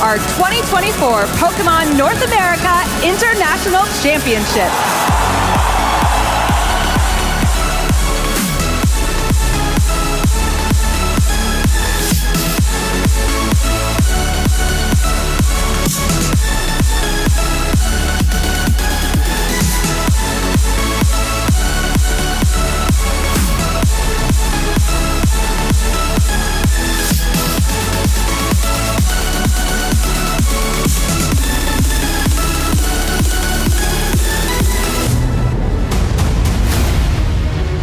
our 2024 Pokémon North America International Championship.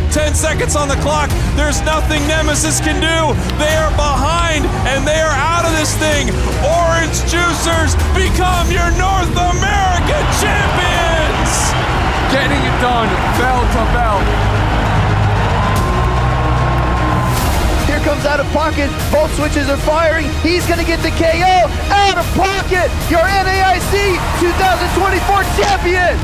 10 seconds on the clock. There's nothing Nemesis can do. They are behind and they are out of this thing. Orange Juicers become your North American champions. Getting it done, bell to bell. Here comes out of pocket. Both switches are firing. He's going to get the KO out of pocket. Your NAIC 2024 champion.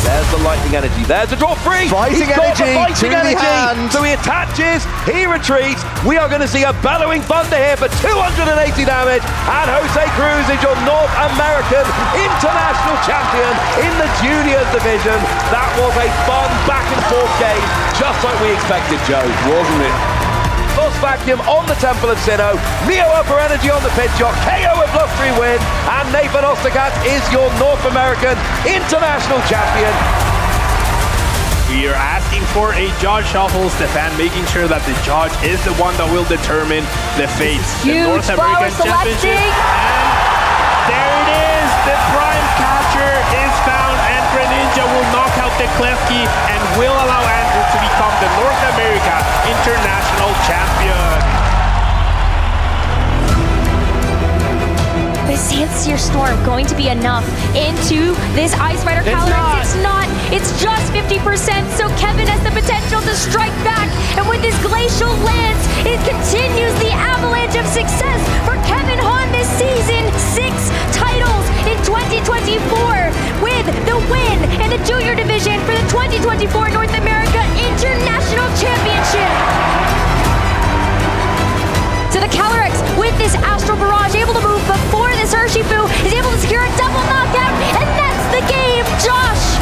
There's the lightning energy. There's a draw free. Fighting energy to the hand. So he attaches, he retreats. We are going to see a bellowing thunder here for 280 damage. And Jose Cruz is your North American International Champion in the Juniors division. That was a fun back and forth game, just like we expected, Joe, wasn't it? Boss Vacuum on the Temple of Sinnoh, Neo Upper Energy on the pit shot, KO with Blustery win, and Nathan Osterkat is your North American International Champion. We are asking for a judge shuffle, Stefan, making sure that the judge is the one that will determine the fate. The North American Championship. And there it is, the Prime Catcher is found, and Greninja will knock out the Klefki and will allow Andrew to become the North America International Champion. Is Sandsear Storm going to be enough into this Ice Rider Calyrex? It's not. It's just 50%, so Kevin has the potential to strike back, and with his Glacial Lance, it continues the avalanche of success for Kevin Hahn this season. 6 titles in 2024 with the win in the Junior Division for the 2024 North America International Championship. So the Calyrex, with this Astral Barrage, able to move before this Urshifu, is able to secure a double knockout, and that's the game. Josh,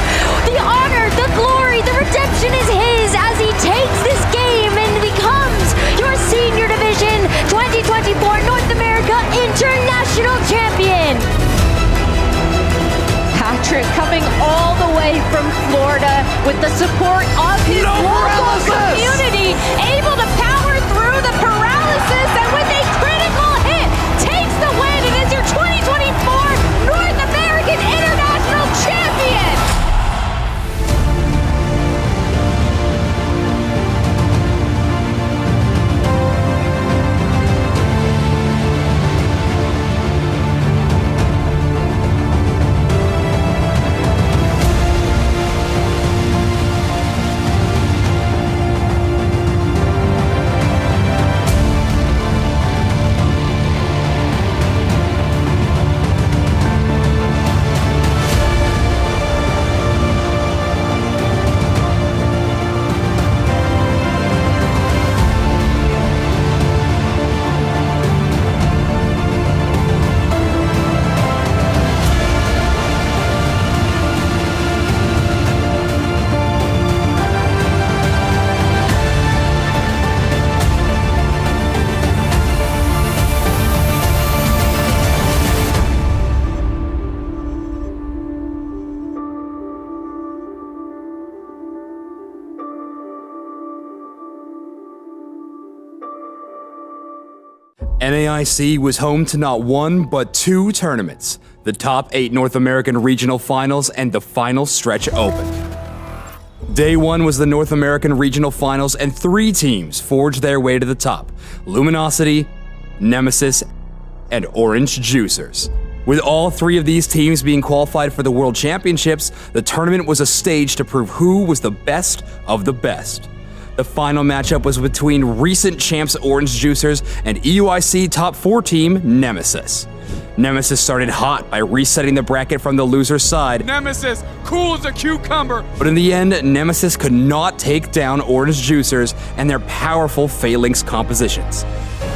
the honor, the glory, the redemption is his as he takes this game and becomes your Senior Division 2024 North America International Champion. Patrick coming all the way from Florida with the support of his local community, able to power through the paralysis, and with a critical hit, takes the win and is your 2024 North American International Champion. NAIC was home to not one, but 2 tournaments, the top 8 North American Regional Finals and the Final Stretch Open. Day 1 was the North American Regional Finals, and 3 teams forged their way to the top: Luminosity, Nemesis, and Orange Juicers. With all 3 of these teams being qualified for the World Championships, the tournament was a stage to prove who was the best of the best. The final matchup was between recent champs Orange Juicers and EUIC top 4 team Nemesis. Nemesis started hot by resetting the bracket from the loser's side. Nemesis, cool as a cucumber. But in the end, Nemesis could not take down Orange Juicers and their powerful Phalanx compositions.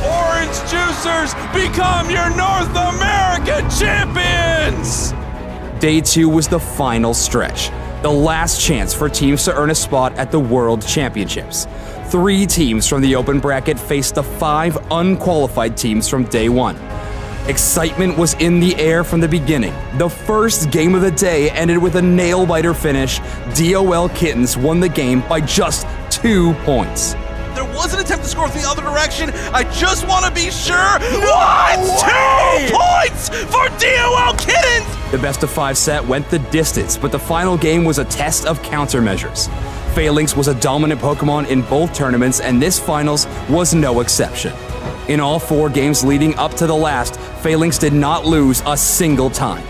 Orange Orange Juicers become your North American champions! Day 2 was the final stretch, the last chance for teams to earn a spot at the World Championships. 3 teams from the open bracket faced the 5 unqualified teams from Day 1. Excitement was in the air from the beginning. The first game of the day ended with a nail-biter finish. DOL Kittens won the game by just 2 points. There was an attempt to score from the other direction. I just want to be sure. What? 2 points for DOL Kittens! The best of 5 set went the distance, but the final game was a test of countermeasures. Phalanx was a dominant Pokemon in both tournaments, and this finals was no exception. In all 4 games leading up to the last, Phalanx did not lose a single time.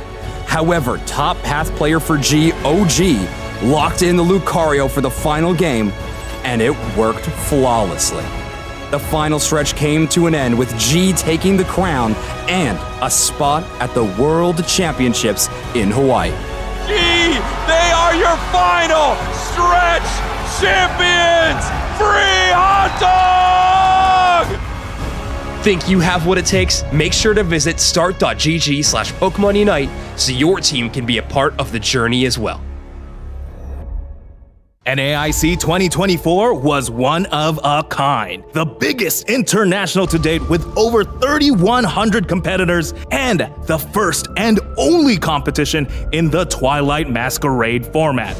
However, top path player for G, OG, locked in the Lucario for the final game, and it worked flawlessly. The final stretch came to an end with G taking the crown and a spot at the World Championships in Hawaii. G, they are your final stretch champions! Free hot dog! Think you have what it takes? Make sure to visit start.gg/Pokémon UNITE so your team can be a part of the journey as well. NAIC 2024 was one of a kind, the biggest international to date with over 3,100 competitors and the first and only competition in the Twilight Masquerade format.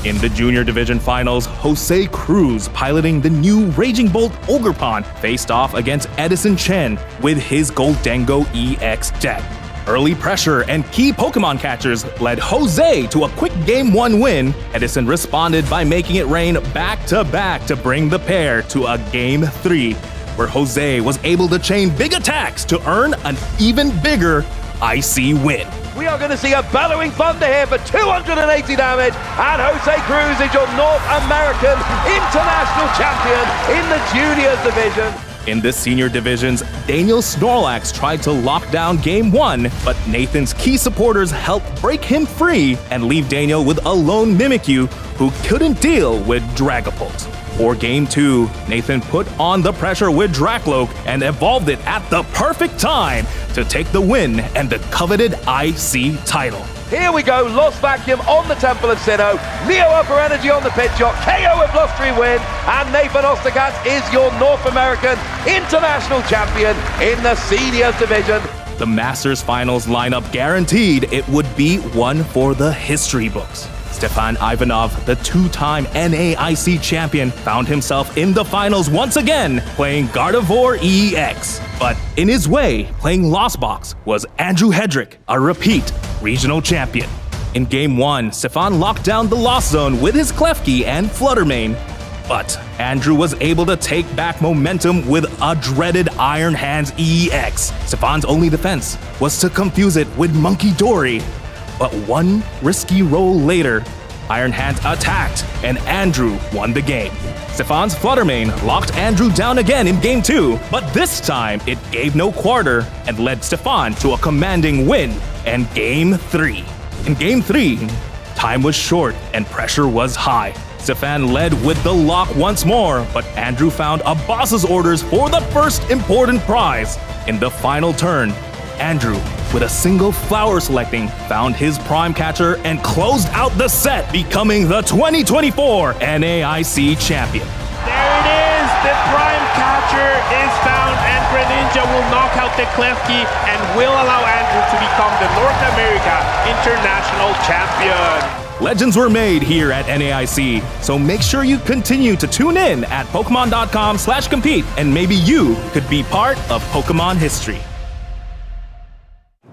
In the Junior Division Finals, Jose Cruz, piloting the new Raging Bolt Ogerpon, faced off against Edison Chen with his Goldengo EX deck. Early pressure and key Pokemon catchers led Jose to a quick Game 1 win. Edison responded by making it rain back-to-back to bring the pair to a Game 3, where Jose was able to chain big attacks to earn an even bigger icy win. We are going to see a bellowing thunder here for 280 damage, and Jose Cruz is your North American International Champion in the Juniors Division. In the Senior Divisions, Daniel Snorlax tried to lock down Game 1, but Nathan's key supporters helped break him free and leave Daniel with a lone Mimikyu who couldn't deal with Dragapult. For Game 2, Nathan put on the pressure with Dracloak and evolved it at the perfect time to take the win and the coveted IC title. Here we go, Lost Vacuum on the Temple of Sinnoh, Neo Upper Energy on the pit shot, KO with Blustery win, and Nathan Osterkatz is your North American International Champion in the Seniors Division. The Masters Finals lineup guaranteed it would be one for the history books. Stefan Ivanov, the 2-time NAIC champion, found himself in the finals once again, playing Gardevoir EX. But in his way, playing Lost Box was Andrew Hedrick, a repeat regional champion. In Game 1, Stefan locked down the Lost Zone with his Klefki and Fluttermane. But Andrew was able to take back momentum with a dreaded Iron Hands EX. Stefan's only defense was to confuse it with Monkey Dory. But one risky roll later, Iron Hands attacked and Andrew won the game. Stefan's Fluttermane locked Andrew down again in Game 2, but this time it gave no quarter and led Stefan to a commanding win and Game 3. In Game 3, time was short and pressure was high. Stefan led with the lock once more, but Andrew found a boss's orders for the first important prize. In the final turn, Andrew, with a single flower selecting, found his prime catcher and closed out the set, becoming the 2024 NAIC champion. There it is! The prime catcher is found, and Greninja will knock out the Klefki and will allow Andrew to become the North America International Champion. Legends were made here at NAIC, so make sure you continue to tune in at Pokemon.com/compete, and maybe you could be part of Pokemon history.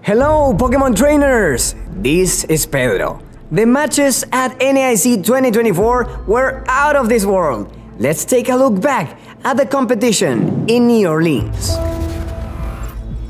Hello, Pokemon trainers! This is Pedro. The matches at NAIC 2024 were out of this world. Let's take a look back at the competition in New Orleans.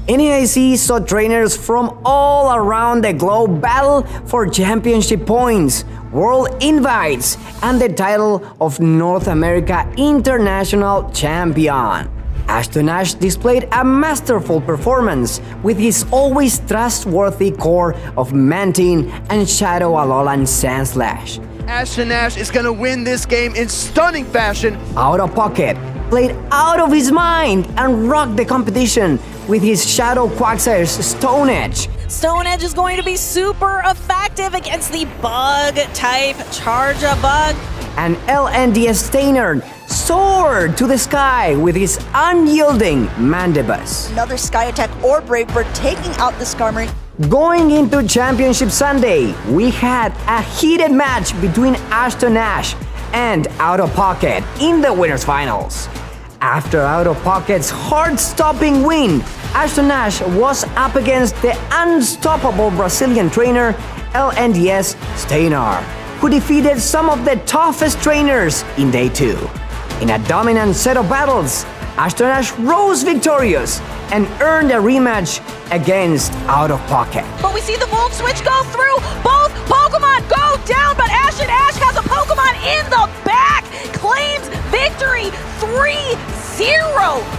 NAIC saw trainers from all around the globe battle for championship points, world invites, and the title of North America International Champion. Ashton Ash displayed a masterful performance with his always trustworthy core of Mantine and Shadow Alolan Sandslash. Ashton Ash is going to win this game in stunning fashion. Out of pocket, played out of his mind and rocked the competition with his Shadow Quagsire's Stone Edge. Stone Edge is going to be super effective against the bug type Charjabug. And LNDS Stainer soared to the sky with his unyielding Mandibus. Another Sky Attack or Brave Bird taking out the Skarmory. Going into Championship Sunday, we had a heated match between Ashton Ash and Out of Pocket in the winners finals. After Out of Pocket's heart-stopping win, Ashton Ash was up against the unstoppable Brazilian trainer LNDS Steinar, who defeated some of the toughest trainers in Day 2. In a dominant set of battles, Ashton Ash rose victorious and earned a rematch against Out of Pocket. But we see the Volt Switch go through, both Pokemon go down, but Ashton Ash has a Pokemon in the back, claims victory 3-0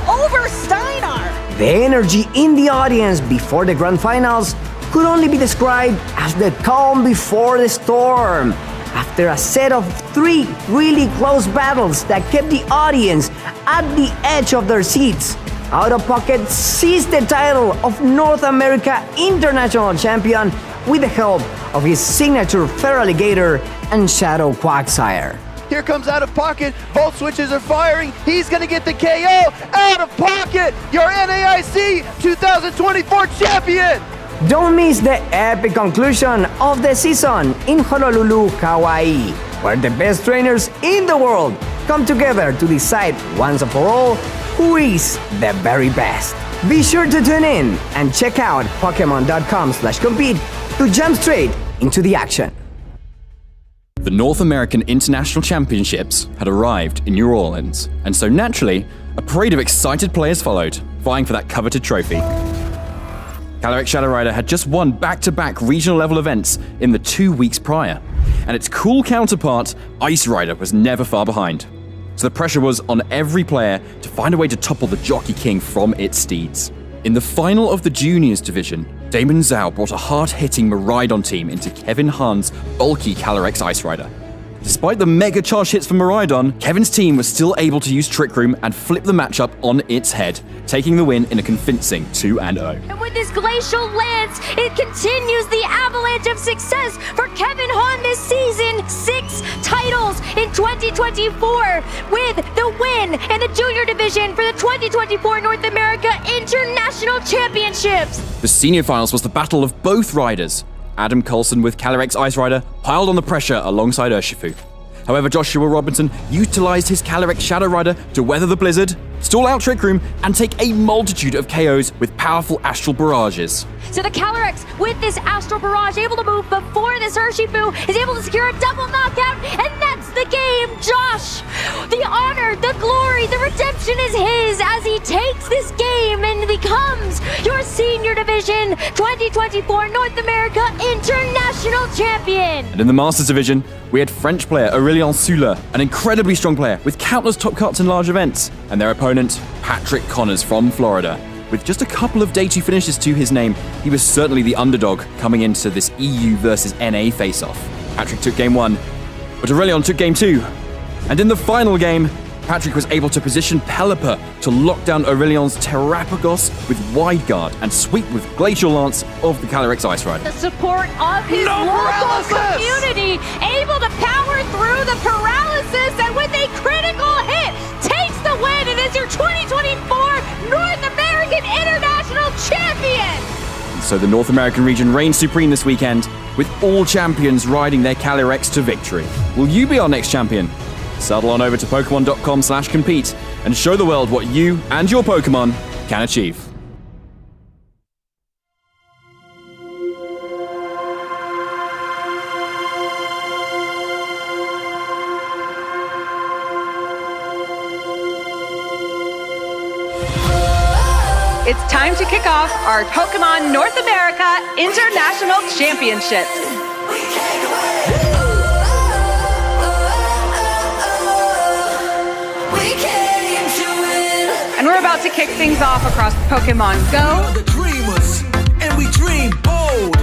over Steinar. The energy in the audience before the Grand Finals could only be described as the calm before the storm. After a set of 3 really close battles that kept the audience at the edge of their seats, Out of Pocket seized the title of North America International Champion with the help of his signature Feraligatr and Shadow Quagsire. Here comes Out of Pocket. Both switches are firing. He's going to get the KO. Out of Pocket, your NAIC 2024 champion. Don't miss the epic conclusion of the season in Honolulu, Hawaii, where the best trainers in the world come together to decide once and for all who is the very best. Be sure to tune in and check out Pokemon.com/compete to jump straight into the action. The North American International Championships had arrived in New Orleans, and so naturally, a parade of excited players followed, vying for that coveted trophy. Calyrex Shadow Rider had just won back-to-back regional level events in the 2 weeks prior, and its cool counterpart, Ice Rider, was never far behind. So the pressure was on every player to find a way to topple the Jockey King from its steeds. In the final of the Juniors division, Damon Zhao brought a hard-hitting Miraidon team into Kevin Hahn's bulky Calyrex Ice Rider. Despite the mega charge hits from Miraidon, Kevin's team was still able to use Trick Room and flip the matchup on its head, taking the win in a convincing 2-0. And with this Glacial Lance, it continues the avalanche of success for Kevin Hahn this season. 6 titles in 2024 with the win in the Junior Division for the 2024 North America International Championships. The senior finals was the battle of both riders. Adam Coulson with Calyrex Ice Rider piled on the pressure alongside Urshifu. However, Joshua Robinson utilized his Calyrex Shadow Rider to weather the blizzard, stall out Trick Room, and take a multitude of KOs with powerful Astral Barrages. So the Calyrex, with this Astral Barrage, able to move before this Urshifu, is able to secure a double knockout, and that's the game, Josh! The honor, the glory, the redemption is his as he takes this game and becomes your Senior Division 2024 North America International Champion! And in the Masters Division, we had French player Aurélien Soula, an incredibly strong player with countless top cuts in large events, and their opponent, Patrick Connors from Florida. With just a couple of Day 2 finishes to his name, he was certainly the underdog coming into this EU versus NA face-off. Patrick took Game 1, but Aurélien took Game 2. And in the final game, Patrick was able to position Pelipper to lock down Aurelian's Terrapagos with Wide Guard and sweep with Glacial Lance of the Calyrex Ice Rider. The support of his local community, able to power through the paralysis, and with a critical hit, takes the win and is your 2024 North American International Champion! So the North American region reigns supreme this weekend, with all champions riding their Calyrex to victory. Will you be our next champion? Settle on over to Pokemon.com/compete and show the world what you and your Pokemon can achieve. It's time to kick off our Pokemon North America International Championships. And we're about to kick things off across Pokemon GO. The dreamers, and we dream bold.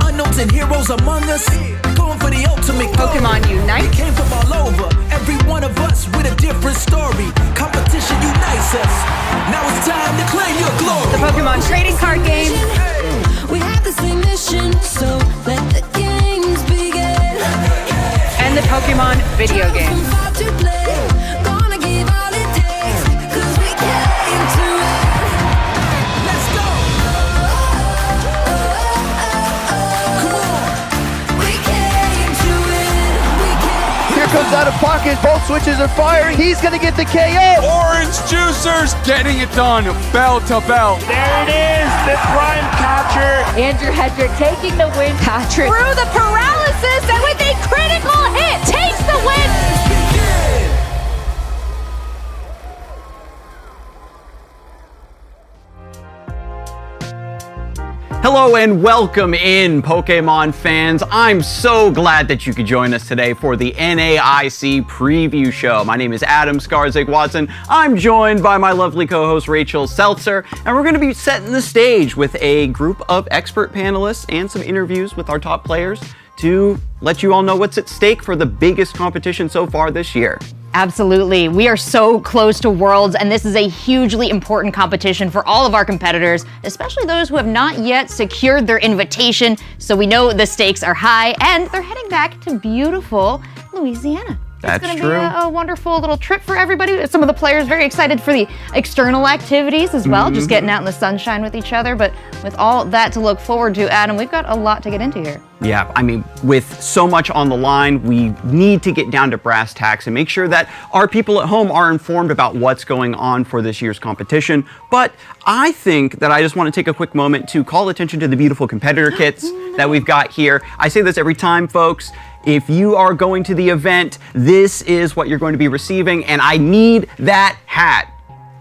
Unknowns and heroes among us, going for the ultimate Pokemon UNITE. Came from all over. Every one of us with a different story. Competition unites us. Now it's time to claim your glory. The Pokemon trading card game. We have the same mission, so let the games begin. And the Pokemon video game. Gonna give all it takes, 'cause we came to it. Let's go. Come on. We came to it. Here comes out of pocket. Both switches are firing. He's going to get the KO. Orange Juicers Getting it done, bell to bell. There it is, the prime capture. Andrew Hedrick taking the win. Patrick through the paralysis and with a critical hit takes the win. Hello and welcome in, Pokemon fans. I'm so glad that you could join us today for the NAIC Preview Show. My name is Adam Skarzig Watson. I'm joined by my lovely co-host Rachel Seltzer, and we're going to be setting the stage with a group of expert panelists and some interviews with our top players to let you all know what's at stake for the biggest competition so far this year. Absolutely. We are so close to Worlds, and this is a hugely important competition for all of our competitors, especially those who have not yet secured their invitation. So we know the stakes are high, and they're heading back to beautiful Louisiana. That's it's going to true. be a wonderful little trip for everybody. Some of the players very excited for the external activities as well, just getting out in the sunshine with each other. But with all that to look forward to, Adam, we've got a lot to get into here. Yeah, I mean, with so much on the line, we need to get down to brass tacks and make sure that our people at home are informed about what's going on for this year's competition. But I think that I just want to take a quick moment to call attention to the beautiful competitor kits that we've got here. I say this every time, folks. If you are going to the event, this is what you're going to be receiving, and I need that hat.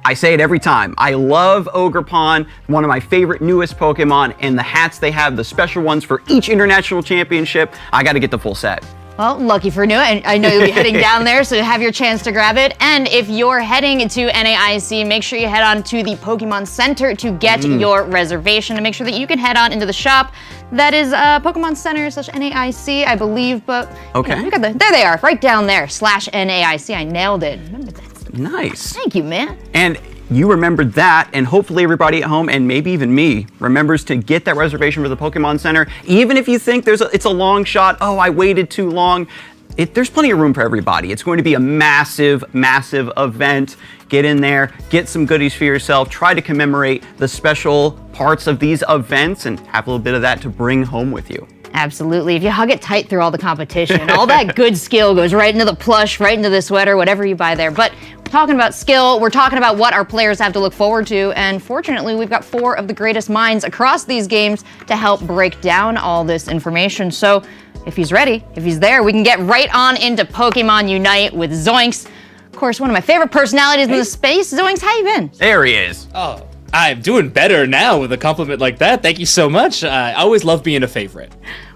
I say it every time. I love Ogerpon, one of my favorite newest Pokemon, and the hats they have, the special ones for each international championship, I got to get the full set. Well, lucky for new, and I know you'll be heading down there, so have your chance to grab it. And if you're heading to NAIC, make sure you head on to the Pokemon Center to get your reservation, and make sure that you can head on into the shop. That is Pokemon Center/NAIC, I believe, but okay. You know, there they are, right down there, /NAIC. I nailed it. Remember that. Nice. Thank you, man. And you remembered that, and hopefully everybody at home, and maybe even me, remembers to get that reservation for the Pokemon Center. Even if you think it's a long shot, oh, I waited too long, there's plenty of room for everybody. It's going to be a massive, massive event. Get in there, get some goodies for yourself, try to commemorate the special parts of these events, and have a little bit of that to bring home with you. Absolutely. If you hug it tight through all the competition, all that good skill goes right into the plush, right into the sweater, whatever you buy there. But talking about skill, we're talking about what our players have to look forward to, and fortunately, we've got 4 of the greatest minds across these games to help break down all this information. So if he's ready, if he's there, we can get right on into Pokemon Unite with Zoinks. Of course, one of my favorite personalities in the space. Zoinks, how you been? There he is. Oh, I'm doing better now with a compliment like that. Thank you so much. I always love being a favorite.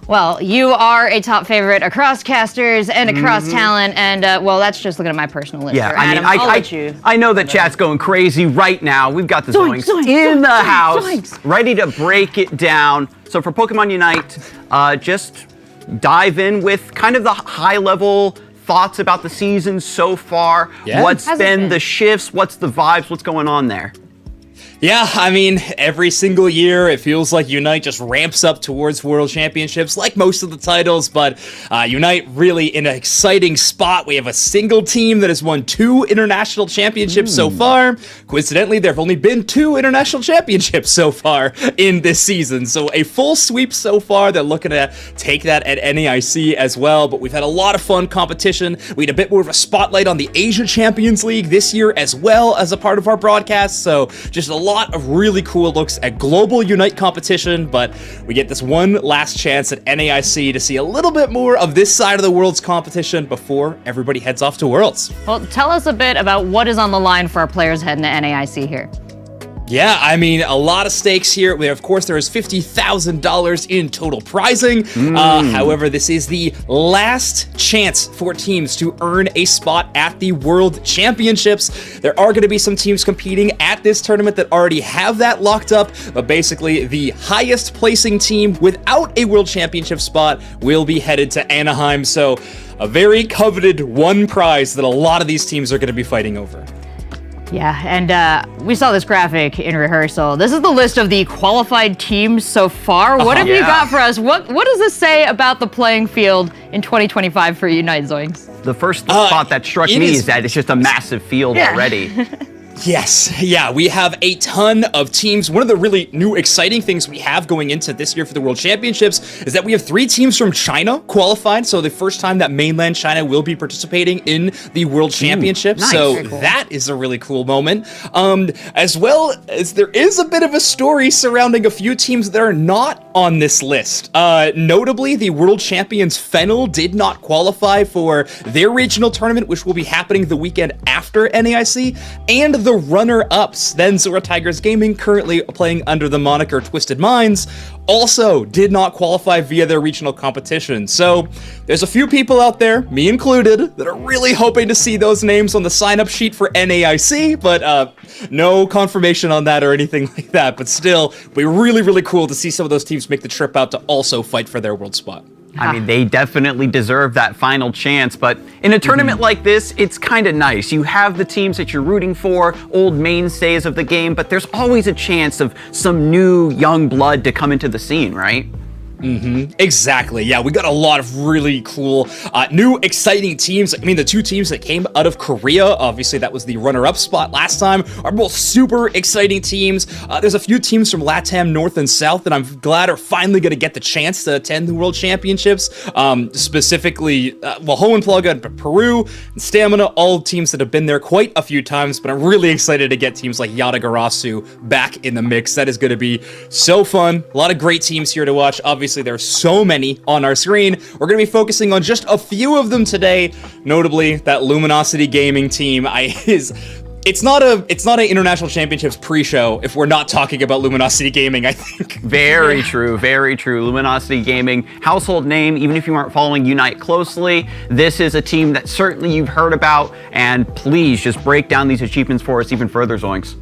Well, you are a top favorite across casters and across talent, and well, that's just looking at my personal list. Yeah, here. I mean, Adam, I'll let you. I know that chat's going crazy right now. We've got the Zoinks in the house, ready to break it down. So for Pokemon Unite, just dive in with kind of the high-level thoughts about the season so far. Yeah. What's been the shifts? What's the vibes? What's going on there? Yeah, I mean, every single year it feels like Unite just ramps up towards World Championships, like most of the titles, but Unite really in an exciting spot. We have a single team that has won 2 international championships so far. Coincidentally, there have only been 2 international championships so far in this season, so a full sweep so far. They're looking to take that at NAIC as well, but we've had a lot of fun competition. We had a bit more of a spotlight on the Asia Champions League this year as well as a part of our broadcast, so just a lot of really cool looks at global Unite competition, but we get this one last chance at NAIC to see a little bit more of this side of the Worlds competition before everybody heads off to Worlds. Well, tell us a bit about what is on the line for our players heading to NAIC here. Yeah, I mean, a lot of stakes here. Of course, there is $50,000 in total prizing. However, this is the last chance for teams to earn a spot at the World Championships. There are going to be some teams competing at this tournament that already have that locked up, but basically the highest placing team without a World Championship spot will be headed to Anaheim. So a very coveted one prize that a lot of these teams are going to be fighting over. Yeah, and we saw this graphic in rehearsal. This is the list of the qualified teams so far. What have you got for us? What does this say about the playing field in 2025 for Unite, Zoinks? The first thought that struck me is that it's just a massive field already. Yes, yeah, we have a ton of teams. One of the really new exciting things we have going into this year for the World Championships is that we have 3 teams from China qualified. So the first time that mainland China will be participating in the World Championships. Nice. So Very cool. that is a really cool moment. As well as there is a bit of a story surrounding a few teams that are not on this list. Notably, the world champions Fennel did not qualify for their regional tournament, which will be happening the weekend after NAIC, and the runner-ups, then Zora Tigers Gaming, currently playing under the moniker Twisted Minds, also did not qualify via their regional competition. So there's a few people out there, me included, that are really hoping to see those names on the sign-up sheet for NAIC, but no confirmation on that or anything like that. But still, it'd be really, really cool to see some of those teams make the trip out to also fight for their world spot. I mean, they definitely deserve that final chance, but in a tournament like this, it's kind of nice. You have the teams that you're rooting for, old mainstays of the game, but there's always a chance of some new young blood to come into the scene, right? Exactly. Yeah, we got a lot of really cool, new, exciting teams. I mean, the 2 teams that came out of Korea, obviously that was the runner-up spot last time, are both super exciting teams. There's a few teams from LATAM North and South that I'm glad are finally going to get the chance to attend the World Championships. Specifically, Hohenpflug and Peru, and Stamina, all teams that have been there quite a few times, but I'm really excited to get teams like Yatagarasu back in the mix. That is going to be so fun. A lot of great teams here to watch. Obviously, there's so many on our screen. We're going to be focusing on just a few of them today, notably that Luminosity Gaming team. It's not an International Championships pre-show if we're not talking about Luminosity Gaming, I think. Very true, very true. Luminosity Gaming, household name, even if you aren't following Unite closely. This is a team that certainly you've heard about, and please just break down these achievements for us even further, Zoinks.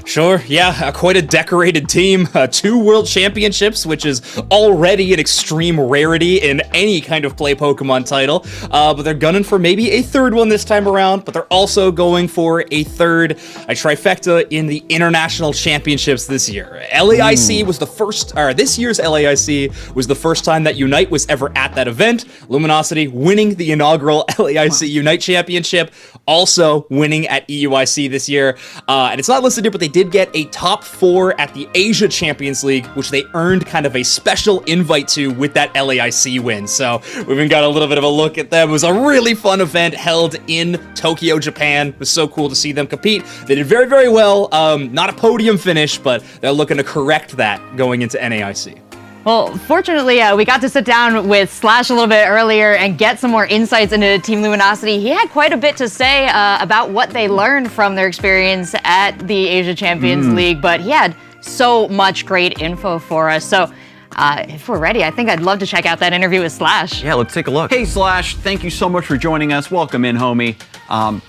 Sure, yeah, quite a decorated team. 2 World Championships, which is already an extreme rarity in any kind of play Pokemon title. But they're gunning for maybe a 3rd one this time around, but they're also going for a trifecta in the International Championships this year. LAIC was the first, or this year's LAIC was the first time that Unite was ever at that event. Luminosity winning the inaugural LAIC Unite Championship, also winning at EUIC this year. And it's not listed here, but they did get a top 4 at the Asia Champions League, which they earned kind of a special invite to with that LAIC win. So we even got a little bit of a look at them. It was a really fun event held in Tokyo, Japan. It was so cool to see them compete. They did very, very well. Not a podium finish, but they're looking to correct that going into NAIC. Well, fortunately, we got to sit down with Slash a little bit earlier and get some more insights into Team Luminosity. He had quite a bit to say about what they learned from their experience at the Asia Champions League, but he had so much great info for us. So if we're ready, I think I'd love to check out that interview with Slash. Yeah, let's take a look. Hey, Slash, thank you so much for joining us. Welcome in, homie.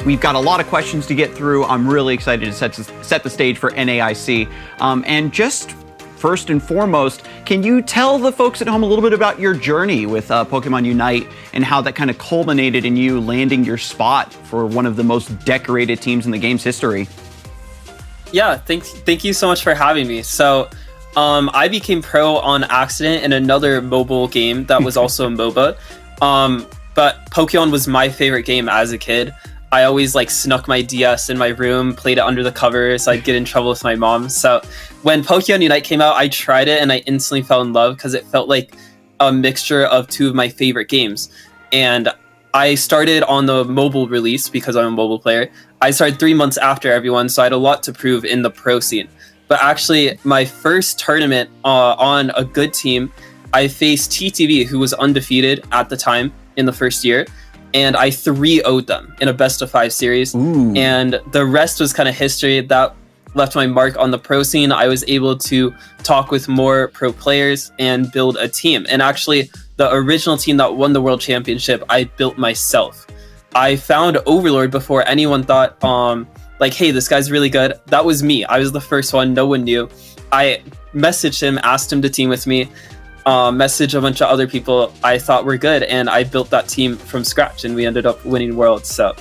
We've got a lot of questions to get through. I'm really excited to set the stage for NAIC. And just first and foremost, can you tell the folks at home a little bit about your journey with Pokemon Unite and how that kind of culminated in you landing your spot for one of the most decorated teams in the game's history? Yeah, thank you so much for having me. So, I became pro on accident in another mobile game that was also a MOBA. But Pokemon was my favorite game as a kid. I always snuck my DS in my room, played it under the covers, so I'd get in trouble with my mom. So when Pokemon Unite came out, I tried it and I instantly fell in love because it felt like a mixture of 2 of my favorite games. And I started on the mobile release because I'm a mobile player. I started 3 months after everyone, so I had a lot to prove in the pro scene. But actually, my first tournament on a good team, I faced TTV, who was undefeated at the time in the first year. And I 3-0'd them in a best-of-5 series. Ooh. And the rest was kind of history. That left my mark on the pro scene, I was able to talk with more pro players and build a team. And actually, the original team that won the World Championship, I built myself. I found Overlord before anyone thought, like, hey, this guy's really good. That was me. I was the first one. No one knew. I messaged him, asked him to team with me, messaged a bunch of other people I thought were good, and I built that team from scratch, and we ended up winning Worlds. So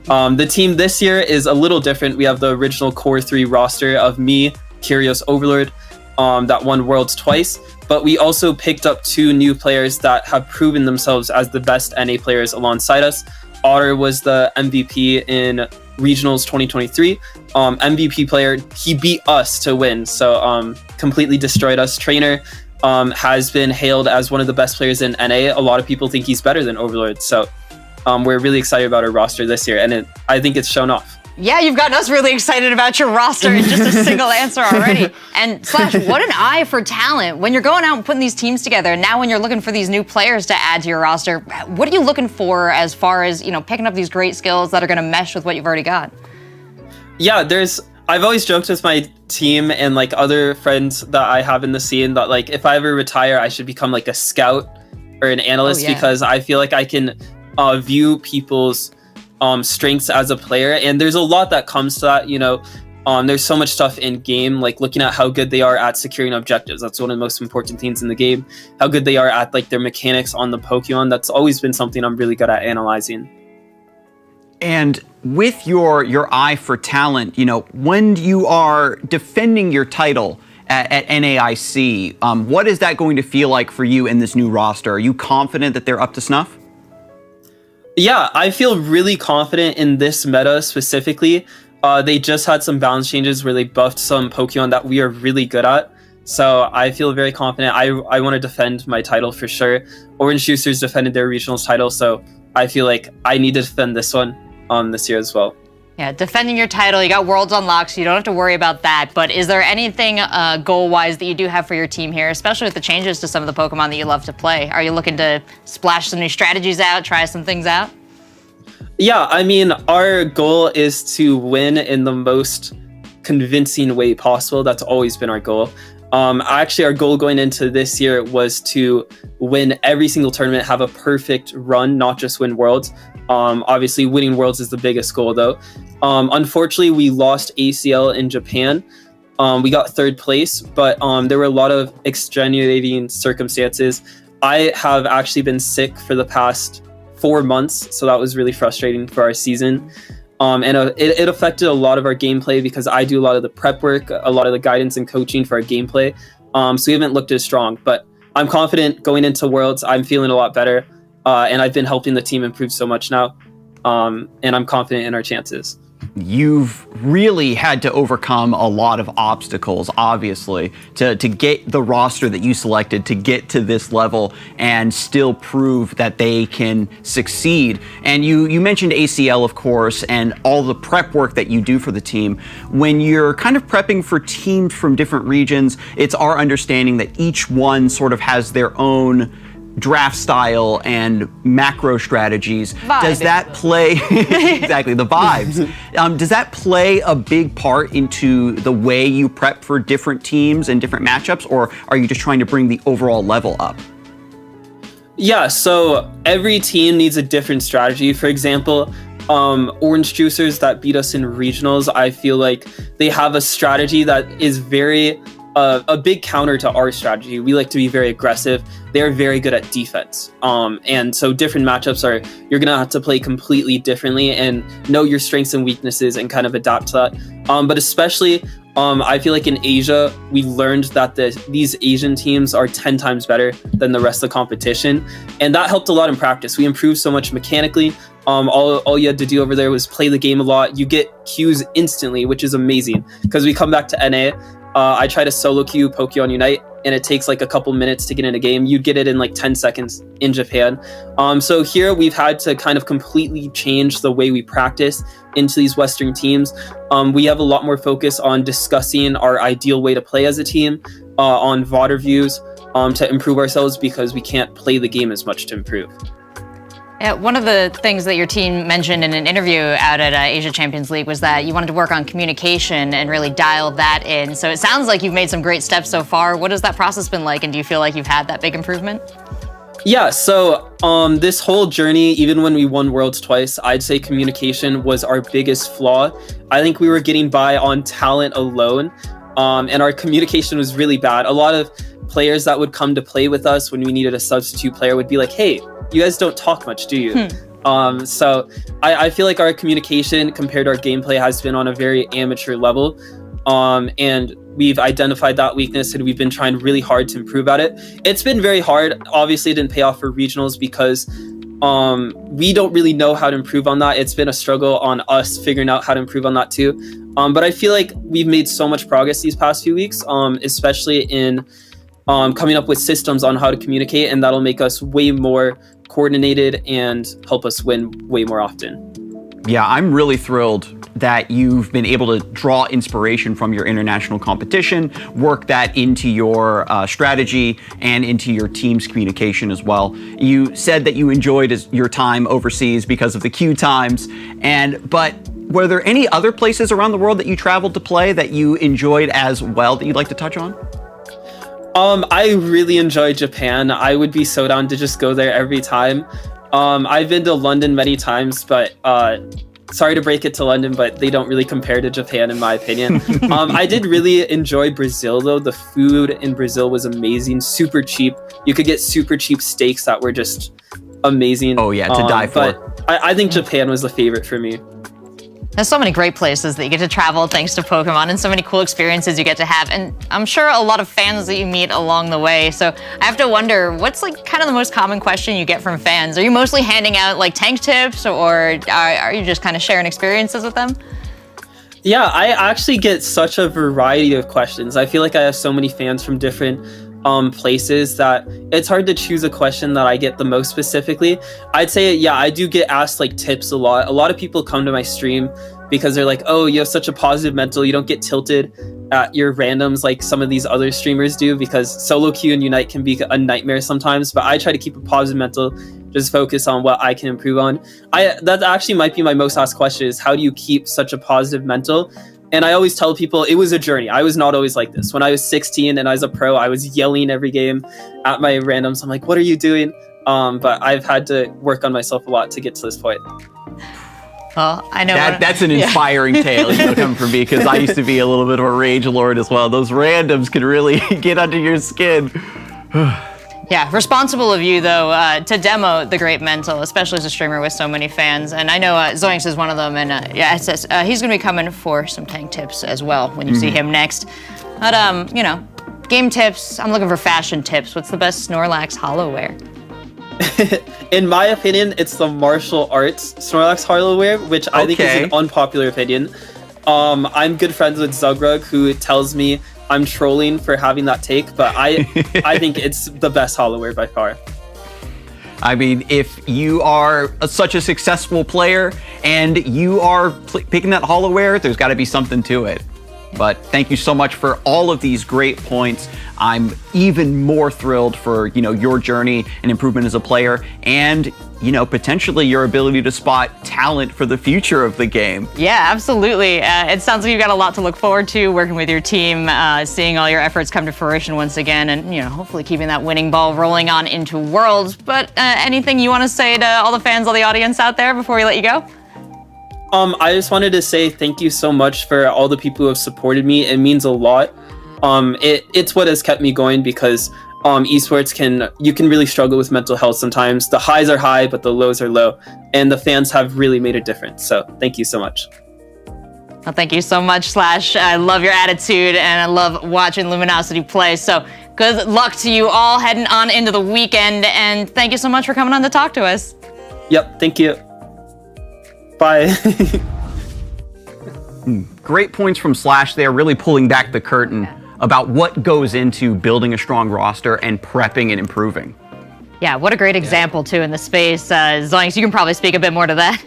the team this year is a little different. We have the original core 3 roster of me, Curious, Overlord, that won Worlds twice, but we also picked up 2 new players that have proven themselves as the best NA players alongside us. Otter was the MVP in Regionals 2023. MVP player, he beat us to win, so completely destroyed us. Trainer has been hailed as one of the best players in NA. A lot of people think he's better than Overlord, so we're really excited about our roster this year, and I think it's shown off. Yeah, you've gotten us really excited about your roster in just a single answer already. And Slash, what an eye for talent. When you're going out and putting these teams together, and now when you're looking for these new players to add to your roster, what are you looking for as far as, you know, picking up these great skills that are going to mesh with what you've already got? Yeah, I've always joked with my team and like other friends that I have in the scene that like if I ever retire, I should become like a scout or an analyst, because I feel like I can view people's strengths as a player, and there's a lot that comes to that, you know. There's so much stuff in game, like looking at how good they are at securing objectives. That's one of the most important things in the game. How good they are at like their mechanics on the Pokemon. That's always been something I'm really good at analyzing. And with your eye for talent, you know, when you are defending your title at NAIC, what is that going to feel like for you in this new roster? Are you confident that they're up to snuff? Yeah, I feel really confident in this meta specifically. They just had some balance changes where they buffed some Pokemon that we are really good at. So I feel very confident. I want to defend my title for sure. Orange Juicers defended their regionals title, so I feel like I need to defend this one this year as well. Yeah, defending your title, you got Worlds unlocked, so you don't have to worry about that. But is there anything goal-wise that you do have for your team here, especially with the changes to some of the Pokemon that you love to play? Are you looking to splash some new strategies out, try some things out? Yeah, I mean, our goal is to win in the most convincing way possible. That's always been our goal. Actually, our goal going into this year was to win every single tournament, have a perfect run, not just win Worlds. Obviously, winning Worlds is the biggest goal, though. Unfortunately, we lost ACL in Japan. We got 3rd place, but there were a lot of extenuating circumstances. I have actually been sick for the past 4 months, so that was really frustrating for our season. And it affected a lot of our gameplay because I do a lot of the prep work, a lot of the guidance and coaching for our gameplay. So we haven't looked as strong, but I'm confident going into Worlds. I'm feeling a lot better, and I've been helping the team improve so much now, and I'm confident in our chances. You've really had to overcome a lot of obstacles, obviously, to get the roster that you selected to get to this level and still prove that they can succeed. And you mentioned ACL, of course, and all the prep work that you do for the team. When you're kind of prepping for teams from different regions, it's our understanding that each one sort of has their own draft style and macro strategies. Does that play exactly the vibes? Does that play a big part into the way you prep for different teams and different matchups, or are you just trying to bring the overall level up? Yeah, so every team needs a different strategy. For example, Orange Juicers that beat us in regionals, I feel like they have a strategy that is very a big counter to our strategy. We like to be very aggressive. They're very good at defense. And so different matchups you're going to have to play completely differently and know your strengths and weaknesses and kind of adapt to that. But especially, I feel like in Asia, we learned that these Asian teams are 10 times better than the rest of the competition. And that helped a lot in practice. We improved so much mechanically. All you had to do over there was play the game a lot. You get Qs instantly, which is amazing because we come back to NA. I try to solo queue Pokémon UNITE, and it takes like a couple minutes to get in a game. You'd get it in like 10 seconds in Japan. So here we've had to kind of completely change the way we practice into these Western teams. We have a lot more focus on discussing our ideal way to play as a team, on VOD reviews, to improve ourselves because we can't play the game as much to improve. Yeah, one of the things that your team mentioned in an interview out at Asia Champions League was that you wanted to work on communication and really dial that in. So it sounds like you've made some great steps so far. What has that process been like, and do you feel like you've had that big improvement? Yeah, so this whole journey, even when we won Worlds twice, I'd say communication was our biggest flaw. I think we were getting by on talent alone, and our communication was really bad. A lot of players that would come to play with us when we needed a substitute player would be like, hey, you guys don't talk much, do you? So I feel like our communication compared to our gameplay has been on a very amateur level. And we've identified that weakness and we've been trying really hard to improve at it. It's been very hard. Obviously, it didn't pay off for regionals because we don't really know how to improve on that. It's been a struggle on us figuring out how to improve on that too. But I feel like we've made so much progress these past few weeks, especially in coming up with systems on how to communicate, and that'll make us way more coordinated and help us win way more often. Yeah, I'm really thrilled that you've been able to draw inspiration from your international competition, work that into your strategy and into your team's communication as well. You said that you enjoyed your time overseas because of the queue times, but were there any other places around the world that you traveled to play that you enjoyed as well that you'd like to touch on? I really enjoy Japan. I would be so down to just go there every time. I've been to London many times, but sorry to break it to London, but they don't really compare to Japan in my opinion. I did really enjoy Brazil though. The food in Brazil was amazing, super cheap. You could get super cheap steaks that were just amazing. Oh yeah, to die for. But I think Japan was the favorite for me. There's so many great places that you get to travel thanks to Pokemon, and so many cool experiences you get to have, and I'm sure a lot of fans that you meet along the way. So I have to wonder, what's like kind of the most common question you get from fans? Are you mostly handing out like tank tips, or are you just kind of sharing experiences with them? Yeah, I actually get such a variety of questions. I feel like I have so many fans from different places that it's hard to choose a question that I get the most specifically. I'd say, yeah, I do get asked like tips a lot. A lot of people come to my stream because they're like, oh, you have such a positive mental, you don't get tilted at your randoms like some of these other streamers do, because solo queue and Unite can be a nightmare sometimes, but I try to keep a positive mental, just focus on what I can improve on. That actually might be my most asked question, is how do you keep such a positive mental? And I always tell people it was a journey. I was not always like this. When I was 16 and I was a pro, I was yelling every game at my randoms. I'm like, what are you doing? But I've had to work on myself a lot to get to this point. Well, I know that's an inspiring tale, coming from me, because I used to be a little bit of a rage lord as well. Those randoms can really get under your skin. Yeah, responsible of you, though, to demo the great mental, especially as a streamer with so many fans. And I know Zoinks is one of them, and yeah, it says he's going to be coming for some tank tips as well when you see him next. But, game tips, I'm looking for fashion tips. What's the best Snorlax Hollowware? In my opinion, it's the martial arts Snorlax Hollowware, which I think is an unpopular opinion. I'm good friends with Zugrug, who tells me I'm trolling for having that take, but I think it's the best Hollowware by far. I mean, if you are such a successful player and you are picking that Hollowware, there's got to be something to it. But thank you so much for all of these great points. I'm even more thrilled for, your journey and improvement as a player, and, potentially your ability to spot talent for the future of the game. Yeah, absolutely. It sounds like you've got a lot to look forward to, working with your team, seeing all your efforts come to fruition once again, and, hopefully keeping that winning ball rolling on into Worlds. But anything you want to say to all the fans, all the audience out there before we let you go? I just wanted to say thank you so much for all the people who have supported me. It means a lot. It's what has kept me going, because esports you can really struggle with mental health sometimes. The highs are high, but the lows are low, and the fans have really made a difference. So thank you so much. Well, thank you so much, Slash. I love your attitude, and I love watching Luminosity play. So good luck to you all heading on into the weekend, and thank you so much for coming on to talk to us. Yep, thank you. Bye. Great points from Slash there, really pulling back the curtain about what goes into building a strong roster and prepping and improving. Yeah, what a great example, too, in the space. Zoinks, you can probably speak a bit more to that.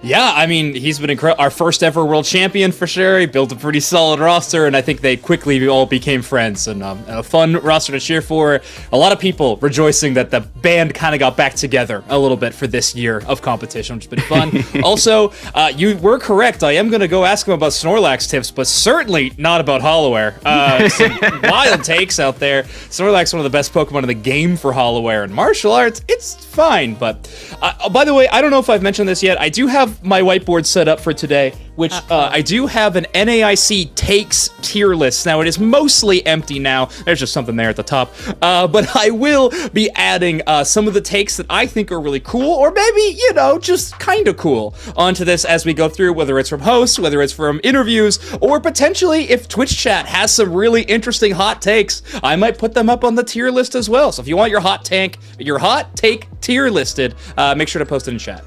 Yeah, I mean, he's been incredible. Our first ever world champion for sure. He built a pretty solid roster, and I think they quickly all became friends. And a fun roster to cheer for. A lot of people rejoicing that the band kind of got back together a little bit for this year of competition, which has been fun. Also, you were correct. I am going to go ask him about Snorlax tips, but certainly not about Holloware. Some wild takes out there. Snorlax, one of the best Pokemon in the game for Holloware. And martial arts, it's fine. But by the way, I don't know if I've mentioned this yet. I do have my whiteboard set up for today, which I do have an NAIC takes tier list. Now, it is mostly empty now. There's just something there at the top. But I will be adding some of the takes that I think are really cool, or maybe, just kind of cool, onto this as we go through, whether it's from hosts, whether it's from interviews, or potentially if Twitch chat has some really interesting hot takes, I might put them up on the tier list as well. So if you want your hot take tier listed, make sure to post it in chat.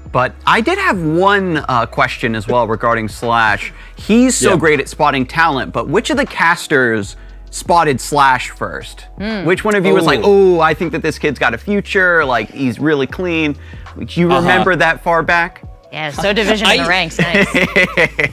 But I did have one question as well regarding Slash. He's so great at spotting talent, but which of the casters spotted Slash first? Which one of you was like, oh, I think that this kid's got a future, like he's really clean? Do you remember that far back? Yeah, so division in the ranks, nice.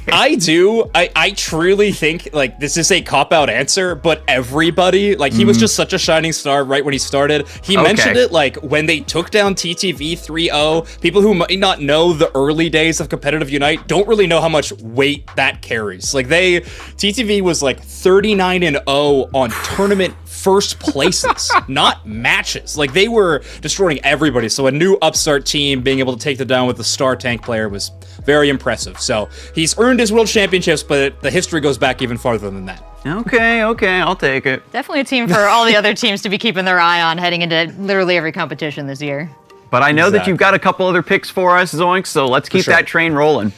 I do. I truly think, like, this is a cop-out answer, but everybody, like, he was just such a shining star right when he started. He mentioned it, like, when they took down TTV 3-0, people who might not know the early days of competitive Unite don't really know how much weight that carries. Like, TTV was, like, 39-0 on tournament first places, not matches. Like, they were destroying everybody. So a new upstart team being able to take them down with the star tank player was very impressive. So he's earned his world championships, but the history goes back even farther than that. Okay, I'll take it. Definitely a team for all the other teams to be keeping their eye on heading into literally every competition this year. But I know that you've got a couple other picks for us, Zoinks, so let's keep that train rolling.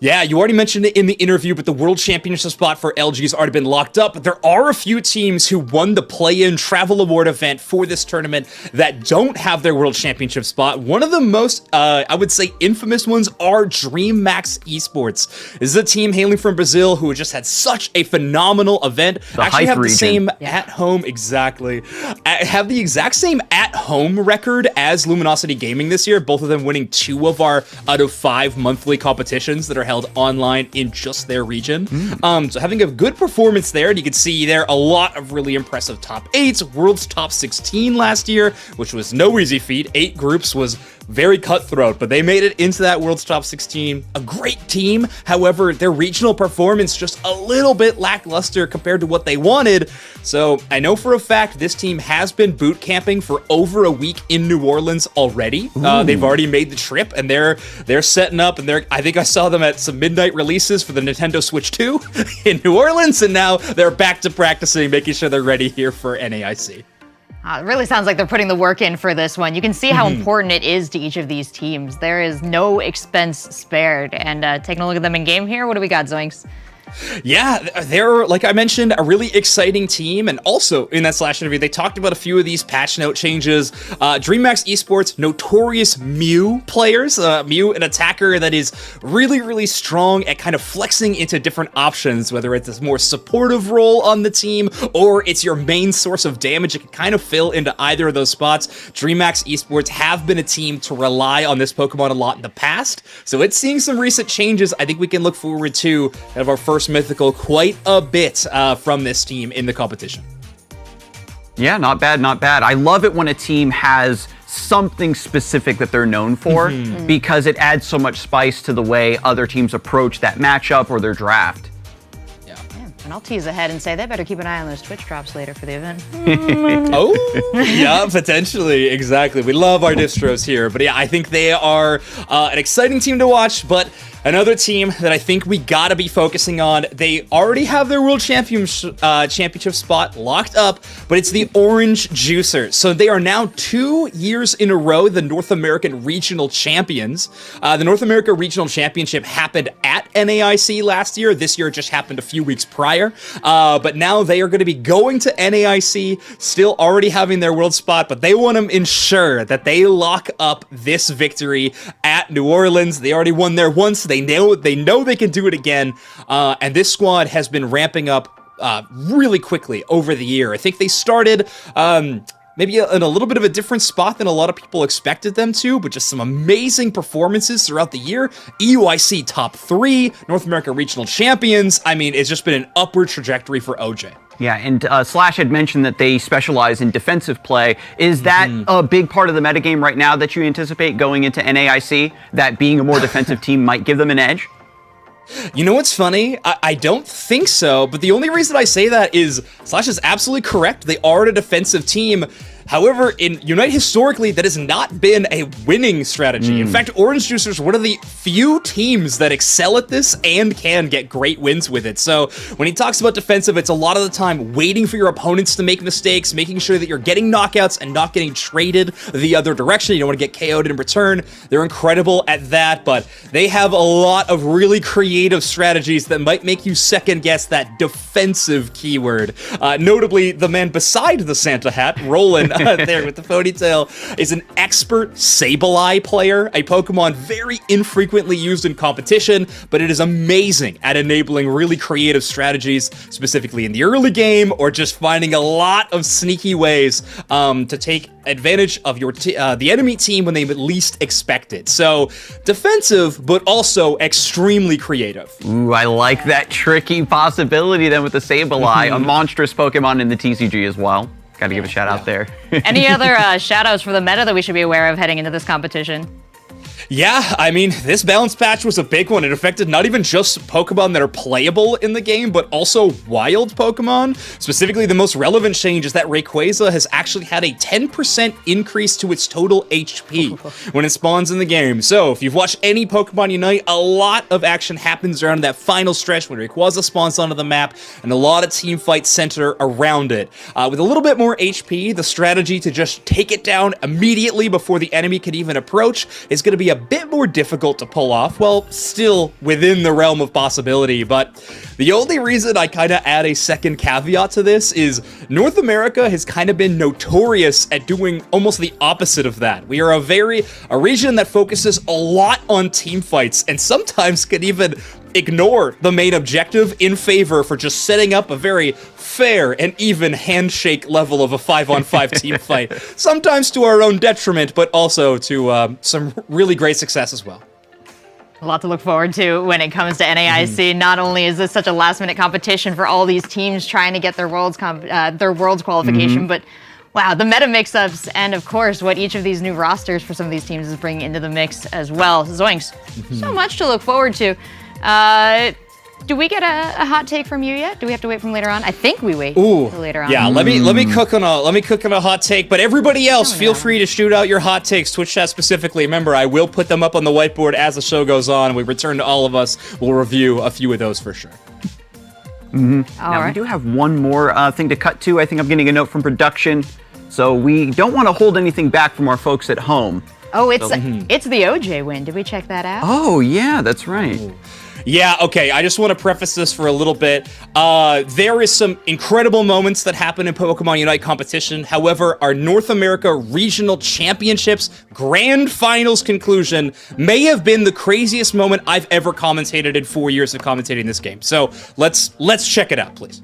Yeah, you already mentioned it in the interview, but the World Championship spot for LG has already been locked up. But there are a few teams who won the play-in travel award event for this tournament that don't have their World Championship spot. One of the most, I would say, infamous ones are DreamMax Esports. This is a team hailing from Brazil who just had such a phenomenal event. Actually have the same at-home, have the exact same at-home record as Luminosity Gaming this year, both of them winning 2 of our out of 5 monthly competitions that are held online in just their region. So having a good performance there, and you can see there a lot of really impressive top 8s, world's top 16 last year, which was no easy feat. 8 groups was very cutthroat, but they made it into that world's top 16. A great team. However, their regional performance just a little bit lackluster compared to what they wanted. So I know for a fact this team has been boot camping for over a week in New Orleans already. They've already made the trip, and they're setting up, and I think I saw them at some midnight releases for the Nintendo Switch 2 in New Orleans, and now they're back to practicing, making sure they're ready here for NAIC. It really sounds like they're putting the work in for this one. You can see how important it is to each of these teams. There is no expense spared. And taking a look at them in game here, what do we got, Zoinks? Yeah, they're, like I mentioned, a really exciting team. And also in that Slash interview, they talked about a few of these patch note changes. DreamMax Esports, notorious Mew players. Mew, an attacker that is really, really strong at kind of flexing into different options, whether it's a more supportive role on the team or it's your main source of damage. It can kind of fill into either of those spots. DreamMax Esports have been a team to rely on this Pokemon a lot in the past. So it's seeing some recent changes. I think we can look forward to have our first mythical quite a bit from this team in the competition. Yeah, not bad, not bad. I love it when a team has something specific that they're known for because it adds so much spice to the way other teams approach that matchup or their draft. And I'll tease ahead and say they better keep an eye on those Twitch drops later for the event. Yeah, potentially. Exactly. We love our distros here. But yeah, I think they are an exciting team to watch. But another team that I think we gotta be focusing on, they already have their World Championship spot locked up, but it's the Orange Juicers. So they are now 2 years in a row the North American Regional Champions. The North America Regional Championship happened at NAIC last year. This year just happened a few weeks prior. But now they are going to be going to NAIC, still already having their world spot, but they want to ensure that they lock up this victory at New Orleans. They already won there once. They know they can do it again. And this squad has been ramping up really quickly over the year. I think they started maybe in a little bit of a different spot than a lot of people expected them to, but just some amazing performances throughout the year. EUIC top 3, North America Regional Champions. I mean, it's just been an upward trajectory for OJ. Yeah, and Slash had mentioned that they specialize in defensive play. Is that a big part of the metagame right now that you anticipate going into NAIC, that being a more defensive team might give them an edge? You know what's funny? I don't think so, but the only reason I say that is Slash is absolutely correct. They are a defensive team. However, in Unite historically, that has not been a winning strategy. In fact, Orange Juicers are one of the few teams that excel at this and can get great wins with it. So when he talks about defensive, it's a lot of the time waiting for your opponents to make mistakes, making sure that you're getting knockouts and not getting traded the other direction. You don't want to get KO'd in return. They're incredible at that, but they have a lot of really creative strategies that might make you second guess that defensive keyword. Notably, the man beside the Santa hat, Roland, there with the ponytail, is an expert Sableye player, a Pokemon very infrequently used in competition, but it is amazing at enabling really creative strategies, specifically in the early game, or just finding a lot of sneaky ways to take advantage of your the enemy team when they least expect it. So defensive, but also extremely creative. Ooh, I like that tricky possibility then with the Sableye, a monstrous Pokemon in the TCG as well. Got to give a shout out there. Any other shout outs for the meta that we should be aware of heading into this competition? Yeah, I mean, this balance patch was a big one. It affected not even just Pokemon that are playable in the game, but also wild Pokemon. Specifically, the most relevant change is that Rayquaza has actually had a 10% increase to its total HP when it spawns in the game. So, if you've watched any Pokemon Unite, a lot of action happens around that final stretch when Rayquaza spawns onto the map, and a lot of team fights center around it. With a little bit more HP, the strategy to just take it down immediately before the enemy can even approach is going to be a bit more difficult to pull off, well, still within the realm of possibility. But the only reason I kind of add a second caveat to this is North America has kind of been notorious at doing almost the opposite of that. We are a region that focuses a lot on team fights and sometimes can even ignore the main objective in favor for just setting up a very fair and even handshake level of a 5-on-5 team fight. Sometimes to our own detriment, but also to some really great success as well. A lot to look forward to when it comes to NAIC. Not only is this such a last-minute competition for all these teams trying to get their world's qualification, but wow, the meta mix-ups, and of course, what each of these new rosters for some of these teams is bringing into the mix as well. Zoinks, so much to look forward to. Do we get a hot take from you yet? Do we have to wait from later on? I think we wait till later on. Yeah, let me cook on a hot take. But everybody else, feel free to shoot out your hot takes. Twitch chat specifically. Remember, I will put them up on the whiteboard as the show goes on. We return to all of us. We'll review a few of those for sure. Now, we do have one more thing to cut to. I think I'm getting a note from production. So we don't want to hold anything back from our folks at home. Oh, it's the OJ win. Did we check that out? Oh, yeah, that's right. Ooh. Yeah, okay, I just want to preface this for a little bit. There is some incredible moments that happen in Pokemon Unite competition. However, our North America Regional Championships Grand Finals conclusion may have been the craziest moment I've ever commentated in 4 years of commentating this game. So let's check it out, please.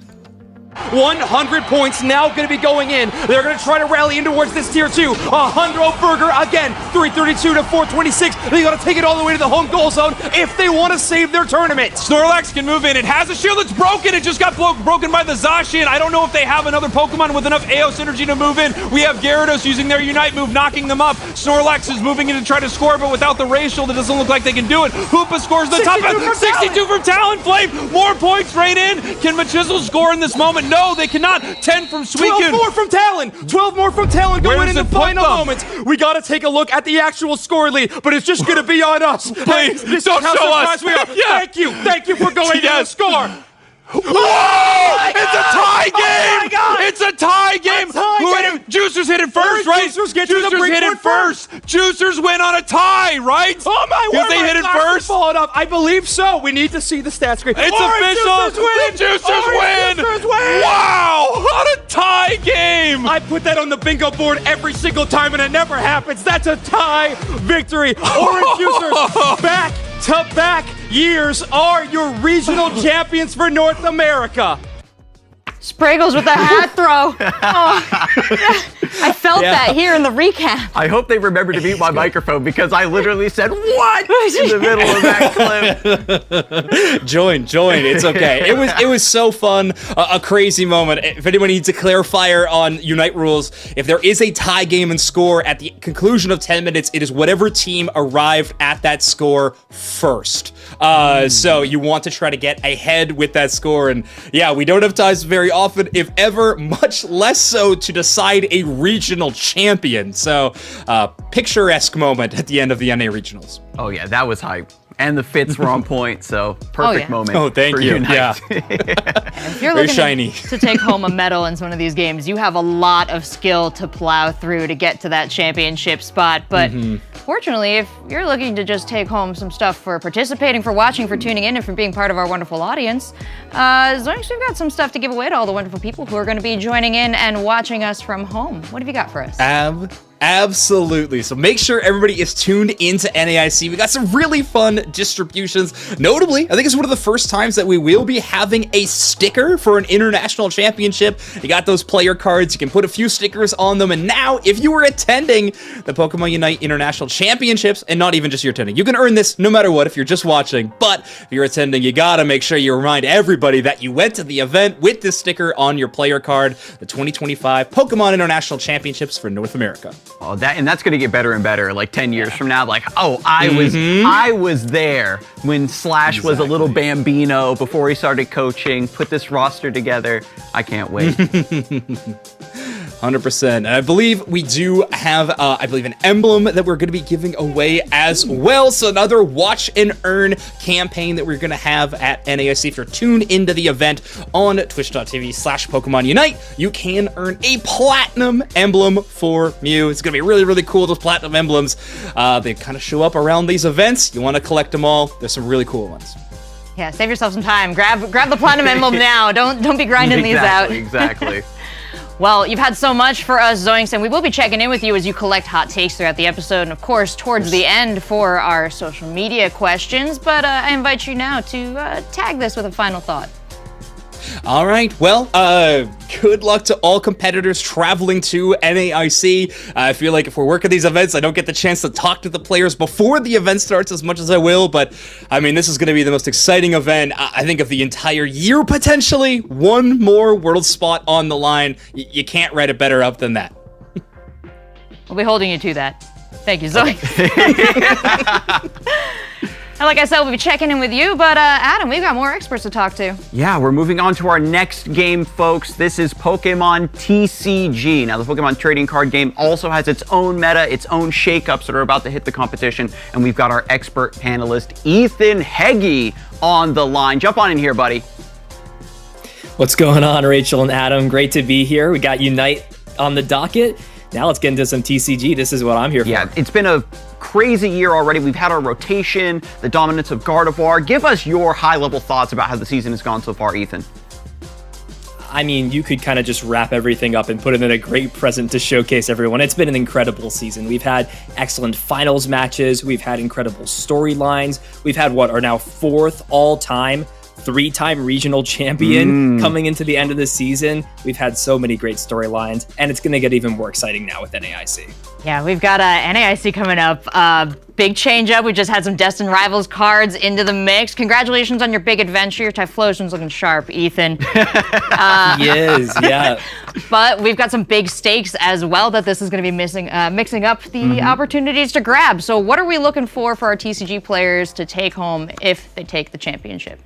100 points now going to be going in. They're going to try to rally in towards this tier 2. Alejandro Berger again, 332 to 426. They got to take it all the way to the home goal zone if they want to save their tournament. Snorlax can move in. It has a shield. It's broken. It just got broken by the Zacian. I don't know if they have another Pokemon with enough AO synergy to move in. We have Gyarados using their Unite move, knocking them up. Snorlax is moving in to try to score, but without the Ray Shield, it doesn't look like they can do it. Hoopa scores the top. 62 from Talonflame. More points right in. Can Machisel score in this moment? No, they cannot. 10 from Suicune. 12 more from Talon. 12 more from Talon going in the final moments. We got to take a look at the actual score lead, but it's just going to be on us. Please, this don't is how show us. surprised we are. Yeah. Thank you for going to the score. Whoa! It's a tie game! my God! It's a tie game! Juicers hit it first, right? Juicers get to the Juicers hit it first! Juicers win on a tie, right? Oh my word! Because they hit it first? Followed up. I believe so. We need to see the stat screen. It's official! The Juicers win! Wow! What a tie game! I put that on the bingo board every single time and it never happens. That's a tie victory. Orange Juicers back-to-back years are your regional champions for North America. Spraggles with the hat throw. Oh. I felt that here in the recap. I hope they remember to mute my microphone because I literally said, what? In the middle of that clip. Join. It's okay. It was so fun. A crazy moment. If anyone needs a clarifier on Unite rules, if there is a tie game and score at the conclusion of 10 minutes, it is whatever team arrived at that score first. So you want to try to get ahead with that score. And yeah, we don't have ties very often, if ever, much less so to decide a regional champion. So picturesque moment at the end of the NA regionals. Oh yeah, that was hype. And the fits were on point, so perfect moment. Oh, thank you. Unite. Yeah. If you're Very looking shiny. to take home a medal in one of these games, you have a lot of skill to plow through to get to that championship spot. But fortunately, if you're looking to just take home some stuff for participating, for watching, for tuning in, and for being part of our wonderful audience, Zoinks, we've got some stuff to give away to all the wonderful people who are going to be joining in and watching us from home. What have you got for us? Absolutely. So make sure everybody is tuned into NAIC. We got some really fun distributions. Notably, I think it's one of the first times that we will be having a sticker for an international championship. You got those player cards. You can put a few stickers on them. And now, if you were attending the Pokemon Unite International Championships, and not even just you're attending, you can earn this no matter what if you're just watching. But if you're attending, you gotta make sure you remind everybody that you went to the event with this sticker on your player card, the 2025 Pokemon International Championships for North America. Oh, that's going to get better and better. Like 10 years from now, like, oh, I was there when Slash was a little bambino before he started coaching. Put this roster together. I can't wait. 100%. And I believe we do have, an emblem that we're going to be giving away as well. So another watch and earn campaign that we're going to have at NAIC. If you're tuned into the event on twitch.tv/Pokemon Unite, you can earn a platinum emblem for Mew. It's going to be really, really cool, those platinum emblems. They kind of show up around these events. You want to collect them all. There's some really cool ones. Yeah, save yourself some time. Grab the platinum emblem now. Don't be grinding these out. Exactly. Well, you've had so much for us, Zoinks, and we will be checking in with you as you collect hot takes throughout the episode, and of course, towards the end for our social media questions. But I invite you now to tag this with a final thought. All right. Well, good luck to all competitors traveling to NAIC. I feel like if we're working these events, I don't get the chance to talk to the players before the event starts as much as I will. But, I mean, this is going to be the most exciting event, I think, of the entire year, potentially. One more world spot on the line. You can't write it better up than that. We'll be holding you to that. Thank you, Zoe. And like I said, we'll be checking in with you, but Adam, we've got more experts to talk to. Yeah, we're moving on to our next game, folks. This is Pokemon TCG. Now, the Pokemon trading card game also has its own meta, its own shakeups that are about to hit the competition, and we've got our expert panelist, Ethan Heggie, on the line. Jump on in here, buddy. What's going on, Rachel and Adam? Great to be here. We got Unite on the docket. Now let's get into some TCG. This is what I'm here for. Yeah, it's been a crazy year already. We've had our rotation, the dominance of Gardevoir. Give us your high-level thoughts about how the season has gone so far, Ethan. I mean, you could kind of just wrap everything up and put it in a great present to showcase everyone. It's been an incredible season. We've had excellent finals matches. We've had incredible storylines. We've had what are now 4th all-time 3-time regional champion coming into the end of the season. We've had so many great storylines, and it's going to get even more exciting now with NAIC. Yeah, we've got NAIC coming up. Big change up. We just had some Destined Rivals cards into the mix. Congratulations on your big adventure. Your Typhlosion's looking sharp, Ethan. He is, yeah. But we've got some big stakes as well that this is going to be mixing up the opportunities to grab. So what are we looking for our TCG players to take home if they take the championship?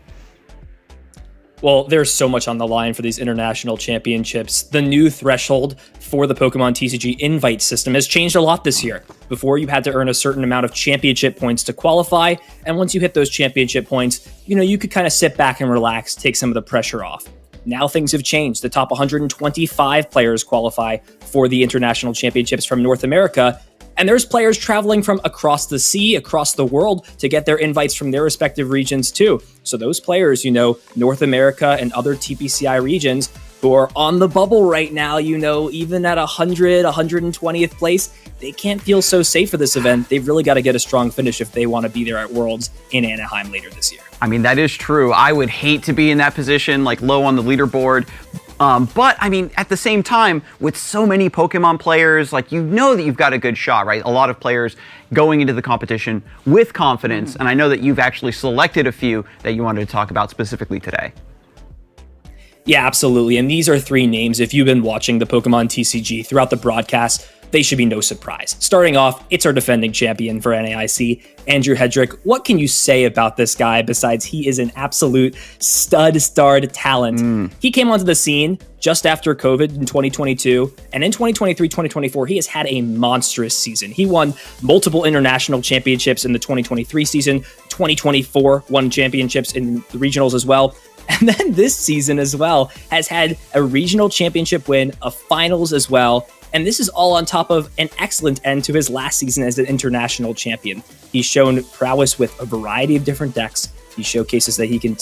Well, there's so much on the line for these international championships. The new threshold for the Pokemon TCG invite system has changed a lot this year. Before, you had to earn a certain amount of championship points to qualify, and once you hit those championship points, you could kind of sit back and relax, take some of the pressure off. Now things have changed. The top 125 players qualify for the international championships from North America, and there's players traveling from across the sea, across the world to get their invites from their respective regions too. So those players, North America and other TPCI regions who are on the bubble right now, even at 100, 120th place, they can't feel so safe for this event. They've really got to get a strong finish if they want to be there at Worlds in Anaheim later this year. I mean, that is true. I would hate to be in that position, like low on the leaderboard. But I mean, at the same time, with so many Pokemon players, like, you know that you've got a good shot, right? A lot of players going into the competition with confidence, and I know that you've actually selected a few that you wanted to talk about specifically today. Yeah, absolutely. And these are 3 names. If you've been watching the Pokemon TCG throughout the broadcast, they should be no surprise. Starting off, it's our defending champion for NAIC, Andrew Hedrick. What can you say about this guy besides he is an absolute stud-starred talent? He came onto the scene just after COVID in 2022, and in 2023-2024, he has had a monstrous season. He won multiple international championships in the 2023 season, 2024 won championships in the regionals as well. And then this season as well has had a regional championship win, a finals as well. And this is all on top of an excellent end to his last season as an international champion. He's shown prowess with a variety of different decks. He showcases that he can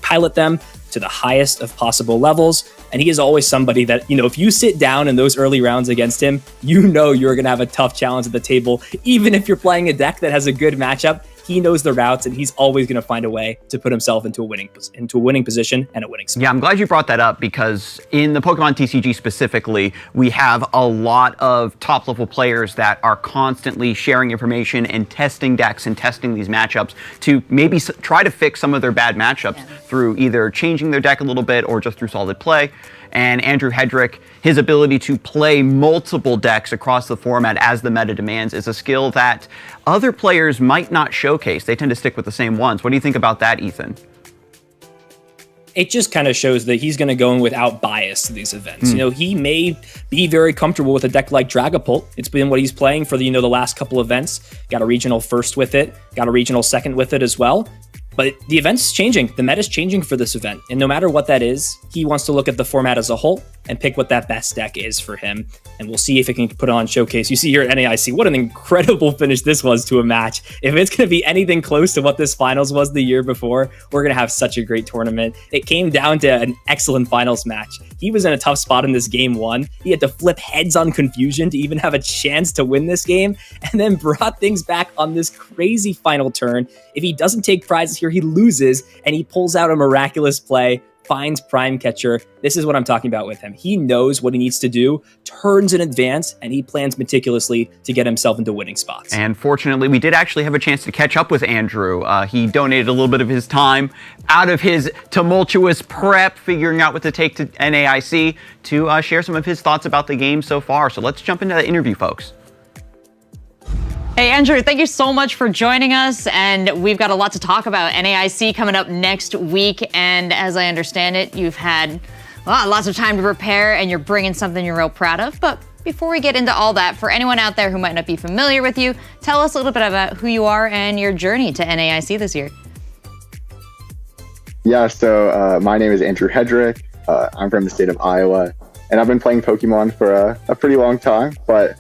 pilot them to the highest of possible levels. And he is always somebody that, you know, if you sit down in those early rounds against him, you know you're going to have a tough challenge at the table. Even if you're playing a deck that has a good matchup, he knows the routes, and he's always going to find a way to put himself into a winning position and a winning spot. Yeah, I'm glad you brought that up, because in the Pokemon TCG specifically, we have a lot of top-level players that are constantly sharing information and testing decks and testing these matchups to maybe try to fix some of their bad matchups through either changing their deck a little bit or just through solid play. And Andrew Hedrick, his ability to play multiple decks across the format as the meta demands is a skill that other players might not showcase. They tend to stick with the same ones. What do you think about that, Ethan? It just kind of shows that he's going to go in without bias to these events. You know, he may be very comfortable with a deck like Dragapult. It's been what he's playing for the last couple events. Got a regional first with it, got a regional second with it as well. But the event's changing. The meta's changing for this event. And no matter what that is, he wants to look at the format as a whole and pick what that best deck is for him. And we'll see if it can put on showcase. You see here at NAIC, what an incredible finish this was to a match. If it's going to be anything close to what this finals was the year before, we're going to have such a great tournament. It came down to an excellent finals match. He was in a tough spot in this game 1. He had to flip heads on Confusion to even have a chance to win this game, and then brought things back on this crazy final turn. If he doesn't take prizes here, he loses, and he pulls out a miraculous play, finds Prime Catcher. This is what I'm talking about with him. He knows what he needs to do, turns in advance, and he plans meticulously to get himself into winning spots. And fortunately, we did actually have a chance to catch up with Andrew. He donated a little bit of his time out of his tumultuous prep, figuring out what to take to NAIC, to share some of his thoughts about the game so far. So let's jump into the interview, folks. Hey, Andrew, thank you so much for joining us. And we've got a lot to talk about. NAIC coming up next week. And as I understand it, you've had lots of time to prepare, and you're bringing something you're real proud of. But before we get into all that, for anyone out there who might not be familiar with you, tell us a little bit about who you are and your journey to NAIC this year. Yeah, so my name is Andrew Hedrick. I'm from the state of Iowa, and I've been playing Pokemon for a pretty long time, but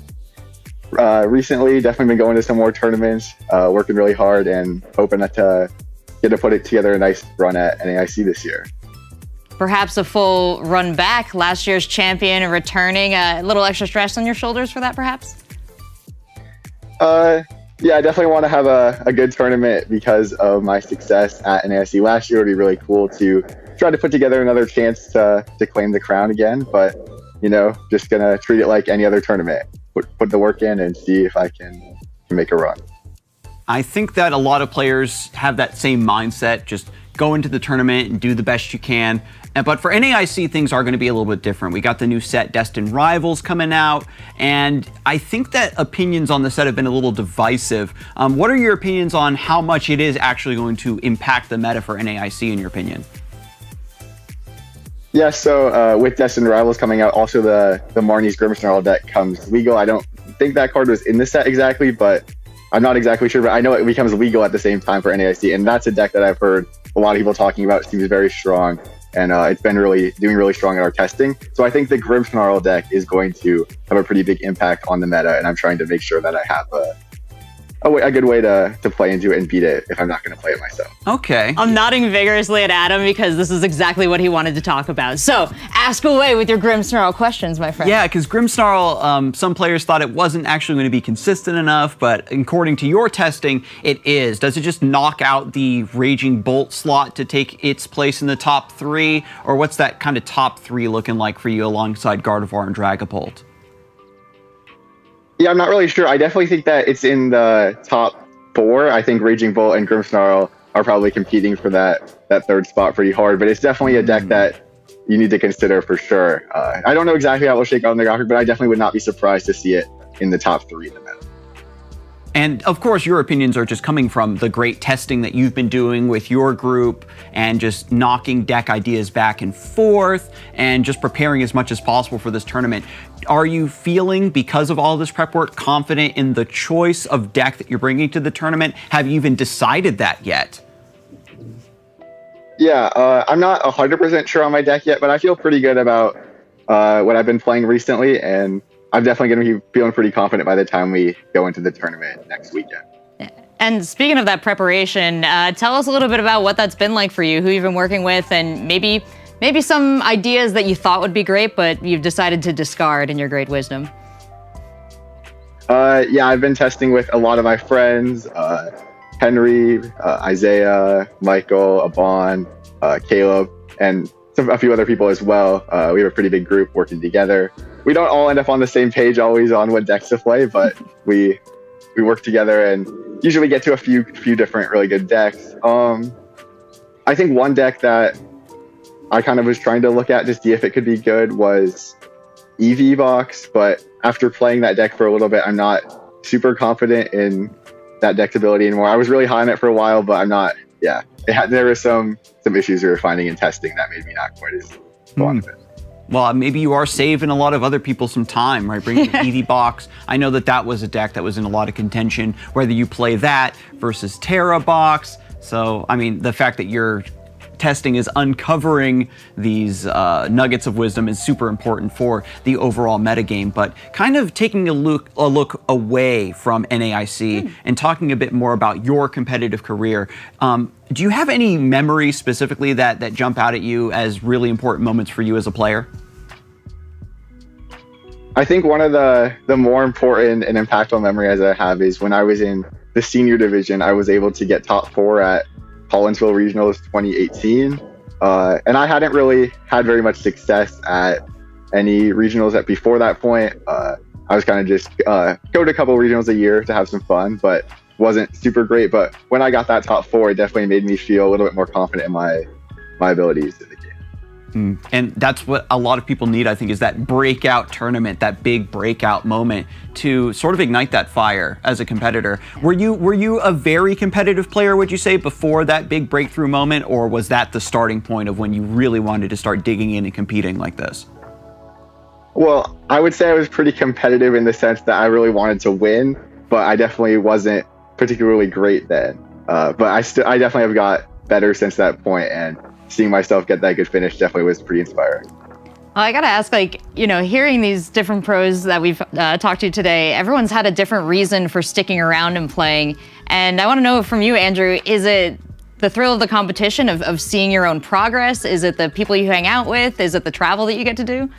recently definitely been going to some more tournaments, working really hard, and hoping to get to put it together a nice run at NAIC this year. Perhaps a full run back, last year's champion returning, a little extra stress on your shoulders for that, perhaps? Yeah, I definitely want to have a good tournament because of my success at NAIC last year. It would be really cool to try to put together another chance to claim the crown again, but, just going to treat it like any other tournament. Put the work in and see if I can make a run. I think that a lot of players have that same mindset, just go into the tournament and do the best you can. But for NAIC, things are going to be a little bit different. We got the new set Destined Rivals coming out, and I think that opinions on the set have been a little divisive. What are your opinions on how much it is actually going to impact the meta for NAIC, in your opinion? Yeah, so with Destined Rivals coming out, also the Marnie's Grimmsnarl deck comes legal. I don't think that card was in the set exactly, but I'm not exactly sure. But I know it becomes legal at the same time for NAIC, and that's a deck that I've heard a lot of people talking about. It seems very strong, and it's been doing really strong in our testing. So I think the Grimmsnarl deck is going to have a pretty big impact on the meta, and I'm trying to make sure that I have a good way to play into it and beat it if I'm not going to play it myself. Okay. I'm nodding vigorously at Adam because this is exactly what he wanted to talk about. So ask away with your Grimmsnarl questions, my friend. Yeah, because Grimmsnarl, some players thought it wasn't actually going to be consistent enough, but according to your testing, it is. Does it just knock out the Raging Bolt slot to take its place in the top 3? Or what's that kind of top 3 looking like for you alongside Gardevoir and Dragapult? Yeah, I'm not really sure. I definitely think that it's in the top 4. I think Raging Bolt and Grimmsnarl are probably competing for that 3rd spot pretty hard, but it's definitely a deck that you need to consider for sure. I don't know exactly how it will shake out in the graphic, but I definitely would not be surprised to see it in the top 3 in the meta. And of course, your opinions are just coming from the great testing that you've been doing with your group and just knocking deck ideas back and forth and just preparing as much as possible for this tournament. Are you feeling, because of all this prep work, confident in the choice of deck that you're bringing to the tournament? Have you even decided that yet? Yeah, I'm not 100% sure on my deck yet, but I feel pretty good about what I've been playing recently, and I'm definitely going to be feeling pretty confident by the time we go into the tournament next weekend. And speaking of that preparation, tell us a little bit about what that's been like for you, who you've been working with, and maybe some ideas that you thought would be great, but you've decided to discard in your great wisdom. Yeah, I've been testing with a lot of my friends, Henry, Isaiah, Michael, Abon, Caleb, and a few other people as well. We have a pretty big group working together. We don't all end up on the same page always on what decks to play, but we work together and usually get to a few different really good decks. I think one deck that I kind of was trying to look at to see if it could be good was EV Box, but after playing that deck for a little bit, I'm not super confident in that deck's ability anymore. I was really high on it for a while, but I'm not. Yeah, there were some issues we were finding in testing that made me not quite as fond of it. Well, maybe you are saving a lot of other people some time, right? Bringing the EV Box. I know that was a deck that was in a lot of contention, whether you play that versus Terra Box. So, I mean, the fact that you're testing is uncovering these nuggets of wisdom is super important for the overall metagame. But kind of taking a look away from NAIC and talking a bit more about your competitive career. Do you have any memories specifically that jump out at you as really important moments for you as a player? I think one of the more important and impactful memories I have is when I was in the senior division, I was able to get top 4 at Collinsville Regionals 2018. And I hadn't really had very much success at any regionals before that point. I was kind of just go to a couple regionals a year to have some fun, but wasn't super great. But when I got that top 4, it definitely made me feel a little bit more confident in my abilities in the game. And that's what a lot of people need, I think, is that breakout tournament, that big breakout moment to sort of ignite that fire as a competitor. Were you a very competitive player, would you say, before that big breakthrough moment, or was that the starting point of when you really wanted to start digging in and competing like this? Well, I would say I was pretty competitive in the sense that I really wanted to win, but I definitely wasn't particularly great then. But I definitely have got better since that point, and seeing myself get that good finish definitely was pretty inspiring. Well, I gotta ask, hearing these different pros that we've talked to today, everyone's had a different reason for sticking around and playing. And I want to know from you, Andrew, is it the thrill of the competition, of seeing your own progress? Is it the people you hang out with? Is it the travel that you get to do?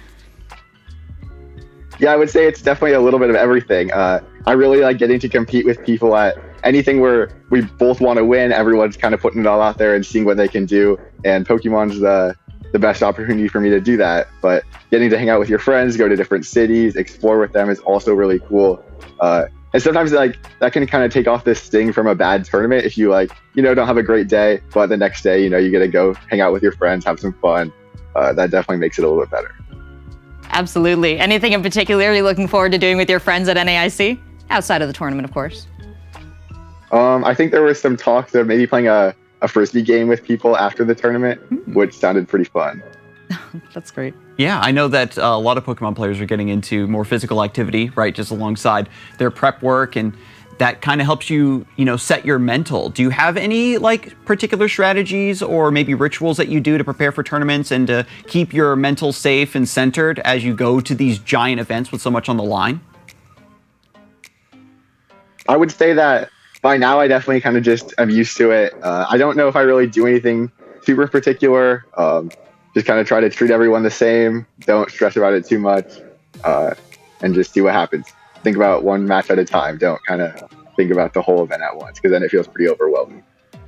Yeah, I would say it's definitely a little bit of everything. I really like getting to compete with people at anything where we both want to win. Everyone's kind of putting it all out there and seeing what they can do. And Pokemon's the best opportunity for me to do that. But getting to hang out with your friends, go to different cities, explore with them is also really cool. And sometimes that can kind of take off this sting from a bad tournament if you don't have a great day, but the next day, you get to go hang out with your friends, have some fun. That definitely makes it a little bit better. Absolutely. Anything in particular you're looking forward to doing with your friends at NAIC? Outside of the tournament, of course. I think there were some talks of maybe playing a Frisbee game with people after the tournament, which sounded pretty fun. That's great. Yeah, I know that a lot of Pokemon players are getting into more physical activity, right, just alongside their prep work, and that kind of helps you, set your mental. Do you have any, particular strategies or maybe rituals that you do to prepare for tournaments and to keep your mental safe and centered as you go to these giant events with so much on the line? I would say that by now I definitely kind of just am used to it. I don't know if I really do anything super particular. Just kind of try to treat everyone the same. Don't stress about it too much, and just see what happens. Think about one match at a time. Don't kind of think about the whole event at once, because then it feels pretty overwhelming.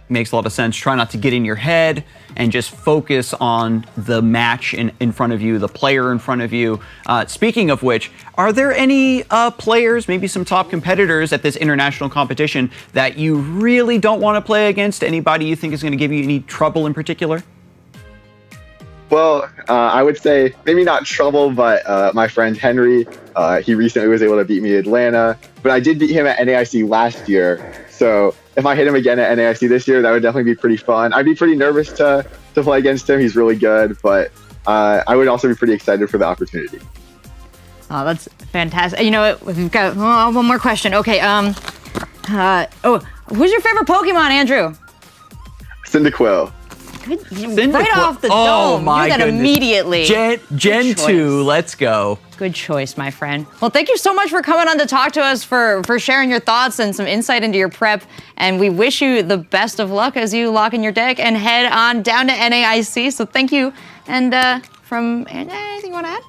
Makes a lot of sense. Try not to get in your head and just focus on the match in front of you, the player in front of you. Speaking of which, are there any players, maybe some top competitors at this international competition that you really don't want to play against? Anybody you think is going to give you any trouble in particular? Well, I would say maybe not trouble, but my friend Henry, he recently was able to beat me in Atlanta, but I did beat him at NAIC last year. So if I hit him again at NAIC this year, that would definitely be pretty fun. I'd be pretty nervous to play against him. He's really good, but I would also be pretty excited for the opportunity. Oh, that's fantastic. You know what? We've got one more question. Okay. Who's your favorite Pokemon, Andrew? Cyndaquil. Right off the dome. My you got goodness. immediately. Gen 2, let's go. Good choice, my friend. Well, thank you so much for coming on to talk to us, for sharing your thoughts and some insight into your prep. And we wish you the best of luck as you lock in your deck and head on down to NAIC. So thank you. And anything you want to add,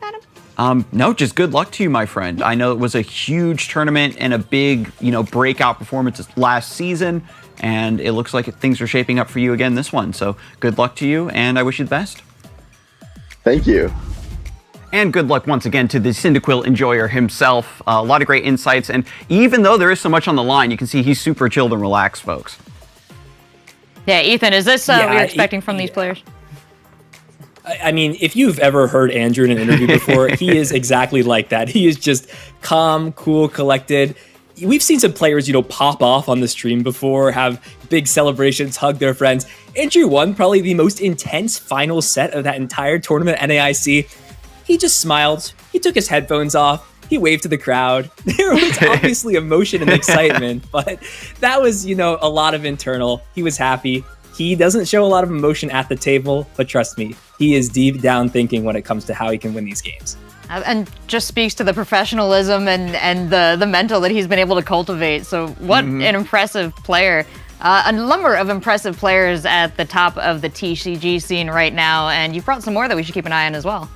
Adam? No, just good luck to you, my friend. I know it was a huge tournament and a big, breakout performance last season. And it looks like things are shaping up for you again this one. So good luck to you, and I wish you the best. Thank you. And good luck once again to the Cyndaquil enjoyer himself. A lot of great insights. And even though there is so much on the line, you can see he's super chilled and relaxed, folks. Yeah, Ethan, is this what you're expecting from these players? I mean, if you've ever heard Andrew in an interview before, he is exactly like that. He is just calm, cool, collected. We've seen some players, pop off on the stream before, have big celebrations, hug their friends. Andrew won probably the most intense final set of that entire tournament at NAIC. He just smiled. He took his headphones off. He waved to the crowd. There was obviously emotion and excitement, but that was, a lot of internal. He was happy. He doesn't show a lot of emotion at the table, but trust me, he is deep down thinking when it comes to how he can win these games. And just speaks to the professionalism and the mental that he's been able to cultivate. So what an impressive player. A number of impressive players at the top of the TCG scene right now, and you've brought some more that we should keep an eye on as well.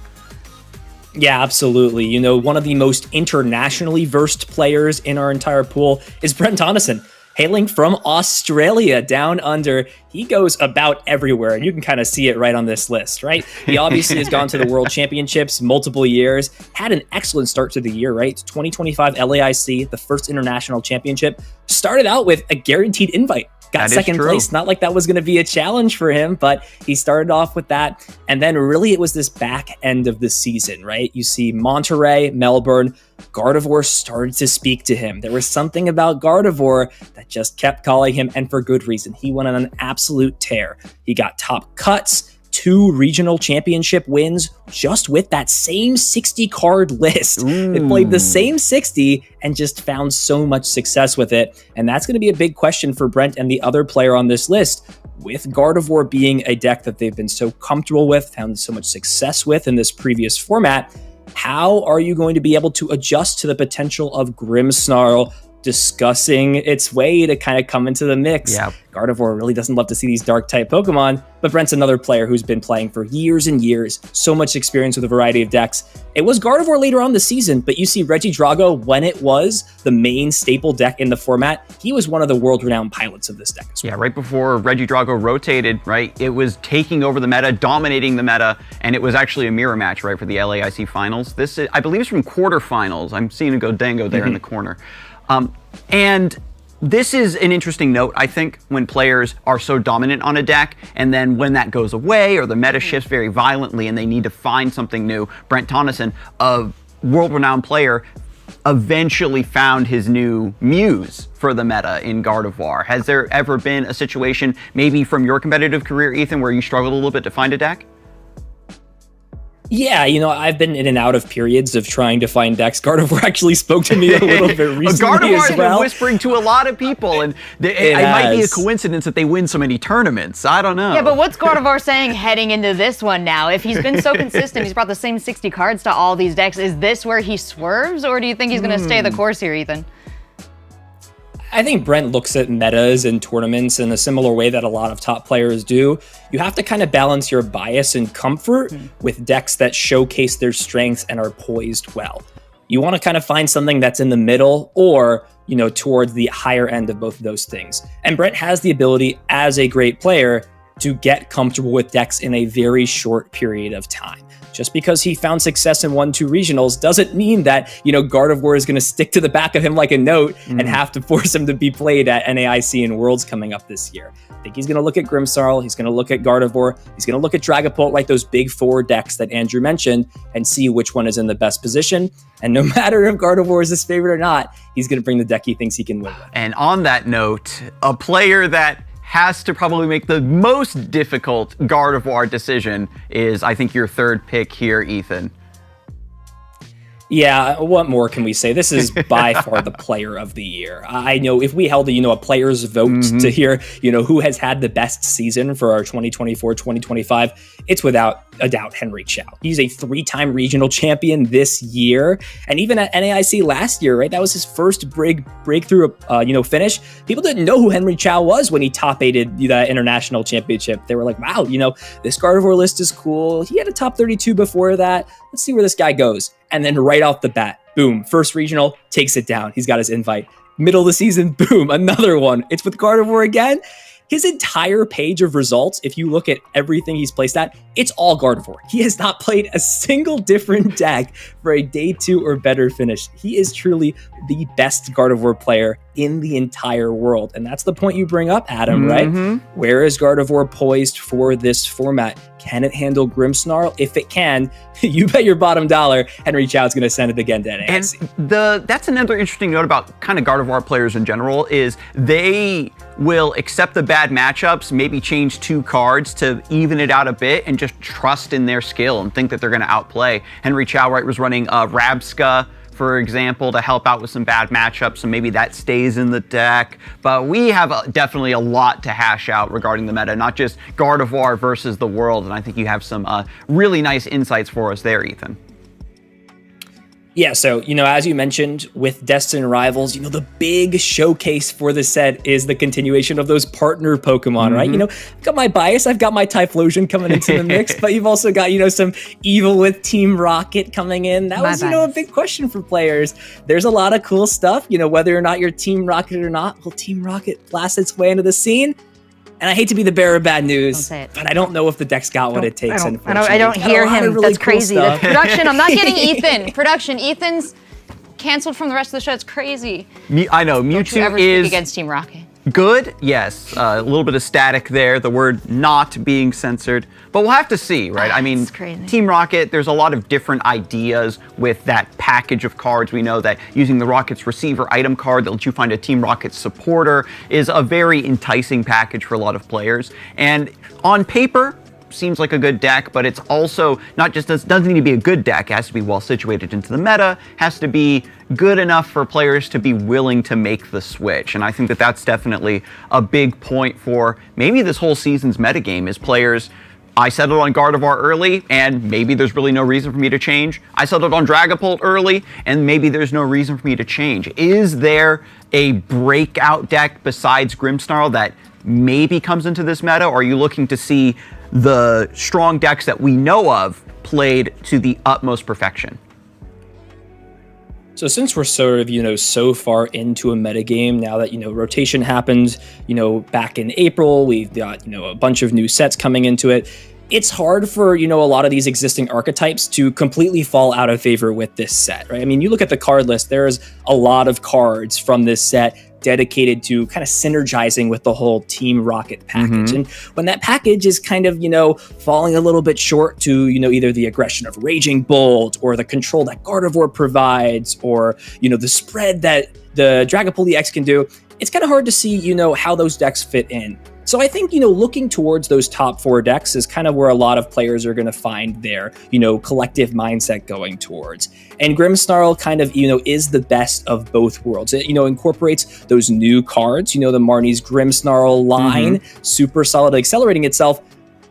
Yeah, absolutely. One of the most internationally versed players in our entire pool is Brent Tonneson. Hailing from Australia, down under, he goes about everywhere, and you can kind of see it right on this list, right? He obviously has gone to the World Championships multiple years, had an excellent start to the year, right? 2025 LAIC, the first international championship, started out with a guaranteed invite. Got second place. Not like that was going to be a challenge for him, but he started off with that. And then really it was this back end of the season, right? You see Monterey, Melbourne, Gardevoir started to speak to him. There was something about Gardevoir that just kept calling him, and for good reason. He went on an absolute tear. He got top cuts, 2 regional championship wins just with that same 60 card list. They played the same 60 and just found so much success with it. And that's going to be a big question for Brent and the other player on this list. With Gardevoir being a deck that they've been so comfortable with, found so much success with in this previous format, how are you going to be able to adjust to the potential of Grimmsnarl discussing its way to kind of come into the mix? Yeah. Gardevoir really doesn't love to see these dark type Pokemon, but Brent's another player who's been playing for years and years, so much experience with a variety of decks. It was Gardevoir later on the season, but you see Regidrago, when it was the main staple deck in the format, he was one of the world-renowned pilots of this deck as well. Yeah, right before Regidrago rotated, right, it was taking over the meta, dominating the meta, and it was actually a mirror match, right, for the LAIC finals. This, I believe, is from quarterfinals. I'm seeing a Godango there in the corner. And this is an interesting note, I think, when players are so dominant on a deck, and then when that goes away or the meta shifts very violently and they need to find something new. Brent Tonneson, a world-renowned player, eventually found his new muse for the meta in Gardevoir. Has there ever been a situation, maybe from your competitive career, Ethan, where you struggled a little bit to find a deck? Yeah, I've been in and out of periods of trying to find decks. Gardevoir actually spoke to me a little bit recently Gardevoir as well. Been whispering to a lot of people, and it might be a coincidence that they win so many tournaments. I don't know. Yeah, but what's Gardevoir saying heading into this one now? If he's been so consistent, he's brought the same 60 cards to all these decks, is this where he swerves, or do you think he's going to stay the course here, Ethan? I think Brent looks at metas and tournaments in a similar way that a lot of top players do. You have to kind of balance your bias and comfort with decks that showcase their strengths and are poised well. You want to kind of find something that's in the middle or, towards the higher end of both of those things. And Brent has the ability as a great player to get comfortable with decks in a very short period of time. Just because he found success in 1-2 regionals doesn't mean that, Gardevoir is going to stick to the back of him like a note and have to force him to be played at NAIC and Worlds coming up this year. I think he's going to look at Grimmsnarl, he's going to look at Gardevoir, he's going to look at Dragapult, like those big 4 decks that Andrew mentioned, and see which one is in the best position. And no matter if Gardevoir is his favorite or not, he's going to bring the deck he thinks he can win with. And on that note, a player that has to probably make the most difficult Gardevoir decision is, I think, your third pick here, Ethan. Yeah, what more can we say? This is by far the player of the year. I know if we held a player's vote to hear, who has had the best season for our 2024-2025, it's without a doubt Henry Chow. He's a 3-time regional champion this year. And even at NAIC last year, right? That was his first breakthrough, finish. People didn't know who Henry Chow was when he top-8'd the international championship. They were like, wow, this Gardevoir list is cool. He had a top 32 before that. Let's see where this guy goes. And then right off the bat, boom, first regional, takes it down. He's got his invite. Middle of the season, boom, another one. It's with Gardevoir again. His entire page of results, if you look at everything he's placed at, it's all Gardevoir. He has not played a single different deck for a day 2 or better finish. He is truly the best Gardevoir player in the entire world. And that's the point you bring up, Adam, right? Where is Gardevoir poised for this format? Can it handle Grimmsnarl? If it can, you bet your bottom dollar Henry Chow is going to send it again to NAIC. And that's another interesting note about kind of Gardevoir players in general is they will accept the bad matchups, maybe change 2 cards to even it out a bit and just trust in their skill and think that they're going to outplay. Henry Chow, right, was running Rabska, for example, to help out with some bad matchups, so maybe that stays in the deck. But we have definitely a lot to hash out regarding the meta, not just Gardevoir versus the world, and I think you have some really nice insights for us there, Ethan. Yeah, so, as you mentioned, with Destined Rivals, the big showcase for the set is the continuation of those partner Pokemon, right? I've got my bias, I've got my Typhlosion coming into the mix, but you've also got, some Evil with Team Rocket coming in. That was, a big question for players. There's a lot of cool stuff, whether or not you're Team Rocket or not, will Team Rocket blast its way into the scene? And I hate to be the bearer of bad news, but I don't know if the deck's got what it takes. I don't hear him. That's crazy. The production, I'm not getting Ethan. Production, Ethan's canceled from the rest of the show. It's crazy. I know, Mewtwo is against Team Rocket. Good, yes. A little bit of static there, the word not being censored. But we'll have to see, right? I mean, Team Rocket, there's a lot of different ideas with that package of cards. We know that using the Rocket's receiver item card that lets you find a Team Rocket supporter is a very enticing package for a lot of players. And on paper, seems like a good deck, but it's also not just doesn't need to be a good deck. It has to be well situated into the meta, has to be good enough for players to be willing to make the switch. And I think that that's definitely a big point for maybe this whole season's metagame is players. I settled on Gardevoir early, and maybe there's really no reason for me to change. I settled on Dragapult early, and maybe there's no reason for me to change. Is there a breakout deck besides Grimmsnarl that maybe comes into this meta, or are you looking to see the strong decks that we know of played to the utmost perfection? So since we're sort of, so far into a metagame now that, rotation happened, back in April, we've got, a bunch of new sets coming into it. It's hard for, a lot of these existing archetypes to completely fall out of favor with this set, right? I mean, you look at the card list, there's a lot of cards from this set dedicated to kind of synergizing with the whole Team Rocket package. And when that package is kind of, falling a little bit short to, either the aggression of Raging Bolt or the control that Gardevoir provides or, the spread that the Dragapult EX can do, it's kind of hard to see, how those decks fit in. So I think, looking towards those top 4 decks is kind of where a lot of players are going to find their, collective mindset going towards. And Grimmsnarl kind of, is the best of both worlds. It, incorporates those new cards, the Marnie's Grimmsnarl line, super solid, accelerating itself.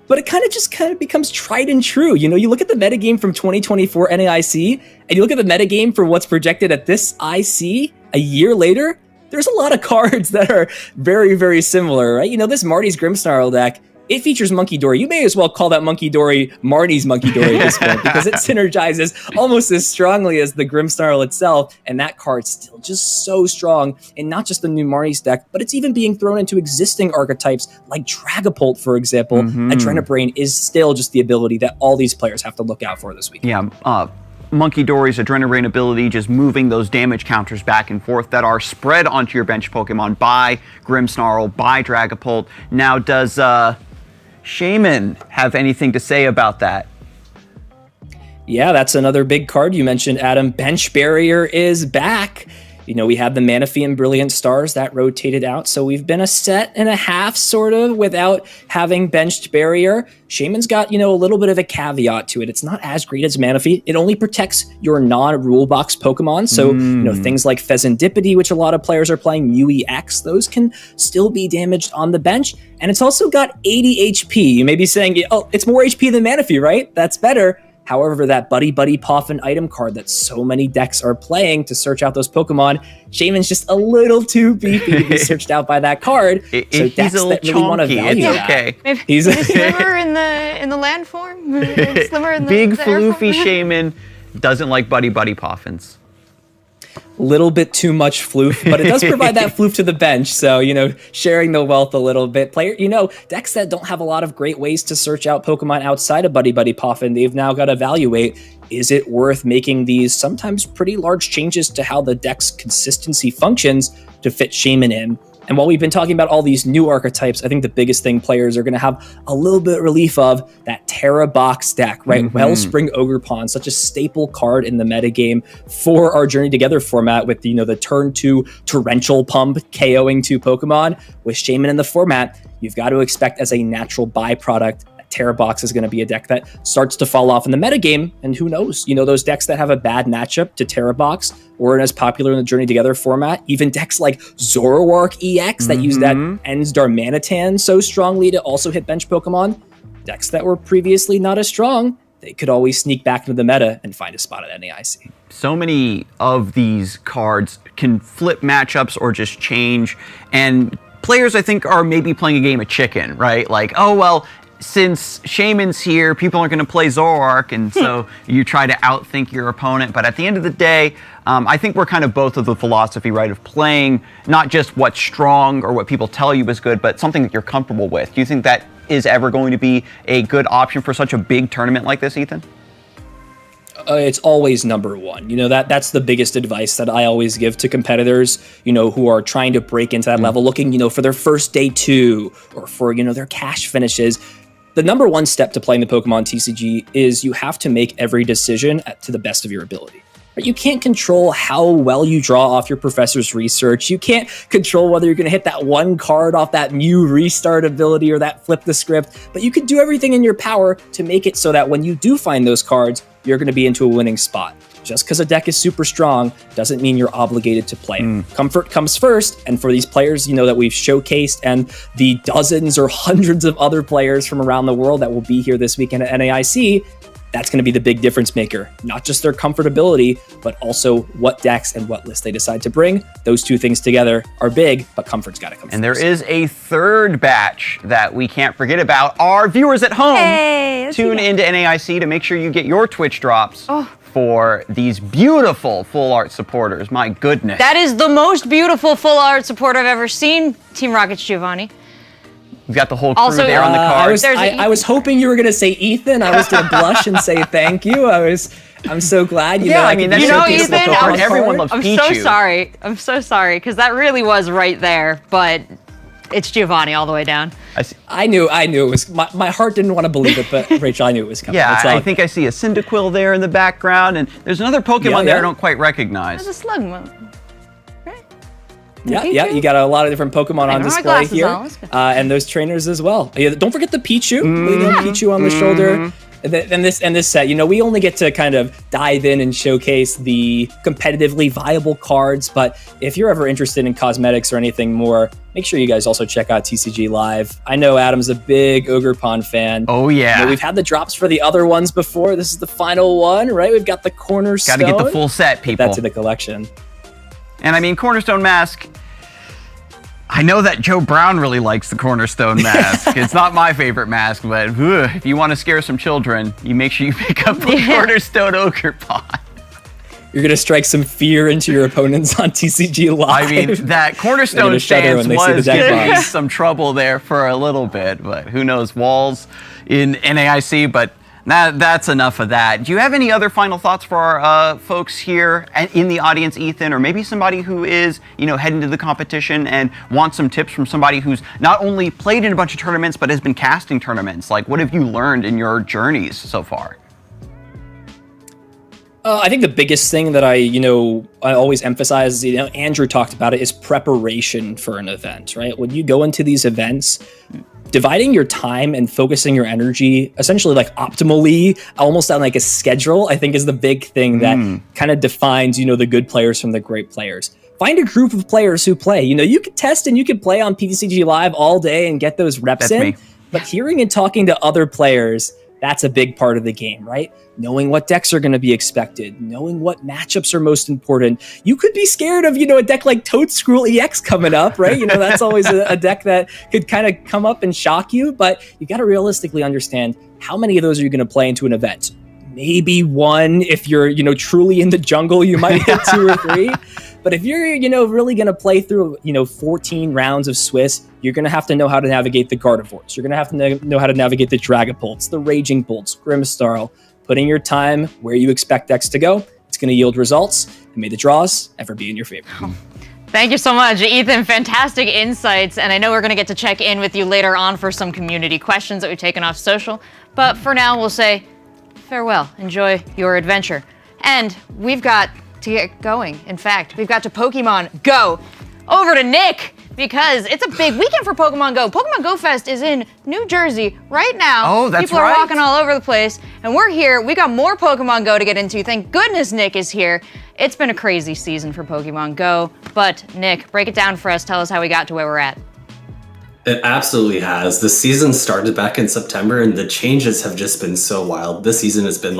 But it kind of becomes tried and true. You look at the metagame from 2024 NAIC, and you look at the metagame for what's projected at this IC a year later, there's a lot of cards that are very, very similar, right? You know, this Marty's Grimmsnarl deck, it features Monkey Dory. You may as well call that Monkey Dory Marnie's Monkey Dory at this point, because it synergizes almost as strongly as the Grimmsnarl itself, and that card's still just so strong, and not just the new Marnie's deck, but it's even being thrown into existing archetypes like Dragapult, for example. Adrenabrain is still just the ability that all these players have to look out for this week. Yeah, Monkey Dory's Adrenabrain ability, just moving those damage counters back and forth that are spread onto your bench Pokemon by Grimmsnarl, by Dragapult. Now, does Shaman have anything to say about that? Yeah, that's another big card you mentioned, Adam. Bench Barrier is back. You know, we had the Manaphy and Brilliant Stars that rotated out, so we've been a set and a half sort of without having Benched Barrier. Shaman's got, you know, a little bit of a caveat to it. It's not as great as Manaphy. It only protects your non-rule box Pokemon, so, you know, things like Pheasantipity, which a lot of players are playing, Mew EX, those can still be damaged on the bench. And it's also got 80 HP. You may be saying, oh, it's more HP than Manaphy, right? That's better. However, that Buddy Buddy Poffin item card that so many decks are playing to search out those Pokemon, Shaman's just a little too beefy to be searched out by that card. So decks that really want to value okay. that. He's slimmer in the land form. Slimmer in the Big the air floofy form. Shaman doesn't like Buddy Buddy Poffins. Little bit too much floof, but it does provide that floof to the bench. So, you know, sharing the wealth a little bit. Decks that don't have a lot of great ways to search out Pokemon outside of Buddy Buddy Poffin, they've now got to evaluate, is it worth making these sometimes pretty large changes to how the deck's consistency functions to fit Shaman in? And while we've been talking about all these new archetypes, I think the biggest thing players are going to have a little bit of relief of that Terra Box deck, right? Wellspring Ogerpon, such a staple card in the metagame for our Journey Together format with, you know, the turn 2 Torrential Pump KOing 2 Pokemon. With Shaman in the format, you've got to expect as a natural byproduct, Terra Box is going to be a deck that starts to fall off in the metagame, and who knows? You know, those decks that have a bad matchup to Terra Box weren't as popular in the Journey Together format. Even decks like Zoroark EX that use that Ends Darmanitan so strongly to also hit bench Pokemon, decks that were previously not as strong, they could always sneak back into the meta and find a spot at NAIC. So many of these cards can flip matchups or just change, and players, I think, are maybe playing a game of chicken, right? Like, oh, well, since Shaman's here, people aren't going to play Zoroark, and so you try to outthink your opponent. But at the end of the day, I think we're kind of both of the philosophy, right, of playing not just what's strong or what people tell you is good, but something that you're comfortable with. Do you think that is ever going to be a good option for such a big tournament like this, Ethan? It's always number one. You know, that's the biggest advice that I always give to competitors, you know, who are trying to break into that level, looking, you know, for their first day 2 or for, you know, their cash finishes. The number one step to playing the Pokemon TCG is you have to make every decision to the best of your ability. You can't control how well you draw off your professor's research. You can't control whether you're going to hit that one card off that Mew restart ability or that flip the script, but you can do everything in your power to make it so that when you do find those cards, you're going to be into a winning spot. Just because a deck is super strong doesn't mean you're obligated to play it. Comfort comes first, and for these players, you know, that we've showcased and the dozens or hundreds of other players from around the world that will be here this weekend at NAIC, that's going to be the big difference maker. Not just their comfortability, but also what decks and what list they decide to bring. Those two things together are big, but comfort's got to come And first. there is a third batch that we can't forget about. Our viewers at home, tune into NAIC to make sure you get your Twitch drops for these beautiful full art supporters. My goodness. That is the most beautiful full art support I've ever seen, Team Rocket's Giovanni. We've got the whole crew there on the card. I was hoping you were going to say Ethan. I was going to blush and say thank you. I'm so glad. You know, I mean, you know, Ethan, everyone loves Pichu. I'm so sorry. I'm so sorry, because that really was right there, but it's Giovanni all the way down. I knew it was. My heart didn't want to believe it, but Rachel, I knew it was coming. Yeah, I think I see a Cyndaquil there in the background, and there's another Pokemon there I don't quite recognize. There's a Slugma. Yeah, you got a lot of different Pokemon on display here, and those trainers as well. Yeah, don't forget the Pichu, Pichu on the shoulder. And this set, you know, we only get to kind of dive in and showcase the competitively viable cards, but if you're ever interested in cosmetics or anything more, make sure you guys also check out TCG Live. I know Adam's a big Ogerpon fan. Oh, yeah. You know, we've had the drops for the other ones before. This is the final one, right? We've got the Cornerstone. Got to get the full set, people. That's in the collection. And I mean, Cornerstone Mask, I know that Joe Brown really likes the Cornerstone mask. It's not my favorite mask, but if you want to scare some children, you make sure you pick up the Cornerstone Ogre Pod. You're going to strike some fear into your opponents on TCG Live. I mean, that Cornerstone stance was giving me some trouble there for a little bit, but who knows, walls in NAIC, but that's enough of that. Do you have any other final thoughts for our folks here in the audience, Ethan, or maybe somebody who is, heading to the competition and wants some tips from somebody who's not only played in a bunch of tournaments, but has been casting tournaments? Like, what have you learned in your journeys so far? I think the biggest thing that I always emphasize, Andrew talked about it, is preparation for an event, right? When you go into these events, dividing your time and focusing your energy essentially like optimally, almost on like a schedule, I think is the big thing that kind of defines, the good players from the great players. Find a group of players who play. You can test and you can play on PTCG Live all day and get those reps in. But hearing and talking to other players, that's a big part of the game, right? Knowing what decks are going to be expected, knowing what matchups are most important. You could be scared of, a deck like Toadscruel EX coming up, right? That's always a deck that could kind of come up and shock you, but you got to realistically understand how many of those are you going to play into an event. Maybe one. If you're, truly in the jungle, you might hit 2 or 3. But if you're, really going to play through, 14 rounds of Swiss, you're going to have to know how to navigate the Gardevoirs. You're going to have to know how to navigate the Dragapults, the Raging Bolts, Grimmsnarl. Putting your time where you expect decks to go, it's going to yield results. And may the draws ever be in your favor. Thank you so much, Ethan. Fantastic insights. And I know we're going to get to check in with you later on for some community questions that we've taken off social. But for now, we'll say farewell. Enjoy your adventure. And we've got to get going. In fact, we've got to Pokemon Go. Over to Nick, because it's a big weekend for Pokemon Go. Pokemon Go Fest is in New Jersey right now. Oh, that's People are walking all over the place, and we're here. We got more Pokemon Go to get into. Thank goodness Nick is here. It's been a crazy season for Pokemon Go, but Nick, break it down for us. Tell us how we got to where we're at. It absolutely has. The season started back in September, and the changes have just been so wild. This season has been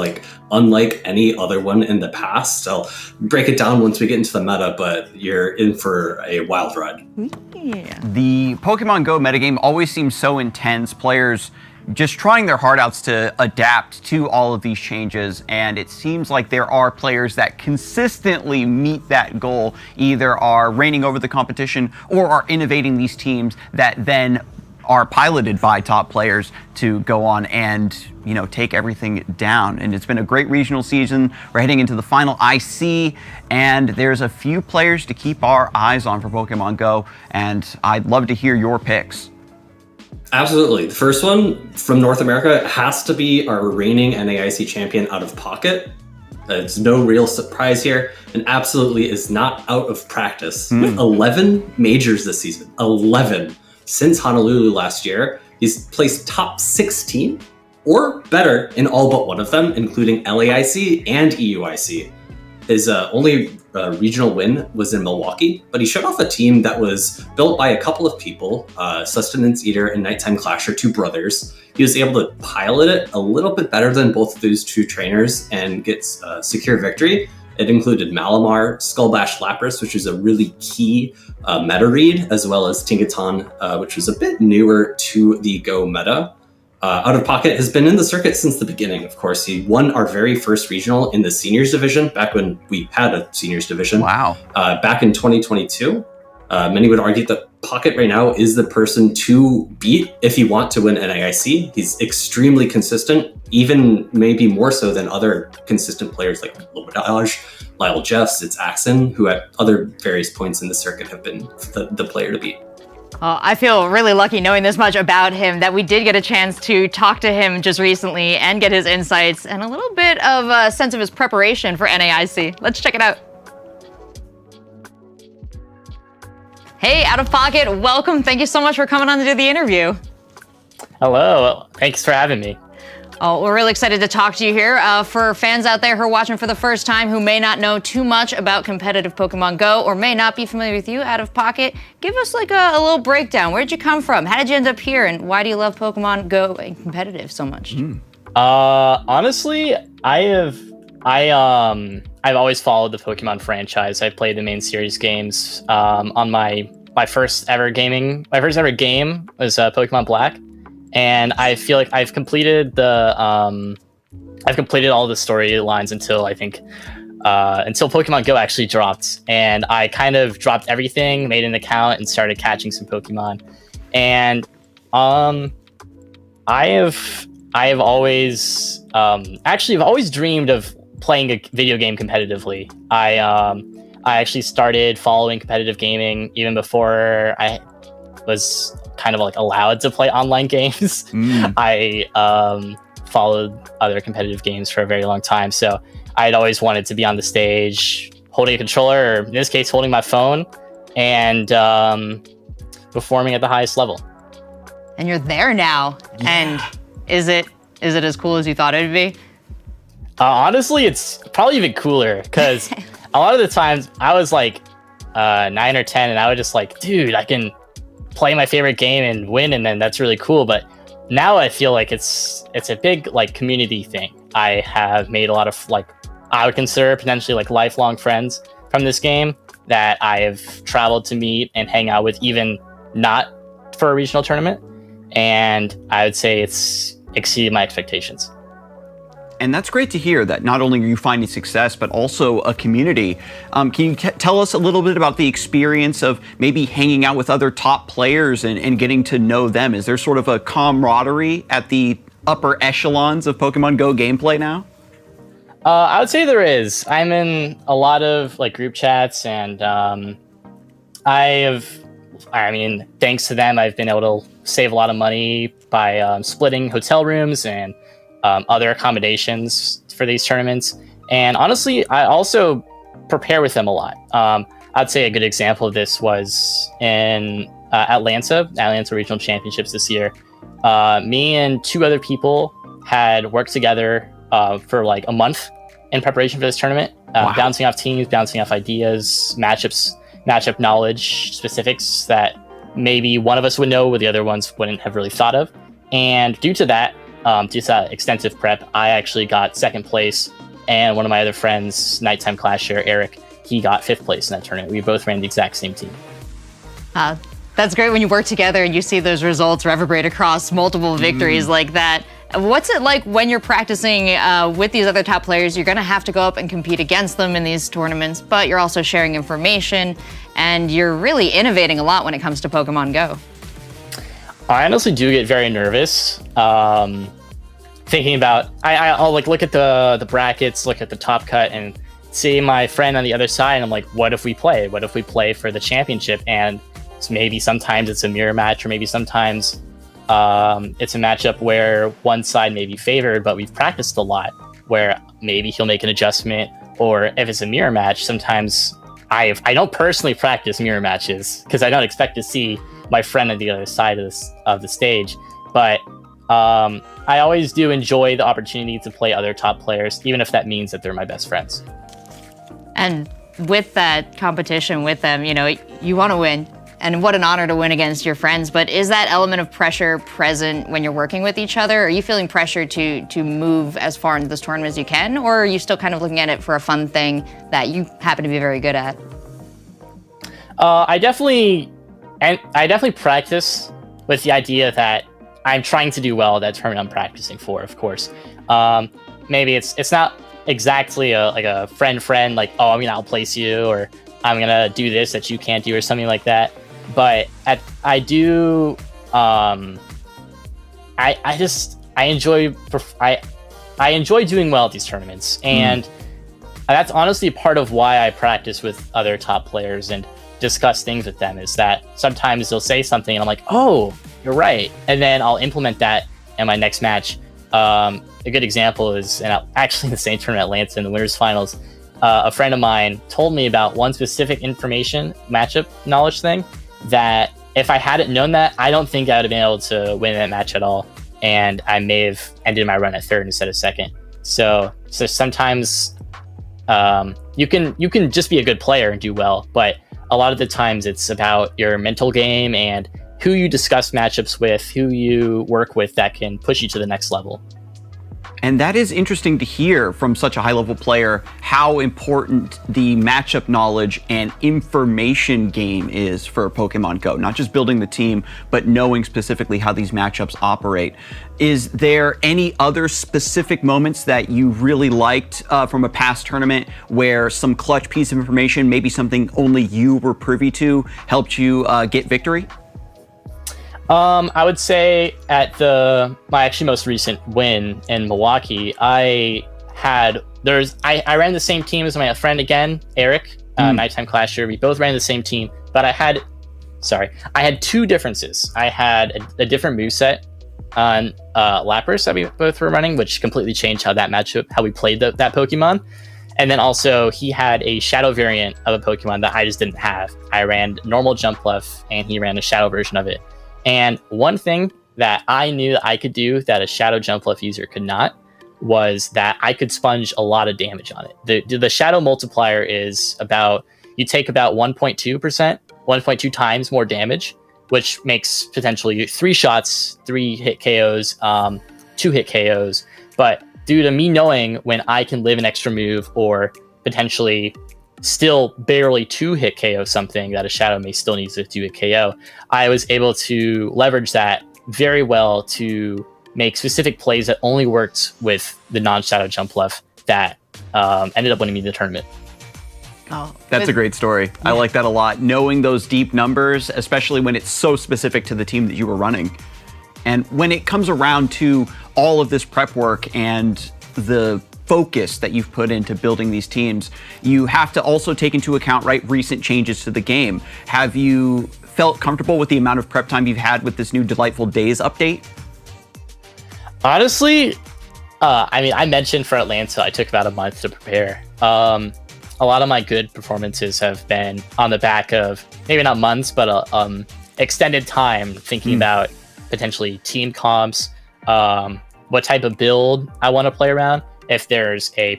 unlike any other one in the past. I'll break it down once we get into the meta, but you're in for a wild ride. Yeah. The Pokemon Go metagame always seems so intense. Players just trying their heart outs to adapt to all of these changes, and it seems like there are players that consistently meet that goal, either are reigning over the competition or are innovating these teams that then are piloted by top players to go on and take everything down. And it's been a great regional season. We're heading into the final IC, and there's a few players to keep our eyes on for Pokemon Go, and I'd love to hear your picks. Absolutely. The first one from North America has to be our reigning NAIC champion Out of Pocket. It's no real surprise here, and absolutely is not out of practice. With 11 majors this season, 11 since Honolulu last year, he's placed top 16 or better in all but one of them, including LAIC and EUIC. His only regional win was in Milwaukee, but he showed off a team that was built by a couple of people, Sustenance Eater and Nighttime Clasher, 2 brothers. He was able to pilot it a little bit better than both of those 2 trainers and gets secure victory. It included Malamar, Skullbash Lapras, which was a really key meta read, as well as Tinkaton, which was a bit newer to the Go meta. Out of Pocket has been in the circuit since the beginning, of course. He won our very first regional in the seniors division, back when we had a seniors division. Wow. Back in 2022. Many would argue that Pocket right now is the person to beat if you want to win NAIC. He's extremely consistent, even maybe more so than other consistent players like Lobodage, Lyle Jeffs, it's Axon, who at other various points in the circuit have been the player to beat. I feel really lucky knowing this much about him, that we did get a chance to talk to him just recently and get his insights and a little bit of a sense of his preparation for NAIC. Let's check it out. Hey, Out of Pocket, welcome. Thank you so much for coming on to do the interview. Hello, thanks for having me. Oh, we're really excited to talk to you here. For fans out there who are watching for the first time who may not know too much about competitive Pokemon Go or may not be familiar with you, Out of Pocket, give us like a little breakdown. Where'd you come from? How did you end up here? And why do you love Pokemon Go and competitive so much? Honestly, I've always followed the Pokemon franchise. I played the main series games on my my first ever game was Pokemon Black, and I feel like I've completed all the storylines until Pokemon GO actually dropped, and I kind of dropped everything, made an account, and started catching some Pokemon. And I've always dreamed of playing a video game competitively. I actually started following competitive gaming even before I was kind of like allowed to play online games. I followed other competitive games for a very long time, so I'd always wanted to be on the stage holding a controller, or in this case holding my phone, and performing at the highest level. And you're there now. Yeah. And is it as cool as you thought it would be? Honestly, it's probably even cooler, because a lot of the times I was like 9 or 10, and I was just like, dude, I can play my favorite game and win, and then that's really cool. But now I feel like it's a big like community thing. I have made a lot of like, I would consider potentially like lifelong friends from this game that I have traveled to meet and hang out with, even not for a regional tournament. And I would say it's exceeded my expectations. And that's great to hear, that not only are you finding success, but also a community. Can you tell us a little bit about the experience of maybe hanging out with other top players and getting to know them? Is there sort of a camaraderie at the upper echelons of Pokemon Go gameplay now? I would say there is. I'm in a lot of like group chats, and thanks to them, I've been able to save a lot of money by splitting hotel rooms and other accommodations for these tournaments. And honestly, I also prepare with them a lot. I'd say a good example of this was in Atlanta Regional Championships this year. Me and 2 other people had worked together for like a month in preparation for this tournament, bouncing off teams, bouncing off ideas, matchup knowledge, specifics that maybe one of us would know, but the other ones wouldn't have really thought of. And due to that extensive prep, I actually got 2nd place, and one of my other friends, nighttime class share Eric, he got 5th place in that tournament. We both ran the exact same team. That's great when you work together and you see those results reverberate across multiple victories like that. What's it like when you're practicing with these other top players? You're going to have to go up and compete against them in these tournaments, but you're also sharing information, and you're really innovating a lot when it comes to Pokemon Go. I honestly do get very nervous. Thinking about, I'll like look at the brackets, look at the top cut, and see my friend on the other side, and I'm like, what if we play? What if we play for the championship? And maybe sometimes it's a mirror match, or maybe sometimes it's a matchup where one side may be favored, but we've practiced a lot, where maybe he'll make an adjustment. Or if it's a mirror match, sometimes I don't personally practice mirror matches because I don't expect to see my friend on the other side of the stage. But I always do enjoy the opportunity to play other top players, even if that means that they're my best friends. And with that competition with them, you want to win. And what an honor to win against your friends. But is that element of pressure present when you're working with each other? Are you feeling pressure to move as far into this tournament as you can? Or are you still kind of looking at it for a fun thing that you happen to be very good at? I definitely practice with the idea that I'm trying to do well at that tournament I'm practicing for, of course. Maybe it's not exactly a friend, like, oh, I'm going to outplace you, or I'm going to do this that you can't do, or something like that. But I enjoy doing well at these tournaments, and that's honestly part of why I practice with other top players and discuss things with them, is that sometimes they'll say something and I'm like, oh, you're right, and then I'll implement that in my next match. A good example is actually in the same tournament, Atlanta, in the winners finals. A friend of mine told me about one specific information matchup knowledge thing that if I hadn't known that, I don't think I would have been able to win that match at all, and I may have ended my run at 3rd instead of 2nd. So sometimes you can just be a good player and do well, but a lot of the times it's about your mental game and who you discuss matchups with, who you work with that can push you to the next level. And that is interesting to hear from such a high-level player how important the matchup knowledge and information game is for Pokemon Go. Not just building the team, but knowing specifically how these matchups operate. Is there any other specific moments that you really liked from a past tournament where some clutch piece of information, maybe something only you were privy to, helped you get victory? I would say at my actually most recent win in Milwaukee, I ran the same team as my friend again, Eric, Nighttime Clasher. We both ran the same team, but I had two differences. I had a different moveset on Lapras that we both were running, which completely changed how we played that Pokemon. And then also he had a shadow variant of a Pokemon that I just didn't have. I ran normal Jumpluff and he ran a shadow version of it. And one thing that I knew that I could do that a Shadow Jumpluff user could not was that I could sponge a lot of damage on it. The Shadow multiplier is you take about 1.2 times more damage, which makes potentially 3 shots, 3 hit KOs, 2 hit KOs. But due to me knowing when I can live an extra move or potentially still barely 2 hit KO something that a Shadow may still need to do a KO, I was able to leverage that very well to make specific plays that only worked with the non-Shadow Jumpluff that ended up winning me the tournament. Oh, that's a great story. Yeah. I like that a lot. Knowing those deep numbers, especially when it's so specific to the team that you were running. And when it comes around to all of this prep work and the focus that you've put into building these teams, you have to also take into account, recent changes to the game. Have you felt comfortable with the amount of prep time you've had with this new Delightful Days update? Honestly, I mentioned for Atlanta, I took about a month to prepare. A lot of my good performances have been on the back of maybe not months, but extended time thinking about potentially team comps, what type of build I want to play around. If there's a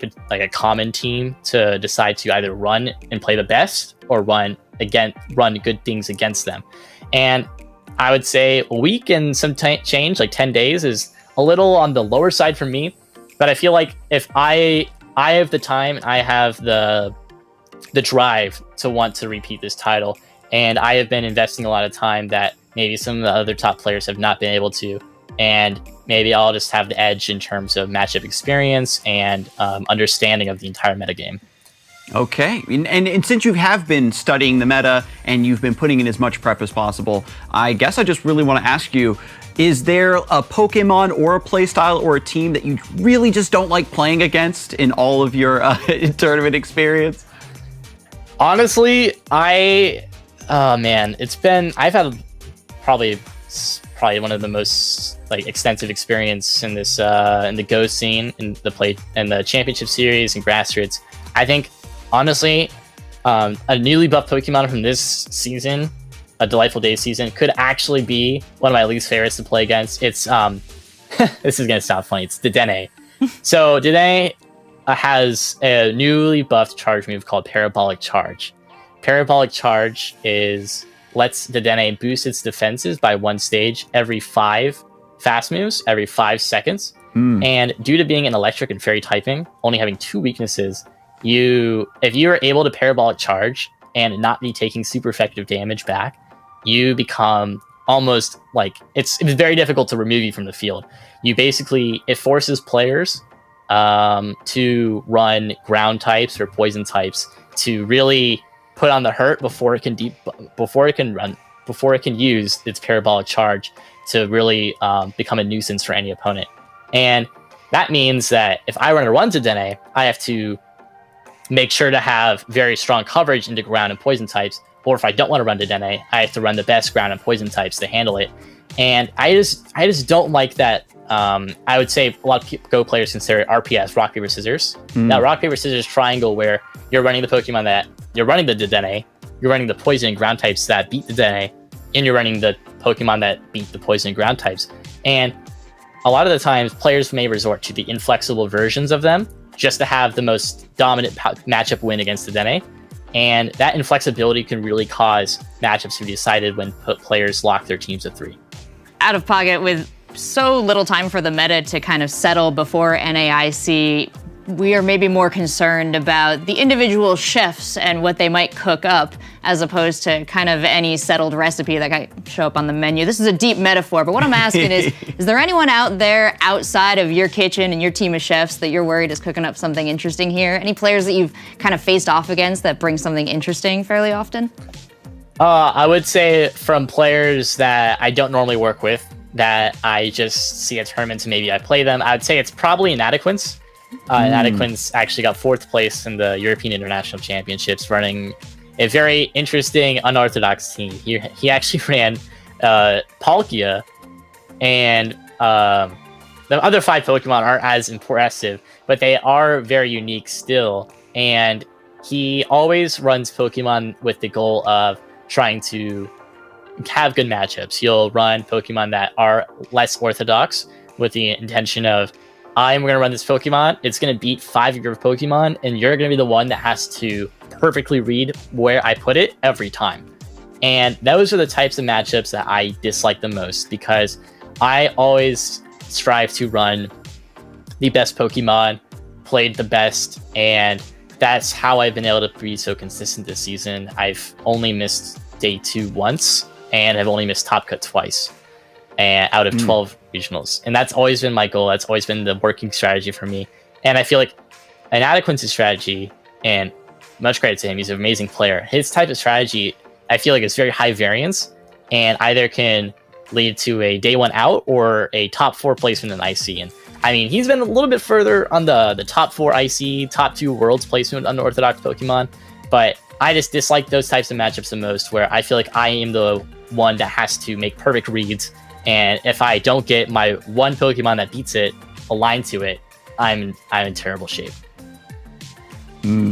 common team to decide to either run and play the best or run good things against them. And I would say a week and some change, like 10 days, is a little on the lower side for me. But I feel like if I have the time, I have the drive to want to repeat this title, and I have been investing a lot of time that maybe some of the other top players have not been able to. And maybe I'll just have the edge in terms of matchup experience and understanding of the entire metagame. Okay, and since you have been studying the meta and you've been putting in as much prep as possible, I guess I just really want to ask you, is there a Pokemon or a playstyle or a team that you really just don't like playing against in all of your tournament experience? Honestly, I've had probably one of the most extensive experience in this in the Go scene, in the championship series and grassroots. I think honestly, a newly buffed Pokemon from this season, a Delightful Days season, could actually be one of my least favorites to play against. It's this is gonna sound funny. It's Dedenne. So Dedenne has a newly buffed charge move called Parabolic Charge. Parabolic Charge lets Dedenne boost its defenses by 1 stage every 5 fast moves, every 5 seconds. And due to being an electric and fairy typing, only having 2 weaknesses, if you are able to Parabolic Charge and not be taking super effective damage back, you become almost it's very difficult to remove you from the field. It forces players to run ground types or poison types to really put on the hurt before it can use its Parabolic Charge to really become a nuisance for any opponent. And that means that if I run a run to Dedenne, I have to make sure to have very strong coverage into ground and poison types. Or if I don't want to run to Dedenne, I have to run the best ground and poison types to handle it. And I just don't like that. I would say a lot of Go players consider RPS, rock, paper, scissors. That rock, paper, scissors triangle where you're running the Pokemon that you're running the Dedenne, you're running the poison and ground types that beat the Dedenne, and you're running the Pokemon that beat the poison and ground types. And a lot of the times, players may resort to the inflexible versions of them just to have the most dominant matchup win against the Dedenne. And that inflexibility can really cause matchups to be decided when players lock their teams of 3. Out of pocket with so little time for the meta to kind of settle before NAIC, we are maybe more concerned about the individual chefs and what they might cook up, as opposed to kind of any settled recipe that might show up on the menu. This is a deep metaphor, but what I'm asking is there anyone out there outside of your kitchen and your team of chefs that you're worried is cooking up something interesting here? Any players that you've kind of faced off against that bring something interesting fairly often? I would say from players that I don't normally work with, that I just see at tournaments and maybe I play them, I would say it's probably Inadequance. Inadequance actually got 4th place in the European International Championships, running a very interesting, unorthodox team. He actually ran Palkia, and the other 5 Pokemon aren't as impressive, but they are very unique still. And he always runs Pokemon with the goal of trying to have good matchups. He'll run Pokemon that are less orthodox with the intention of, I'm going to run this Pokemon, it's going to beat 5 of your Pokemon, and you're going to be the one that has to perfectly read where I put it every time. And those are the types of matchups that I dislike the most, because I always strive to run the best Pokemon, played the best, and that's how I've been able to be so consistent this season. I've only missed Day 2 once, and I've only missed Top Cut twice, and out of 12 regionals. And that's always been my goal. That's always been the working strategy for me. And I feel like Inadequance's strategy, and much credit to him, he's an amazing player. His type of strategy, I feel like, is very high variance, and either can lead to a Day 1 out or a top 4 placement in IC. And I mean, he's been a little bit further on the top 4 IC, top 2 Worlds placement on unorthodox Pokemon, but I just dislike those types of matchups the most, where I feel like I am the one that has to make perfect reads, and if I don't get my one Pokemon that beats it aligned to it, I'm in terrible shape.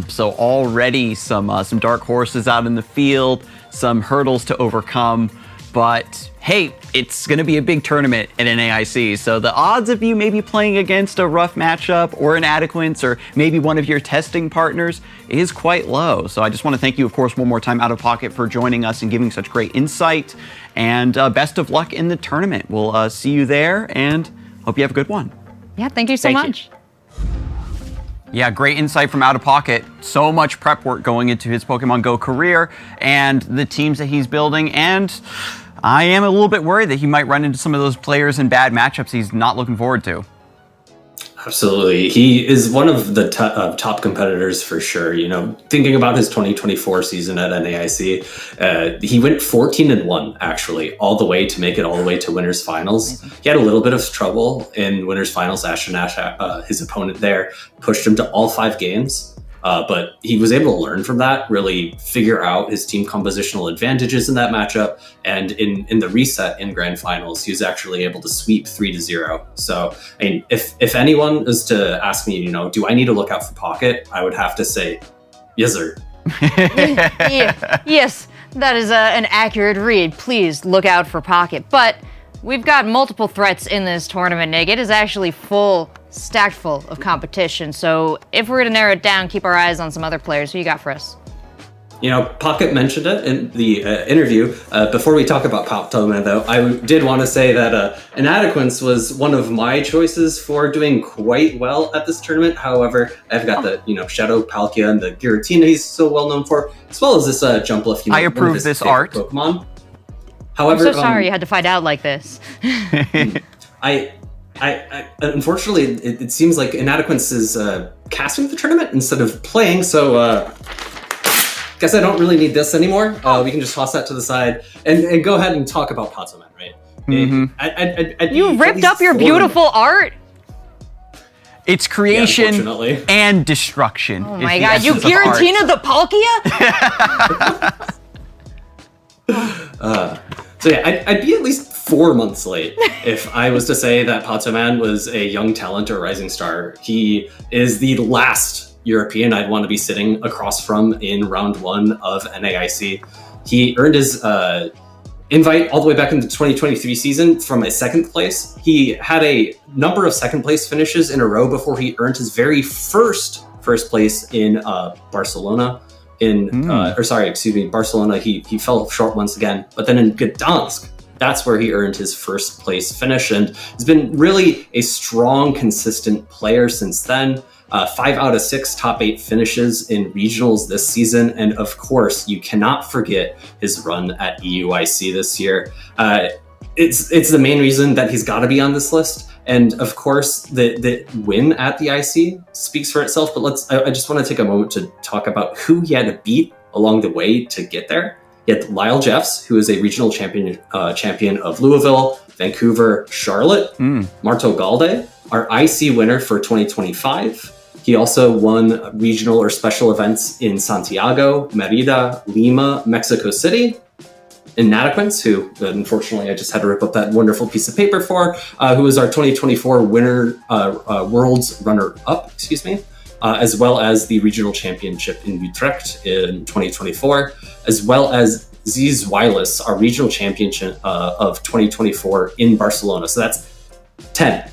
So already some dark horses out in the field, some hurdles to overcome, but hey, it's going to be a big tournament at NAIC, so the odds of you maybe playing against a rough matchup or Inadequance or maybe one of your testing partners is quite low. So I just want to thank you, of course, one more time, Out of Pocket, for joining us and giving such great insight, and best of luck in the tournament. We'll see you there, and hope you have a good one. Yeah, thank you so much. Yeah, great insight from Out of Pocket. So much prep work going into his Pokemon Go career and the teams that he's building, and I am a little bit worried that he might run into some of those players in bad matchups he's not looking forward to. Absolutely. He is one of the top competitors for sure. You know, thinking about his 2024 season at NAIC, he went 14-1 actually, all the way to make it all the way to winners finals. He had a little bit of trouble in winners finals. Ashton Nash, his opponent there, pushed him to all 5 games. But he was able to learn from that, really figure out his team compositional advantages in that matchup. And in the reset in grand finals, he was actually able to sweep 3-0. So, I mean, if anyone is to ask me, you know, do I need to look out for Pocket? I would have to say, yes, sir. Yes, that is an accurate read. Please look out for Pocket. But we've got multiple threats in this tournament, Nick. It is actually stacked full of competition. So if we're to narrow it down, keep our eyes on some other players. Who you got for us? You know, Pocket mentioned it in the interview. Before we talk about Pokémon, though, I did want to say that Inadequance was one of my choices for doing quite well at this tournament. However, I've got the Shadow Palkia and the Giratina he's so well known for, as well as this Jumpluff. I approve this art. Pokemon. However, I'm so sorry you had to find out like this. I unfortunately, it seems like Inadequance is casting the tournament instead of playing, so guess I don't really need this anymore. We can just toss that to the side and go ahead and talk about Pokémon, right? Mm-hmm. You ripped up your beautiful art? It's creation and destruction. Oh my god, you Giratina the Palkia? So yeah, I'd be at least 4 months late if I was to say that Pokémon was a young talent or rising star. He is the last European I'd want to be sitting across from in round 1 of NAIC. He earned his invite all the way back in the 2023 season from a 2nd place. He had a number of 2nd place finishes in a row before he earned his very first place in Barcelona. Barcelona, he fell short once again. But then in Gdansk, That's where he earned his first place finish and has been really a strong, consistent player since then. 5 out of 6 top 8 finishes in regionals this season. And of course, you cannot forget his run at EUIC this year. It's the main reason that he's got to be on this list. And of course, the win at the IC speaks for itself. But I just want to take a moment to talk about who he had to beat along the way to get there. He had Lyle Jeffs, who is a regional champion of Louisville, Vancouver, Charlotte. Marto Galde, our IC winner for 2025. He also won regional or special events in Santiago, Merida, Lima, Mexico City. And Nataquins, who unfortunately I just had to rip up that wonderful piece of paper for, who was our 2024 winner, World's runner-up, as well as the regional championship in Utrecht in 2024, as well as Ziz Weilis, our regional champion of 2024 in Barcelona. So that's 10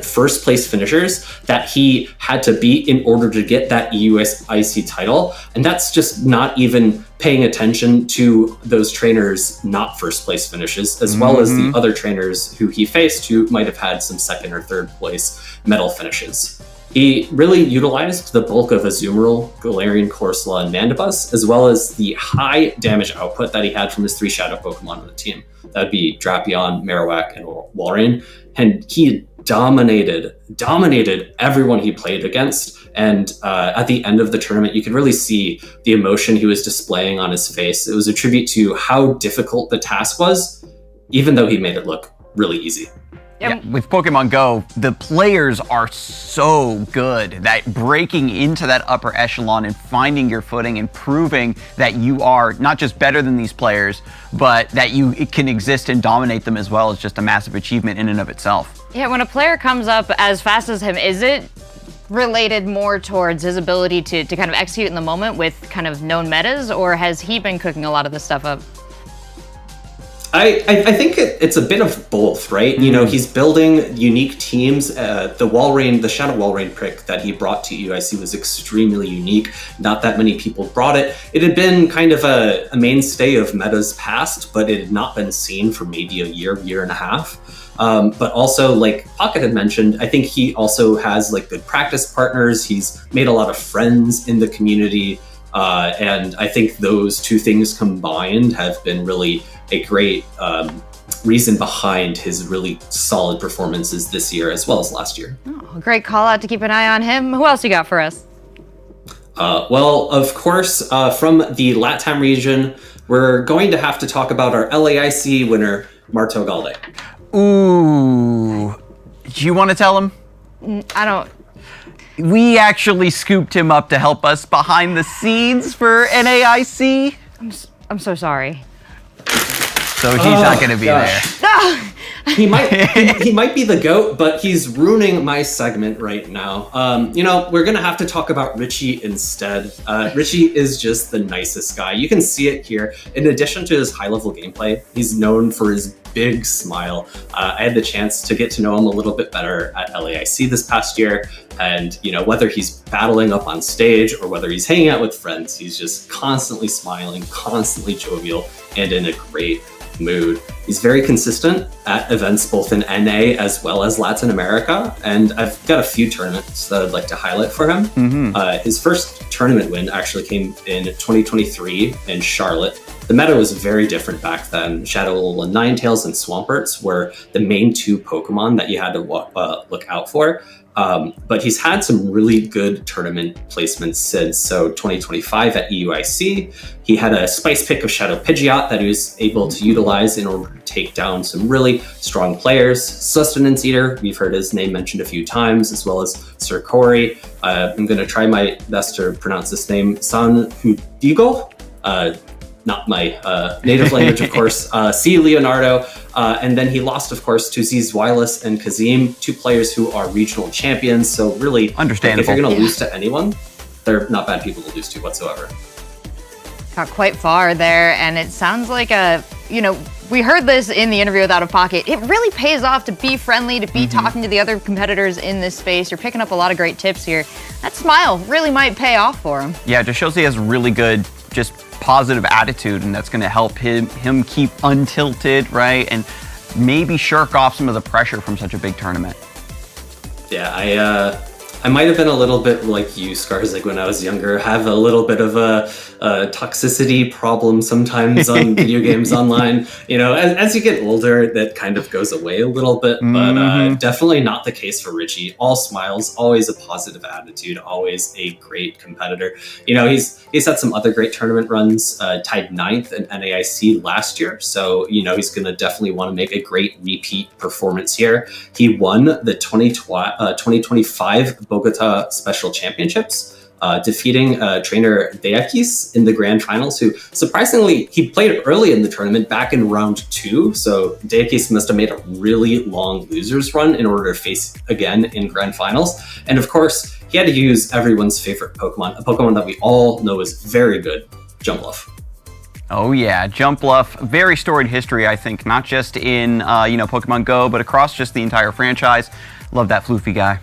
first place finishers that he had to beat in order to get that EUIC title. And that's just not even paying attention to those trainers not first place finishes, as well as the other trainers who he faced who might have had some second or third place medal finishes. He really utilized the bulk of Azumarill, Galarian, Corsola, and Mandibuzz, as well as the high damage output that he had from his 3 shadow Pokemon on the team. That would be Drapion, Marowak, and Walrein. And he dominated everyone he played against. And at the end of the tournament, you could really see the emotion he was displaying on his face. It was a tribute to how difficult the task was, even though he made it look really easy. Yeah, with Pokemon Go, the players are so good that breaking into that upper echelon and finding your footing and proving that you are not just better than these players, but that you can exist and dominate them as well is just a massive achievement in and of itself. Yeah, when a player comes up as fast as him, is it related more towards his ability to kind of execute in the moment with kind of known metas, or has he been cooking a lot of this stuff up? I think it's a bit of both, right? You know, he's building unique teams. The Shadow Walrein prick that he brought to UIC was extremely unique. Not that many people brought it. It had been kind of a mainstay of metas past, but it had not been seen for maybe a year and a half. But also, like Pocket had mentioned, I think he also has like good practice partners. He's made a lot of friends in the community. And I think those two things combined have been really a great reason behind his really solid performances this year as well as last year. Oh, great call out to keep an eye on him. Who else you got for us? Well, of course, from the LATAM region, we're going to have to talk about our LAIC winner, Marto Galde. Ooh. Do you want to tell him? I don't. We actually scooped him up to help us behind the scenes for NAIC. I'm so sorry. So he's not going to be there. He might be the GOAT, but he's ruining my segment right now. We're going to have to talk about Richie instead. Richie is just the nicest guy. You can see it here. In addition to his high-level gameplay, he's known for his big smile. I had the chance to get to know him a little bit better at LAIC this past year. And, whether he's battling up on stage or whether he's hanging out with friends, he's just constantly smiling, constantly jovial, and in a great mood. He's very consistent at events both in NA as well as Latin America, and I've got a few tournaments that I'd like to highlight for him. His first tournament win actually came in 2023 in Charlotte. The meta was very different back then. Shadow and Ninetales and Swamperts were the main 2 Pokemon that you had to look out for. But he's had some really good tournament placements since. So 2025 at EUIC, he had a spice pick of Shadow Pidgeot that he was able to utilize in order to take down some really strong players. Sustenance Eater, we've heard his name mentioned a few times, as well as Sir Corey. I'm going to try my best to pronounce this name. San Hudigo? Not my native language, of course. C. Leonardo. And then he lost, of course, to Ziz Weilis and Kazim, 2 players who are regional champions. So really, understandable. If you're going to lose to anyone, they're not bad people to lose to whatsoever. Got quite far there, and it sounds like we heard this in the interview with Out of Pocket. It really pays off to be friendly, to be talking to the other competitors in this space. You're picking up a lot of great tips here. That smile really might pay off for him. Yeah, it just shows he has really good, just positive attitude, and that's going to help him keep untilted, right? And maybe shirk off some of the pressure from such a big tournament. Yeah, I might have been a little bit like you, Scars, like when I was younger, have a little bit of a toxicity problem sometimes on video games online. You know, as you get older, that kind of goes away a little bit, but definitely not the case for Richie. All smiles, always a positive attitude, always a great competitor. You know, he's had some other great tournament runs, tied 9th in NAIC last year. So, you know, he's going to definitely want to make a great repeat performance here. He won the 2025 Bogota Special Championships, defeating trainer Deakis in the grand finals, who surprisingly, he played early in the tournament back in round 2. So Deakis must have made a really long losers run in order to face again in grand finals. And of course, he had to use everyone's favorite Pokemon, a Pokemon that we all know is very good, Jumpluff. Oh yeah, Jumpluff, very storied history, I think, not just in Pokemon Go, but across just the entire franchise. Love that floofy guy.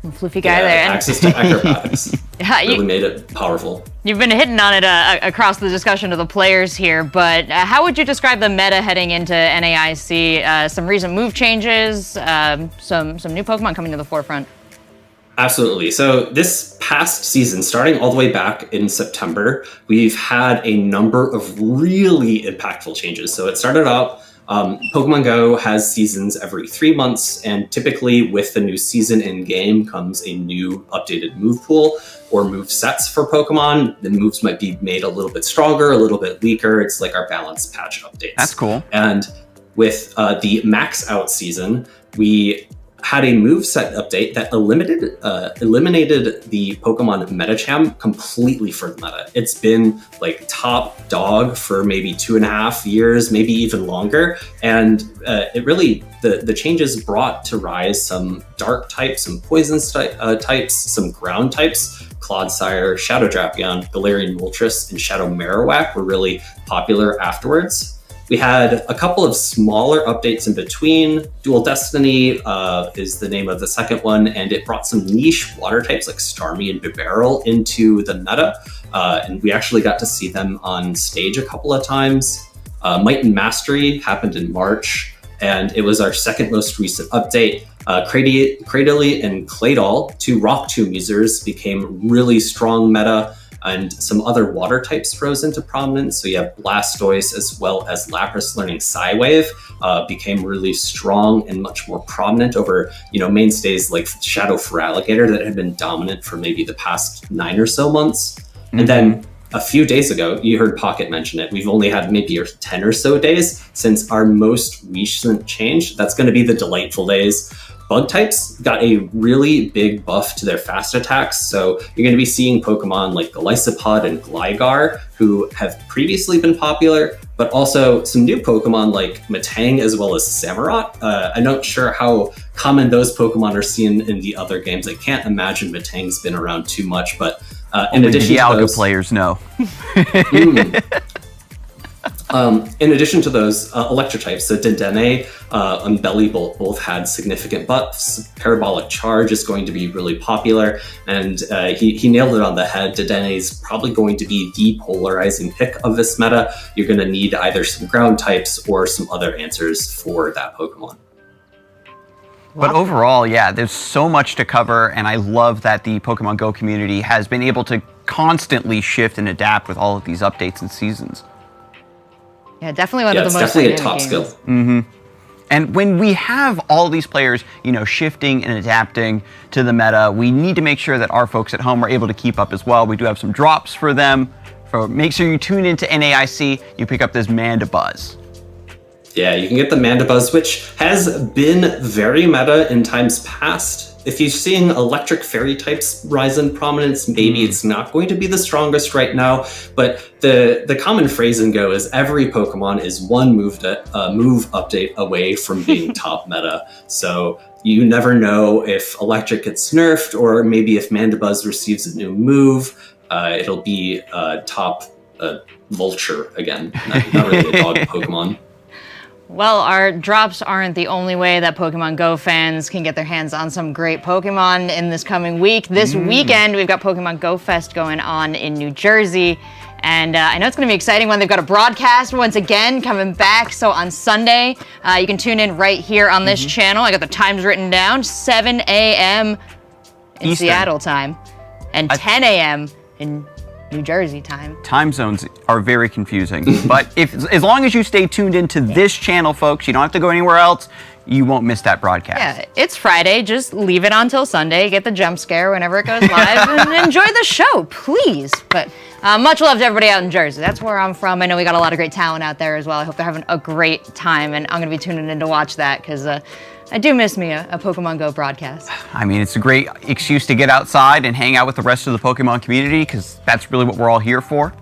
Floofy guy there. Access to acrobatics really made it powerful. You've been hitting on it across the discussion of the players here, but how would you describe the meta heading into NAIC? Some recent move changes, some new Pokemon coming to the forefront. Absolutely. So this past season, starting all the way back in September, we've had a number of really impactful changes. So it started out, Pokemon Go has seasons every 3 months, and typically with the new season in game comes a new updated move pool or move sets for Pokemon. The moves might be made a little bit stronger, a little bit weaker. It's like our balance patch updates. That's cool. And with the max out season, we had a moveset update that eliminated the Pokemon Metacham completely for the meta. It's been like top dog for maybe 2.5 years, maybe even longer. And it really, the changes brought to rise some dark types, some poison types, some ground types. Clodsire, Shadow Drapion, Galarian Moltres, and Shadow Marowak were really popular afterwards. We had a couple of smaller updates in between. Dual Destiny is the name of the second one, and it brought some niche water types like Starmie and Bibarel into the meta, and we actually got to see them on stage a couple of times. Might and Mastery happened in March, and it was our second most recent update. Cradily and Claydol, 2 Rock Tomb users, became really strong meta, and some other water types rose into prominence. So you have Blastoise as well as Lapras learning Psywave became really strong and much more prominent over, mainstays like Shadow Feraligatr that had been dominant for maybe the past 9 or so months. Mm-hmm. And then a few days ago, you heard Pocket mention it. We've only had maybe 10 or so days since our most recent change. That's going to be the Delightful Days. Bug types got a really big buff to their fast attacks, so you're going to be seeing Pokemon like Golisopod and Gligar, who have previously been popular, but also some new Pokemon like Metang as well as Samurott. I'm not sure how common those Pokemon are seen in the other games. I can't imagine Metang's been around too much, but in addition to those, players know. In addition to those electro types, so Dedenne and Belly both had significant buffs. Parabolic Charge is going to be really popular, and he nailed it on the head. Dedenne is probably going to be the polarizing pick of this meta. You're going to need either some ground types or some other answers for that Pokemon. But overall, yeah, there's so much to cover, and I love that the Pokemon Go community has been able to constantly shift and adapt with all of these updates and seasons. Yeah, definitely one of the most definitely a top skill. Mm-hmm. And when we have all these players, shifting and adapting to the meta, we need to make sure that our folks at home are able to keep up as well. We do have some drops for them. Make sure you tune into NAIC. You pick up this Mandibuzz. Yeah, you can get the Mandibuzz, which has been very meta in times past. If you're seeing electric fairy types rise in prominence, maybe it's not going to be the strongest right now, but the common phrase in Go is every Pokemon is one move update away from being top meta. So you never know if electric gets nerfed, or maybe if Mandibuzz receives a new move, it'll be top Vulture again, not really a dog Pokemon. Well, our drops aren't the only way that Pokemon Go fans can get their hands on some great Pokemon in this coming week. This weekend, we've got Pokemon Go Fest going on in New Jersey. And I know it's going to be exciting when they've got a broadcast once again coming back. So on Sunday, you can tune in right here on this channel. I got the times written down, 7 a.m. in Eastern. Seattle time and 10 a.m. in New Jersey time. Time zones are very confusing, but as long as you stay tuned into this channel, folks, you don't have to go anywhere else. You won't miss that broadcast. Yeah, it's Friday. Just leave it on till Sunday. Get the jump scare whenever it goes live and enjoy the show, please. But much love to everybody out in Jersey. That's where I'm from. I know we got a lot of great talent out there as well. I hope they're having a great time, and I'm going to be tuning in to watch that because I do miss me a Pokemon Go broadcast. I mean, it's a great excuse to get outside and hang out with the rest of the Pokemon community because that's really what we're all here for.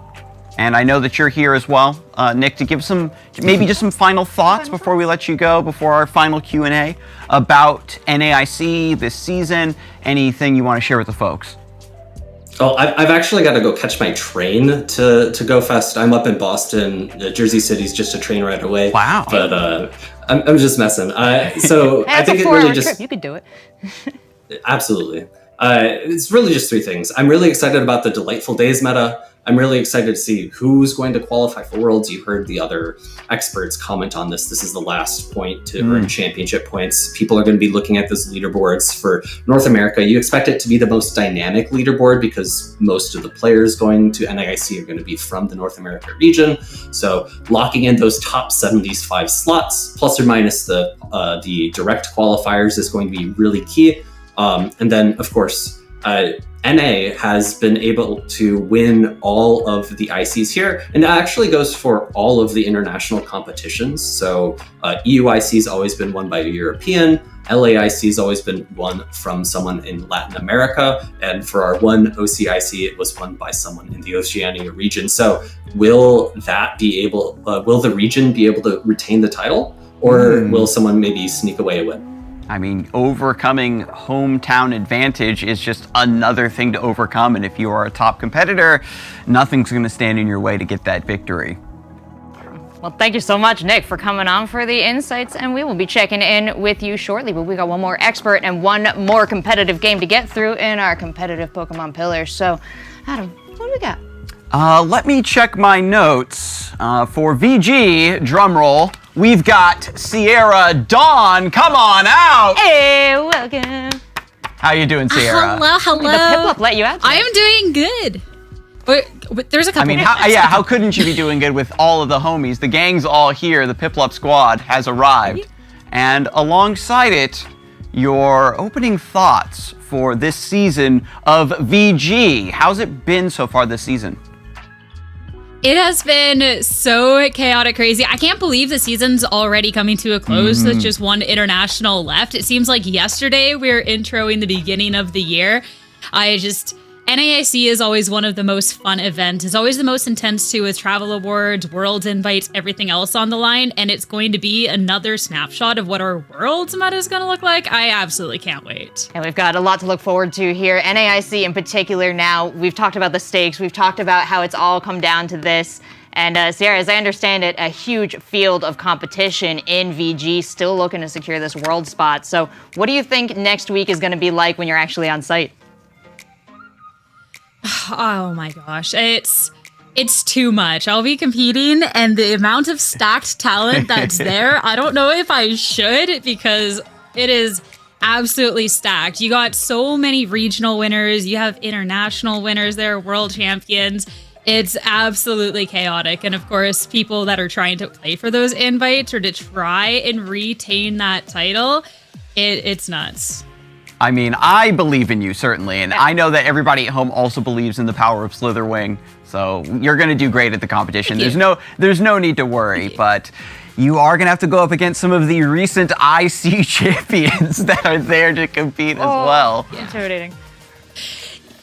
And I know that you're here as well, Nick, to give maybe just some final thoughts before we let you go, before our final Q&A about NAIC this season, anything you want to share with the folks. Oh, I've actually got to go catch my train to Go Fest. I'm up in Boston. Jersey City's just a train ride away. Wow. But I'm just messing. So Hey, I think it's a it really 4-hour just... trip. You could do it. Absolutely. It's really just three things. I'm really excited about the Delightful Days meta. I'm really excited to see who's going to qualify for Worlds. You heard the other experts comment on this. This is the last point to earn championship points. People are going to be looking at those leaderboards for North America. You expect it to be the most dynamic leaderboard because most of the players going to NAIC are going to be from the North America region. So locking in those top 75 slots, plus or minus the direct qualifiers, is going to be really key. And then, of course, NA has been able to win all of the ICs here, and that actually goes for all of the international competitions. So EUIC has always been won by a European, LAIC has always been won from someone in Latin America, and for our one OCIC, it was won by someone in the Oceania region. So will the region be able to retain the title, or will someone maybe sneak away a win? I mean, overcoming hometown advantage is just another thing to overcome, and if you are a top competitor, nothing's going to stand in your way to get that victory. Well, thank you so much, Nick, for coming on for the insights, and we will be checking in with you shortly, but we got one more expert and one more competitive game to get through in our competitive Pokemon pillars. So, Adam, what do we got? Let me check my notes. For VG, drumroll, we've got Sierra Dawn. Come on out! Hey, welcome. How you doing, Sierra? Hello. The Piplup let you out today. I am doing good. But there's a couple. I mean, how couldn't you be doing good with all of the homies? The gang's all here. The Piplup squad has arrived. And alongside it, your opening thoughts for this season of VG. How's it been so far this season? It has been so chaotic, crazy. I can't believe the season's already coming to a close. There's just one international left. It seems like yesterday we were introing the beginning of the year. NAIC is always one of the most fun events. It's always the most intense too, with travel awards, world invites, everything else on the line. And it's going to be another snapshot of what our world's meta is going to look like. I absolutely can't wait. And we've got a lot to look forward to here. NAIC in particular now, we've talked about the stakes. We've talked about how it's all come down to this. And Sierra, as I understand it, a huge field of competition in VG, still looking to secure this world spot. So what do you think next week is going to be like when you're actually on site? Oh my gosh, it's too much. I'll be competing, and the amount of stacked talent that's there, I don't know if I should, because it is absolutely stacked. You got so many regional winners, you have international winners there, world champions. It's absolutely chaotic. And of course, people that are trying to play for those invites or to try and retain that title, it's nuts. I mean, I believe in you, certainly, and I know that everybody at home also believes in the power of Slitherwing, so you're going to do great at the competition. There's no need to worry, but you are going to have to go up against some of the recent IC champions that are there to compete as well. Intimidating.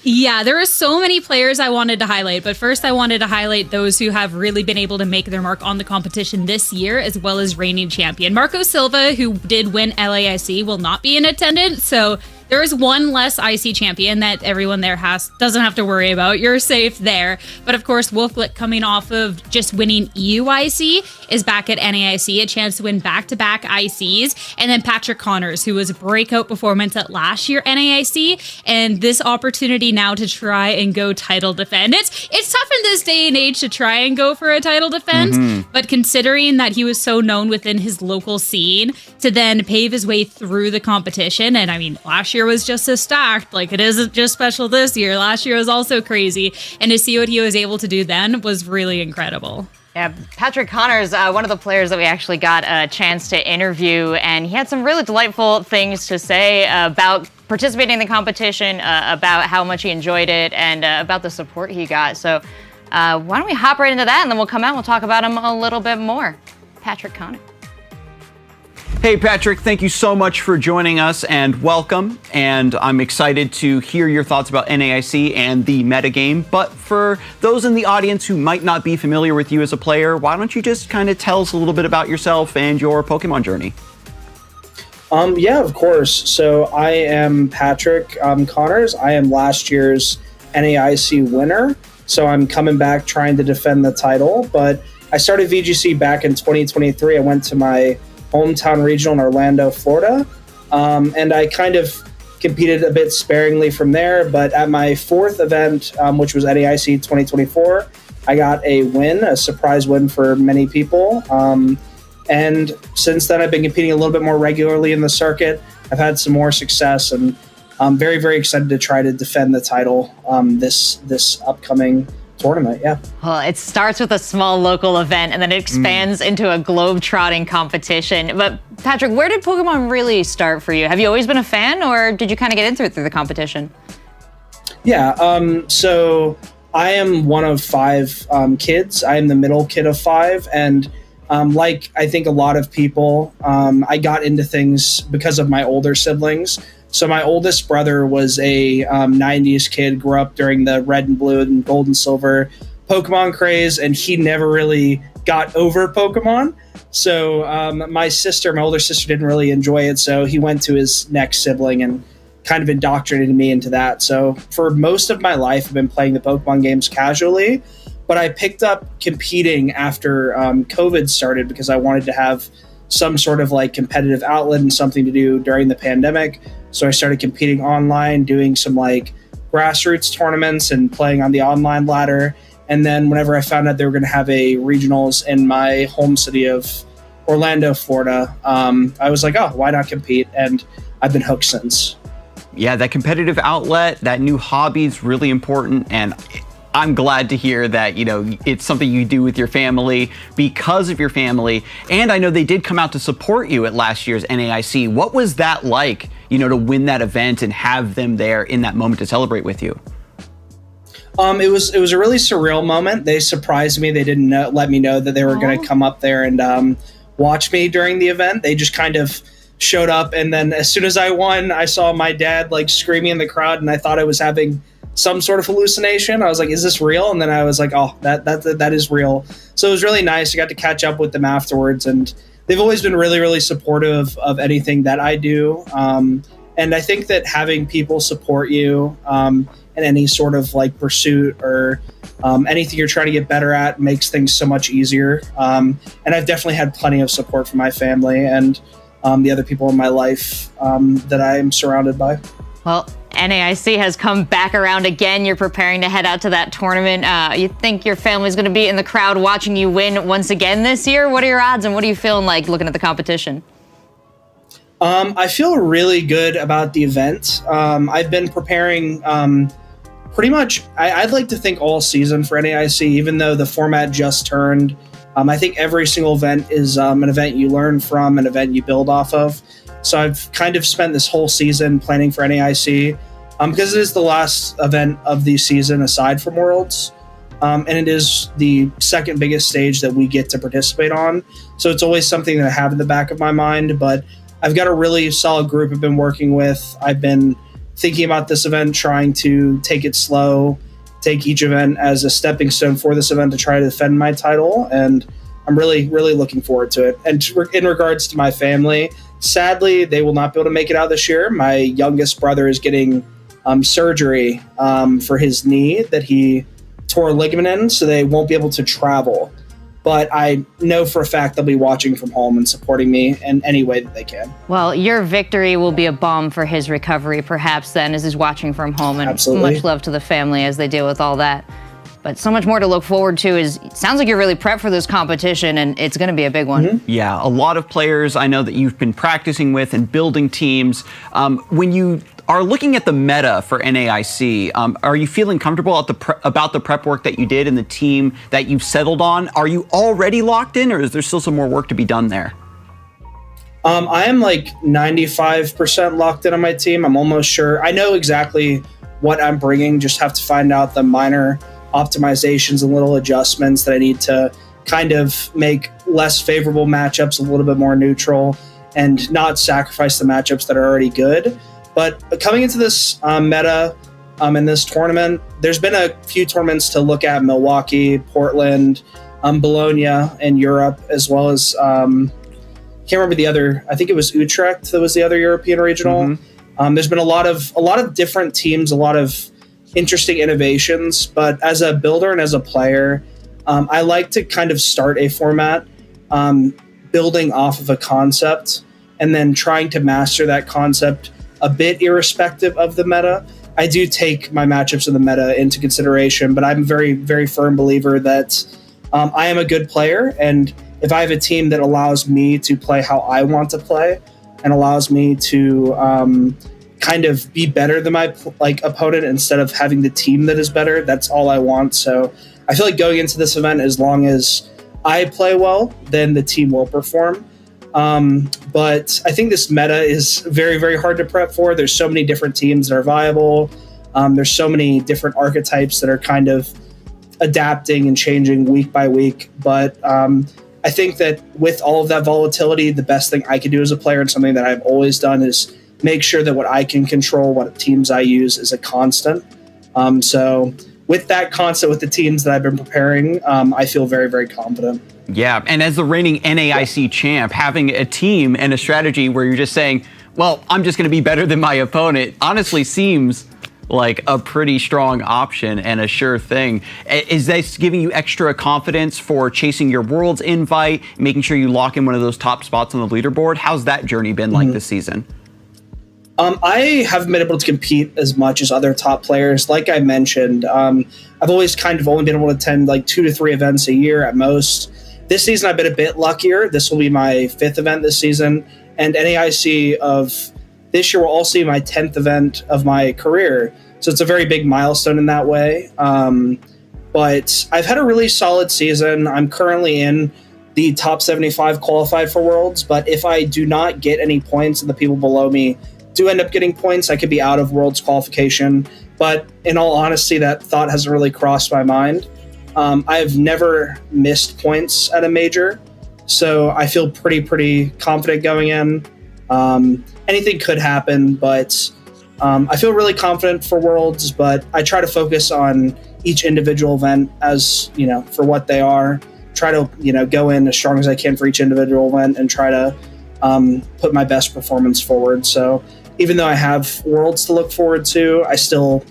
Yeah, there are so many players I wanted to highlight, but first I wanted to highlight those who have really been able to make their mark on the competition this year, as well as reigning champion. Marco Silva, who did win LAIC, will not be in attendance, so there is one less IC champion that everyone there doesn't have to worry about. You're safe there. But of course, Wolfglick, coming off of just winning EUIC, is back at NAIC, a chance to win back-to-back ICs. And then Patrick Connors, who was a breakout performance at last year NAIC, and this opportunity now to try and go title defend. It's tough in this day and age to try and go for a title defense, but considering that he was so known within his local scene, to then pave his way through the competition, and I mean, last year was just as stacked, like it isn't just special this year. Last year was also crazy, and to see what he was able to do then was really incredible. Yeah, Patrick Connors, one of the players that we actually got a chance to interview, and he had some really delightful things to say about participating in the competition, about how much he enjoyed it, and about the support he got. So why don't we hop right into that, and then we'll come out and we'll talk about him a little bit more. Patrick Connors. Hey, Patrick, thank you so much for joining us and welcome. And I'm excited to hear your thoughts about NAIC and the metagame. But for those in the audience who might not be familiar with you as a player, why don't you just kind of tell us a little bit about yourself and your Pokemon journey? Yeah, of course. So I am Patrick Connors. I am last year's NAIC winner. So I'm coming back trying to defend the title. But I started VGC back in 2023. I went to my hometown regional in Orlando, Florida. And I kind of competed a bit sparingly from there. But at my fourth event, which was NAIC 2024, I got a win, a surprise win for many people. And since then, I've been competing a little bit more regularly in the circuit. I've had some more success, and I'm very, very excited to try to defend the title this upcoming tournament. Yeah. Well, it starts with a small local event, and then it expands into a globe-trotting competition. But Patrick, where did Pokemon really start for you? Have you always been a fan, or did you kind of get into it through the competition? Yeah. So I am one of 5 kids. I am the middle kid of 5, and like I think a lot of people, I got into things because of my older siblings. So my oldest brother was a 90s kid, grew up during the red and blue and gold and silver Pokemon craze, and he never really got over Pokemon. So my older sister didn't really enjoy it, so he went to his next sibling and kind of indoctrinated me into that. So for most of my life, I've been playing the Pokemon games casually, but I picked up competing after COVID started because I wanted to have some sort of like competitive outlet and something to do during the pandemic. So I started competing online, doing some like grassroots tournaments and playing on the online ladder. And then whenever I found out they were going to have a regionals in my home city of Orlando, Florida, I was like, oh, why not compete? And I've been hooked since. Yeah, that competitive outlet, that new hobby is really important. And I'm glad to hear that, you know, it's something you do with your family because of your family. And I know they did come out to support you at last year's NAIC. What was that like, you know, to win that event and have them there in that moment to celebrate with you? It was a really surreal moment. They surprised me. They didn't let me know that they were going to come up there and watch me during the event. They just kind of showed up. And then as soon as I won, I saw my dad like screaming in the crowd, and I thought I was having some sort of hallucination. I was like, is this real? And then I was like, oh, that is real. So it was really nice. I got to catch up with them afterwards, and they've always been really, really supportive of anything that I do. And I think that having people support you in any sort of like pursuit or anything you're trying to get better at makes things so much easier. And I've definitely had plenty of support from my family and the other people in my life that I am surrounded by. Well, NAIC has come back around again. You're preparing to head out to that tournament. You think your family's going to be in the crowd watching you win once again this year? What are your odds, and what are you feeling like looking at the competition? I feel really good about the event. I've been preparing pretty much, I'd like to think all season for NAIC, even though the format just turned. I think every single event is an event you learn from, an event you build off of. So I've kind of spent this whole season planning for NAIC because it is the last event of the season aside from Worlds. And it is the second biggest stage that we get to participate on. So it's always something that I have in the back of my mind, but I've got a really solid group I've been working with. I've been thinking about this event, trying to take it slow, take each event as a stepping stone for this event to try to defend my title. And I'm really, really looking forward to it. And in regards to my family, sadly, they will not be able to make it out this year. My youngest brother is getting surgery for his knee that he tore a ligament in, so they won't be able to travel. But I know for a fact they'll be watching from home and supporting me in any way that they can. Well, your victory will be a balm for his recovery, perhaps, then, as he's watching from home. And Absolutely. Much love to the family as they deal with all that. But so much more to look forward to. It sounds like you're really prepped for this competition, and it's going to be a big one. Yeah, a lot of players I know that you've been practicing with and building teams. When you are looking at the meta for NAIC, are you feeling comfortable about the prep work that you did and the team that you've settled on? Are you already locked in, or is there still some more work to be done there? I am like 95% locked in on my team. I'm almost sure. I know exactly what I'm bringing, just have to find out the minor optimizations and little adjustments that I need to kind of make less favorable matchups a little bit more neutral and not sacrifice the matchups that are already good. But coming into this meta in this tournament, there's been a few tournaments to look at: Milwaukee, Portland, Bologna in Europe, as well as can't remember the other. I think it was Utrecht that was the other European regional. There's been a lot of different teams, a lot of interesting innovations, but as a builder and as a player, I like to kind of start a format building off of a concept and then trying to master that concept a bit irrespective of the meta. I do take my matchups in the meta into consideration, but I'm a very, very firm believer that I am a good player, and if I have a team that allows me to play how I want to play and allows me to kind of be better than my opponent instead of having the team that is better, that's all I want. So I feel like going into this event, as long as I play well, then the team will perform. But I think this meta is very, very hard to prep for. There's so many different teams that are viable. There's so many different archetypes that are kind of adapting and changing week by week. But I think that with all of that volatility, the best thing I can do as a player, and something that I've always done, is make sure that what I can control, what teams I use, is a constant. So with that constant, with the teams that I've been preparing, I feel very, very confident. Yeah, and as the reigning NAIC champ, having a team and a strategy where you're just saying, well, I'm just going to be better than my opponent, honestly seems like a pretty strong option and a sure thing. Is this giving you extra confidence for chasing your Worlds invite, making sure you lock in one of those top spots on the leaderboard? How's that journey been like this season? I haven't been able to compete as much as other top players. Like I mentioned, I've always kind of only been able to attend like 2 to 3 events a year at most. This season, I've been a bit luckier. This will be my 5th event this season, and NAIC of this year will also be my 10th event of my career. So it's a very big milestone in that way. But I've had a really solid season. I'm currently in the top 75 qualified for Worlds, but if I do not get any points and the people below me do end up getting points, I could be out of Worlds qualification. But in all honesty, that thought hasn't really crossed my mind. I've never missed points at a major, so I feel pretty confident going in. Anything could happen, but I feel really confident for Worlds, but I try to focus on each individual event as, for what they are. Try to, go in as strong as I can for each individual event and try to put my best performance forward. So even though I have Worlds to look forward to, I still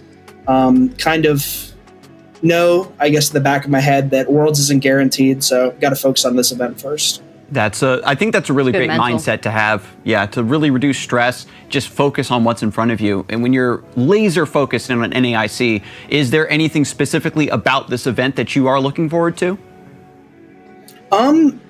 kind of know, I guess, in the back of my head that Worlds isn't guaranteed, so got to focus on this event first. I think that's a really great mindset to have. Yeah, to really reduce stress, just focus on what's in front of you. And when you're laser focused on an NAIC, is there anything specifically about this event that you are looking forward to?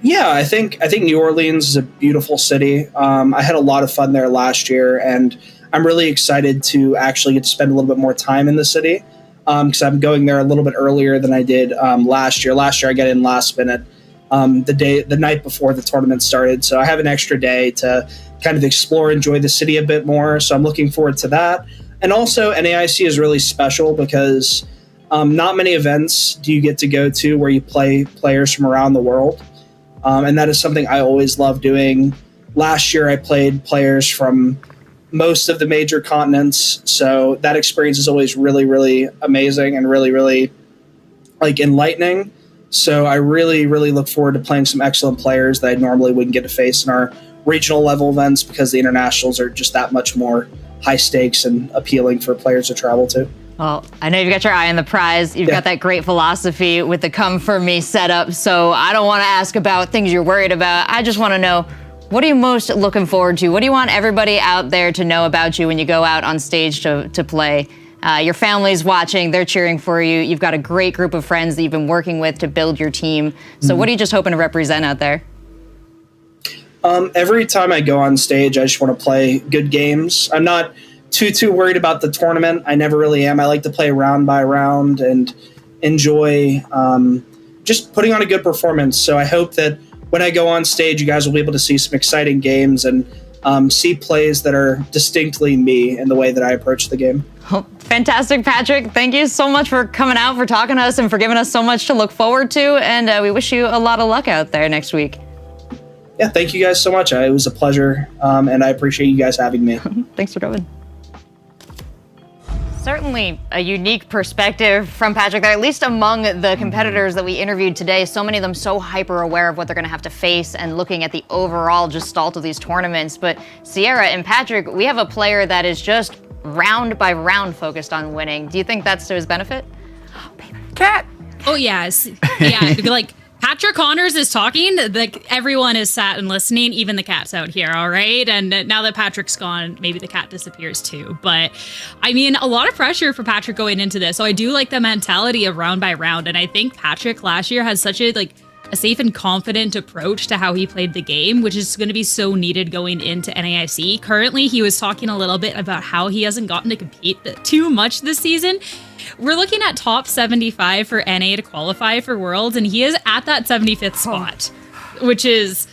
Yeah, I think New Orleans is a beautiful city. I had a lot of fun there last year, and I'm really excited to actually get to spend a little bit more time in the city. Because I'm going there a little bit earlier than I did last year. Last year I got in last minute, the night before the tournament started. So I have an extra day to kind of explore, enjoy the city a bit more. So I'm looking forward to that. And also NAIC is really special because not many events do you get to go to where you play players from around the world. And that is something I always love doing. Last year I played players from most of the major continents, so that experience is always really, really amazing and really, really enlightening. So I really, really look forward to playing some excellent players that I normally wouldn't get to face in our regional level events because the internationals are just that much more high stakes and appealing for players to travel to. Well, I know you've got your eye on the prize. You've got that great philosophy with the come for me setup. So I don't want to ask about things you're worried about. I just want to know, what are you most looking forward to? What do you want everybody out there to know about you when you go out on stage to play? Your family's watching, they're cheering for you. You've got a great group of friends that you've been working with to build your team. So what are you just hoping to represent out there? Every time I go on stage, I just want to play good games. I'm not too worried about the tournament. I never really am. I like to play round by round and enjoy just putting on a good performance. So I hope that when I go on stage, you guys will be able to see some exciting games and see plays that are distinctly me in the way that I approach the game. Oh, fantastic, Patrick. Thank you so much for coming out, for talking to us, and for giving us so much to look forward to. And we wish you a lot of luck out there next week. Yeah, thank you guys so much. It was a pleasure, and I appreciate you guys having me. Thanks for coming. Certainly a unique perspective from Patrick there, at least among the competitors that we interviewed today. So many of them so hyper aware of what they're going to have to face and looking at the overall gestalt of these tournaments. But Sierra and Patrick, we have a player that is just round by round focused on winning. Do you think that's to his benefit? Cat. Oh, yes. Yeah, like Patrick Connors is talking, like everyone is sat and listening, even the cat's out here, all right? And now that Patrick's gone, maybe the cat disappears too. But I mean, a lot of pressure for Patrick going into this. So I do like the mentality of round by round. And I think Patrick last year had such a safe and confident approach to how he played the game, which is going to be so needed going into NAIC. Currently, he was talking a little bit about how he hasn't gotten to compete too much this season. We're looking at top 75 for NA to qualify for Worlds, and he is at that 75th spot, which is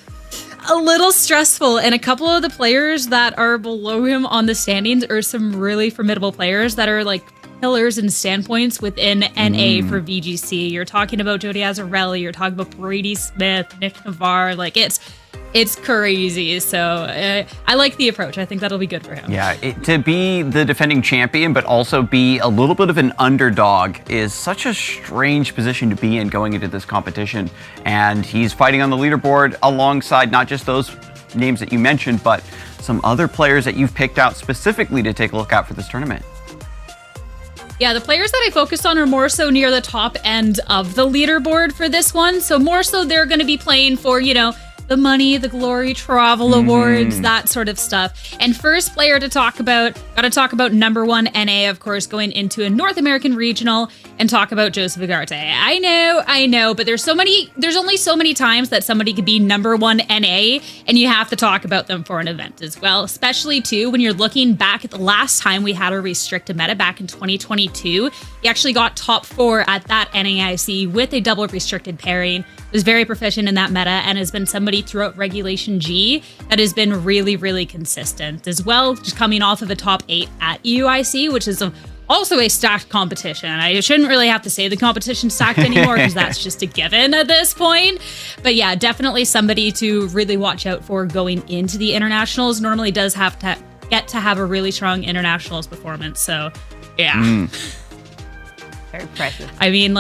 a little stressful. And a couple of the players that are below him on the standings are some really formidable players that are like pillars and standpoints within NA for VGC. You're talking about Jody Azzarelli, you're talking about Brady Smith, Nick Navarre, like it's crazy. So I like the approach. I think that'll be good for him. Yeah, to be the defending champion, but also be a little bit of an underdog is such a strange position to be in going into this competition. And he's fighting on the leaderboard alongside not just those names that you mentioned, but some other players that you've picked out specifically to take a look at for this tournament. Yeah, the players that I focused on are more so near the top end of the leaderboard for this one. So more so they're going to be playing for, the money, the glory, travel awards, that sort of stuff. And first player to talk about, gotta talk about number one NA, of course, going into a North American regional, and talk about Joseph Ugarte. I know, but there's only so many times that somebody could be number one NA, and you have to talk about them for an event as well, especially too when you're looking back at the last time we had a restricted meta back in 2022. He actually got top 4 at that NAIC with a double restricted pairing. Was very proficient in that meta and has been somebody throughout Regulation G that has been really, really consistent as well, just coming off of a top 8 at EUIC, which is also a stacked competition. I shouldn't really have to say the competition's stacked anymore because that's just a given at this point. But yeah, definitely somebody to really watch out for going into the internationals. Normally does have to get to have a really strong internationals performance. So yeah. Very impressive. I mean,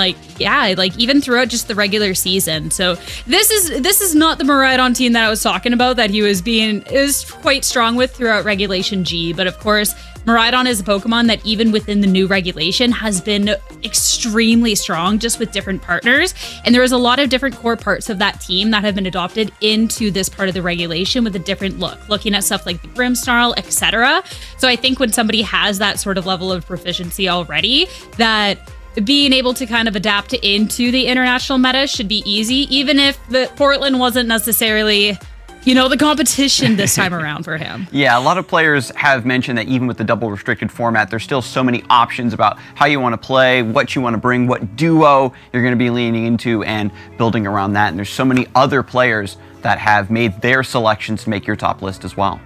even throughout just the regular season. So this is not the Miraidon team that I was talking about that he was quite strong with throughout Regulation G. But of course, Miraidon is a Pokemon that even within the new regulation has been extremely strong just with different partners. And there is a lot of different core parts of that team that have been adopted into this part of the regulation with a different look, looking at stuff like the Grimmsnarl, etc. So I think when somebody has that sort of level of proficiency already, that being able to kind of adapt into the international meta should be easy, even if the Portland wasn't necessarily, the competition this time around for him. Yeah, a lot of players have mentioned that even with the double restricted format, there's still so many options about how you want to play, what you want to bring, what duo you're going to be leaning into and building around that. And there's so many other players that have made their selections to make your top list as well.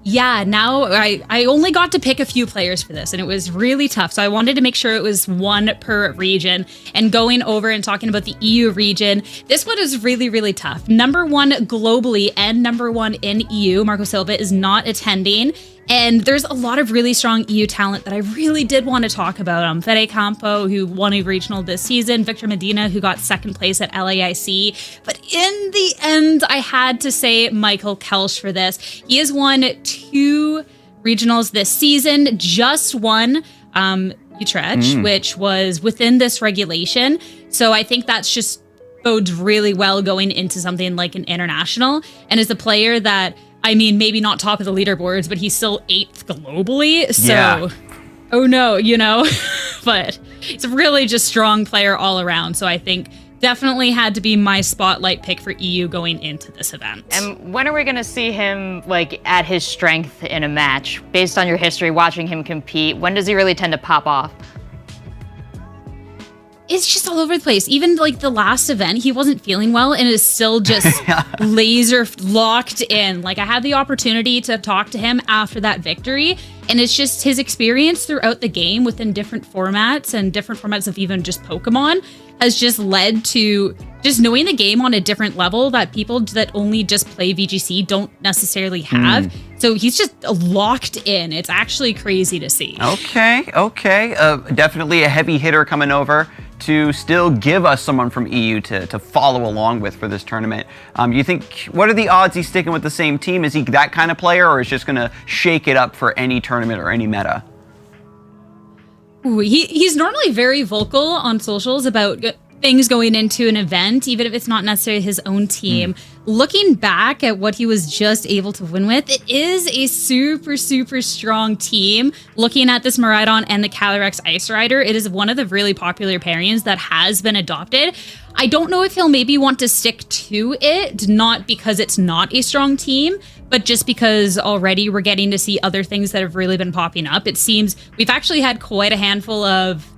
Yeah, now I only got to pick a few players for this, and it was really tough. So I wanted to make sure it was one per region. And going over and talking about the EU region, this one is really, really tough. Number one globally and number one in EU, Marco Silva, is not attending. And there's a lot of really strong EU talent that I really did want to talk about. Fede Campo, who won a regional this season, Victor Medina, who got second place at LAIC. But in the end, I had to say Michael Kelsch for this. He has won 2 regionals this season, just won Utrecht, which was within this regulation. So I think that's just bodes really well going into something like an international. And as a player that, I mean, maybe not top of the leaderboards, but he's still 8th globally. So, oh no, you know, but it's a really just strong player all around. So I think definitely had to be my spotlight pick for EU going into this event. And when are we going to see him like at his strength in a match? Based on your history, watching him compete, when does he really tend to pop off? It's just all over the place. Even like the last event, he wasn't feeling well and is still just laser locked in. Like I had the opportunity to talk to him after that victory, and it's just his experience throughout the game within different formats and different formats of even just Pokemon has just led to just knowing the game on a different level that people that only just play VGC don't necessarily have. So he's just locked in. It's actually crazy to see. Okay. Definitely a heavy hitter coming over to still give us someone from EU to follow along with for this tournament. You think, what are the odds he's sticking with the same team? Is he that kind of player, or is just going to shake it up for any tournament or any meta? Ooh, he's normally very vocal on socials about things going into an event, even if it's not necessarily his own team. Looking back at what he was just able to win with, it is a super, super strong team. Looking at this Miraidon and the Calyrex Ice Rider, it is one of the really popular pairings that has been adopted. I don't know if he'll maybe want to stick to it, not because it's not a strong team, but just because already we're getting to see other things that have really been popping up. It seems we've actually had quite a handful of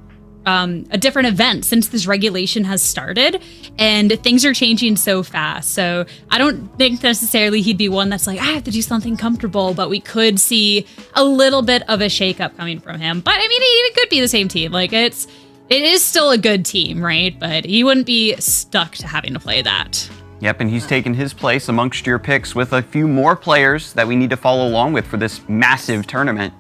a different event since this regulation has started, and things are changing so fast. So I don't think necessarily he'd be one that's like, I have to do something comfortable, but we could see a little bit of a shakeup coming from him. But I mean, it could be the same team. Like it is still a good team, right? But he wouldn't be stuck to having to play that. Yep, and he's taken his place amongst your picks with a few more players that we need to follow along with for this massive tournament.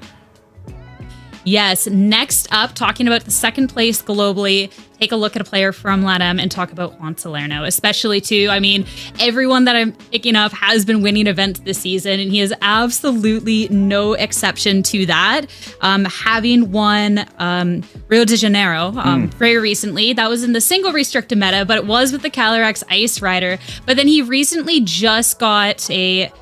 Yes, next up, talking about the second place globally, take a look at a player from LATAM and talk about Juan Salerno, especially too. I mean, everyone that I'm picking up has been winning events this season, and he is absolutely no exception to that. Having won Rio de Janeiro very recently, that was in the single restricted meta, but it was with the Calyrex Ice Rider. But then he recently just got a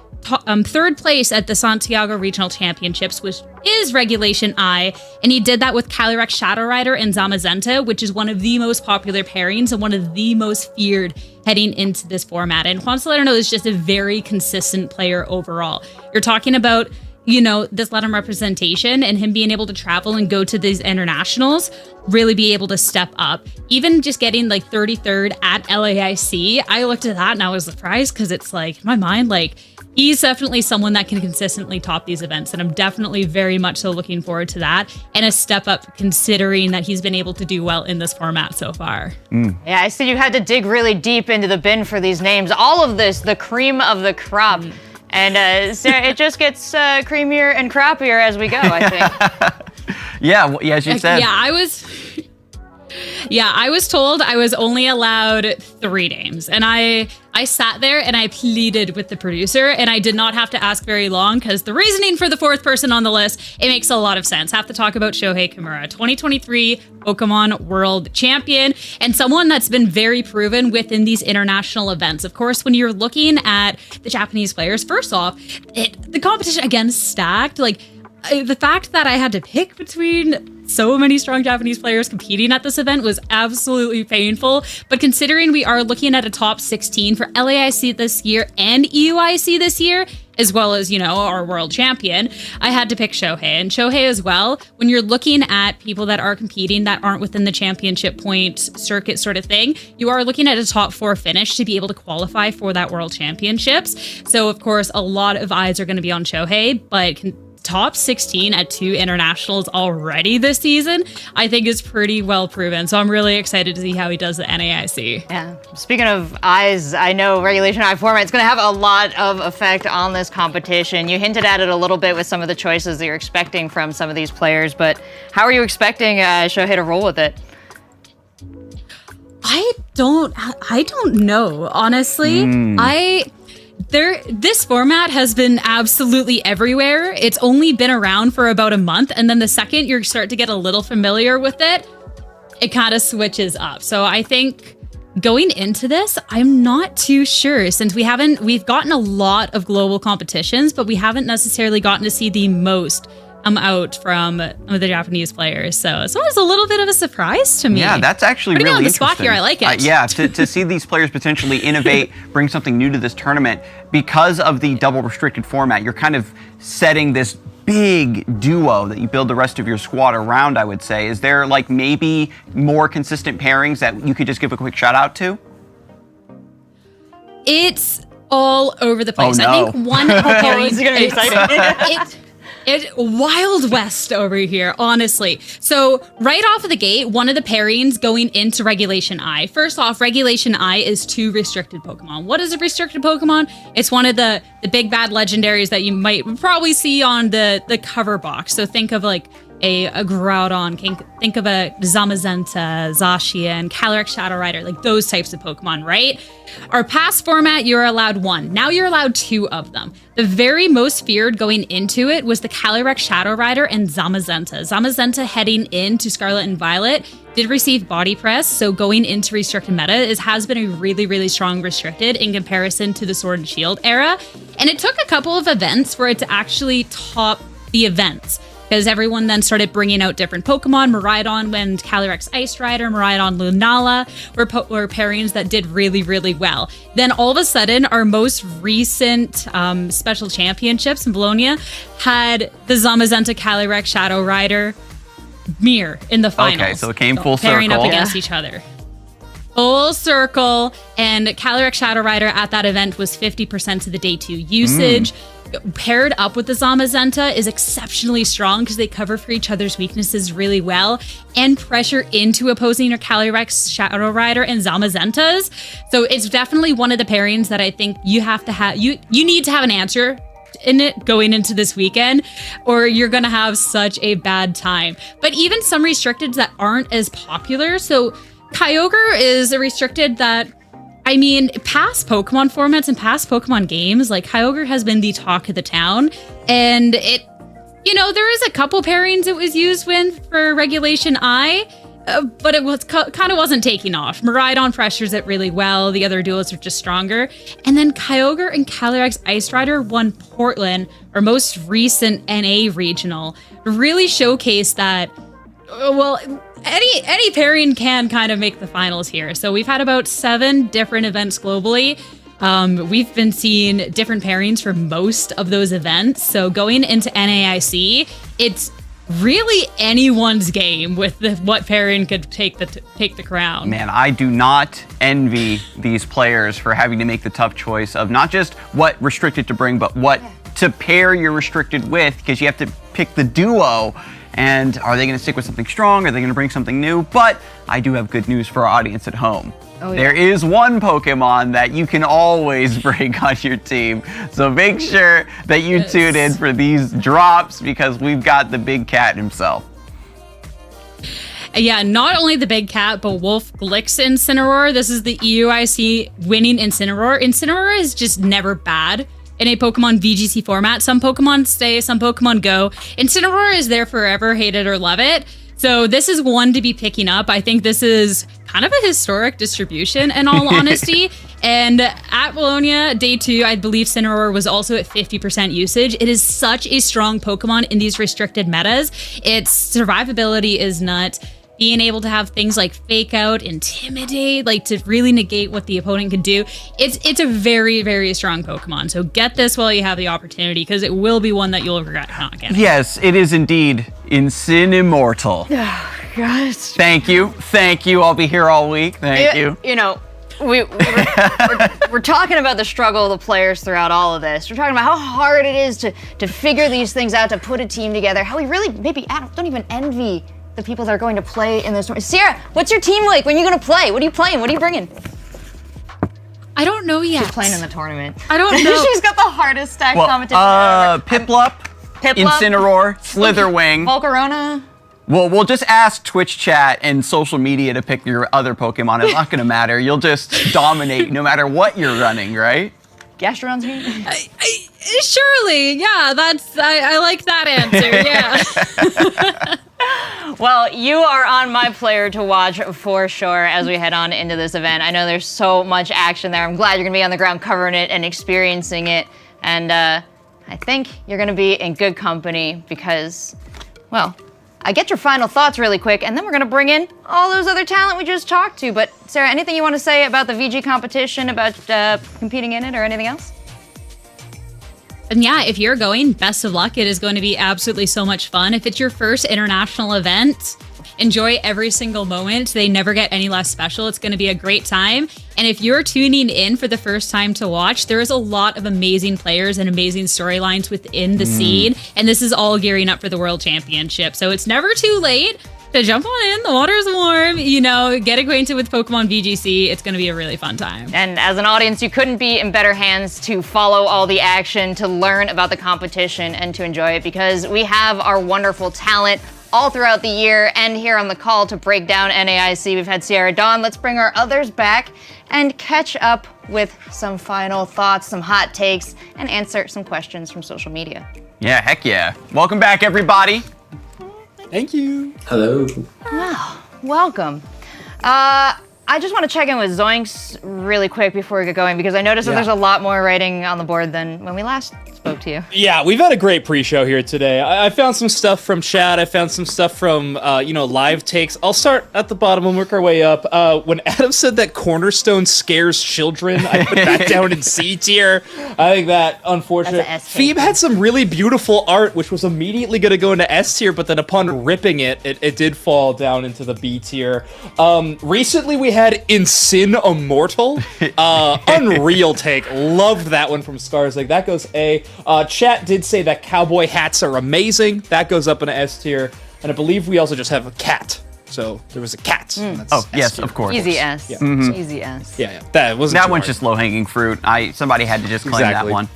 third place at the Santiago Regional Championships, which is Regulation I, and he did that with Calyrex Shadow Rider and Zamazenta, which is one of the most popular pairings and one of the most feared heading into this format. And Juan Salerno is just a very consistent player overall. You're talking about, you know, this LATAM representation and him being able to travel and go to these internationals, really be able to step up. Even just getting like 33rd at LAIC, I looked at that and I was surprised because it's like, in my mind, like, he's definitely someone that can consistently top these events, and I'm definitely very much so looking forward to that and a step up considering that he's been able to do well in this format so far. Yeah, I see you had to dig really deep into the bin for these names. All of this, the cream of the crop. And so it just gets creamier and crappier as we go, I think. Yeah, as you said. Yeah, I was told I was only allowed 3 names, and I sat there and I pleaded with the producer, and I did not have to ask very long because the reasoning for the 4th person on the list, it makes a lot of sense. Have to talk about Shohei Kimura, 2023 Pokemon World Champion, and someone that's been very proven within these international events. Of course, when you're looking at the Japanese players, first off, the competition again stacked. Like the fact that I had to pick between so many strong Japanese players competing at this event was absolutely painful. But considering we are looking at a top 16 for LAIC this year and EUIC this year, as well as, you know, our world champion, I had to pick Shohei. And Shohei as well, when you're looking at people that are competing that aren't within the championship point circuit sort of thing, you are looking at a top 4 finish to be able to qualify for that world championships. So, of course, a lot of eyes are going to be on Shohei, but top 16 at 2 internationals already this season, I think is pretty well proven. So I'm really excited to see how he does at NAIC. Yeah. Speaking of eyes, I know Regulation I format is going to have a lot of effect on this competition. You hinted at it a little bit with some of the choices that you're expecting from some of these players, but how are you expecting Shohei to roll with it? I don't know, honestly. This format has been absolutely everywhere. It's only been around for about a month, and then the second you start to get a little familiar with it, it kind of switches up. So I think going into this, I'm not too sure, since we've gotten a lot of global competitions, but we haven't necessarily gotten to see the most out from the Japanese players. So it's a little bit of a surprise to me. Yeah, that's actually Putting really me on the interesting. spot here, I like it. Yeah, to see these players potentially innovate, bring something new to this tournament. Because of the double restricted format, you're kind of setting this big duo that you build the rest of your squad around, I would say. Is there like maybe more consistent pairings that you could just give a quick shout out to? It's all over the place. Oh, no. I think one pairing This is gonna be exciting. It's Wild West over here, honestly. So right off of the gate, one of the pairings going into Regulation I. First off, Regulation I is 2 restricted Pokemon. What is a restricted Pokemon? It's one of the big bad legendaries that you might probably see on the cover box. So think of like a Groudon, think of a Zamazenta, Zacian, Calyrex Shadow Rider, like those types of Pokemon, right? Our past format, you're allowed 1. Now you're allowed 2 of them. The very most feared going into it was the Calyrex Shadow Rider and Zamazenta. Zamazenta heading into Scarlet and Violet did receive Body Press, so going into restricted meta has been a really, really strong restricted in comparison to the Sword and Shield era. And it took a couple of events for it to actually top the events, because everyone then started bringing out different Pokemon. Miraidon and Calyrex Ice Rider, Miraidon Lunala were pairings that did really, really well. Then all of a sudden, our most recent special championships in Bologna had the Zamazenta Calyrex Shadow Rider mirror in the finals. Okay, so it came full circle. Pairing up against each other. Full circle, and Calyrex Shadow Rider at that event was 50% of the day 2 usage. Paired up with the Zamazenta is exceptionally strong because they cover for each other's weaknesses really well and pressure into opposing your Calyrex Shadow Rider and Zamazentas. So it's definitely one of the pairings that I think you have to have. You need to have an answer in it going into this weekend, or you're gonna have such a bad time. But even some restricteds that aren't as popular. So Kyogre is a restricted that, I mean, past Pokemon formats and past Pokemon games, like Kyogre has been the talk of the town. And it, there is a couple pairings it was used with for Regulation I, but it was kind of wasn't taking off. Miraidon pressures it really well. The other duos are just stronger. And then Kyogre and Calyrex Ice Rider won Portland, our most recent NA regional, really showcased that, well, any pairing can kind of make the finals here. So we've had about 7 different events globally. We've been seeing different pairings for most of those events. So going into NAIC, it's really anyone's game with what pairing could take the crown. Man, I do not envy these players for having to make the tough choice of not just what restricted to bring, but what to pair your restricted with, because you have to pick the duo. And are they going to stick with something strong? Are they going to bring something new? But I do have good news for our audience at home. Oh, yeah. There is one Pokemon that you can always bring on your team. So make sure that you tune in for these drops, because we've got the big cat himself. Yeah, not only the big cat, but Wolf Glix Incineroar. This is the EUIC winning Incineroar. Incineroar is just never bad in a Pokemon VGC format. Some Pokemon stay, some Pokemon go. Incineroar is there forever, hate it or love it. So this is one to be picking up. I think this is kind of a historic distribution, in all honesty. And at Bologna, day 2, I believe Incineroar was also at 50% usage. It is such a strong Pokemon in these restricted metas. Its survivability is nuts. Being able to have things like Fake Out, Intimidate, like to really negate what the opponent can do. It's a very, very strong Pokemon. So get this while you have the opportunity, because it will be one that you'll regret not getting. Yes, it is indeed Incineroar. Oh, gosh. Thank you. I'll be here all week. Thank you. we're talking about the struggle of the players throughout all of this. We're talking about how hard it is to figure these things out, to put a team together. How we really maybe don't even envy the people that are going to play in this tournament. Sierra, what's your team like? When are you going to play? What are you playing? What are you bringing? I don't know yet. She's playing in the tournament. I don't know. She's got the hardest stack competition ever. Piplup, Incineroar, Slitherwing, Volcarona. Well, we'll just ask Twitch chat and social media to pick your other Pokemon. It's not going to matter. You'll just dominate no matter what you're running, right? Gastrodon's here? Surely, yeah. I like that answer. Yeah. Well, you are on my player to watch for sure as we head on into this event. I know there's so much action there. I'm glad you're gonna be on the ground covering it and experiencing it. And I think you're gonna be in good company because, well, I get your final thoughts really quick, and then we're gonna bring in all those other talent we just talked to. But Sarah, anything you want to say about the VG competition, about competing in it, or anything else? And yeah, if you're going, best of luck. It is going to be absolutely so much fun. If it's your first international event, enjoy every single moment. They never get any less special. It's going to be a great time. And if you're tuning in for the first time to watch, there is a lot of amazing players and amazing storylines within the scene. And this is all gearing up for the World Championship. So it's never too late to jump on in. The water's warm, get acquainted with Pokemon VGC. It's going to be a really fun time. And as an audience, you couldn't be in better hands to follow all the action, to learn about the competition, and to enjoy it, because we have our wonderful talent all throughout the year and here on the call to break down NAIC. We've had Sierra Dawn. Let's bring our others back and catch up with some final thoughts, some hot takes, and answer some questions from social media. Yeah, heck yeah. Welcome back, everybody. Thank you. Hello. Wow, welcome. I just want to check in with Zoinks really quick before we get going, because I noticed that there's a lot more writing on the board than when we last spoke to you. Yeah, we've had a great pre-show here today. I found some stuff from chat. I found some stuff from, live takes. I'll start at the bottom and work our way up. When Adam said that Cornerstone scares children, I put that down in C tier. I think that, unfortunate. Phoebe had some really beautiful art, which was immediately going to go into S tier, but then upon ripping it did fall down into the B tier. Recently, we had Ensign Immortal. Unreal take. Loved that one from Skarsgård. That goes A. Chat did say that cowboy hats are amazing. That goes up in an S tier. And I believe we also just have a cat. So there was a cat. Oh, yes, of course. Easy S. Yeah. Mhm. Easy S. Yeah. That wasn't That too one's hard. just low-hanging fruit. Somebody had to just claim that one.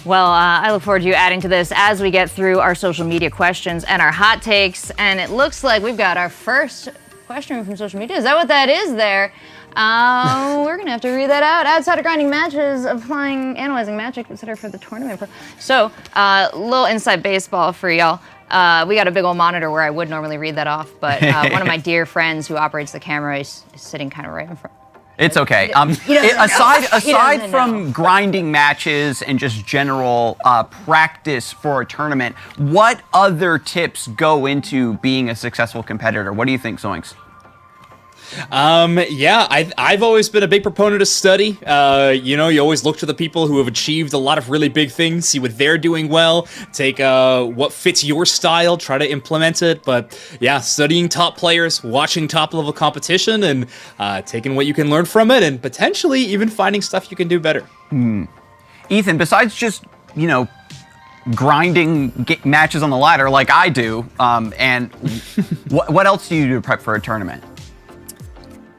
Well, I look forward to you adding to this as we get through our social media questions and our hot takes. And it looks like we've got our first question from social media. Is that what that is there? We're going to have to read that out. Outside of grinding matches, analyzing magic, consider for the tournament. So, little inside baseball for y'all. We got a big old monitor where I would normally read that off, but one of my dear friends who operates the camera is sitting kind of right in front. It's okay. Aside from grinding matches and just general practice for a tournament, what other tips go into being a successful competitor? What do you think, Zoinks? I've always been a big proponent of study. You always look to the people who have achieved a lot of really big things, see what they're doing well, take what fits your style, try to implement it. But yeah, studying top players, watching top level competition, and taking what you can learn from it, and potentially even finding stuff you can do better. Ethan, besides just, grinding matches on the ladder like I do, and what else do you do to prep for a tournament?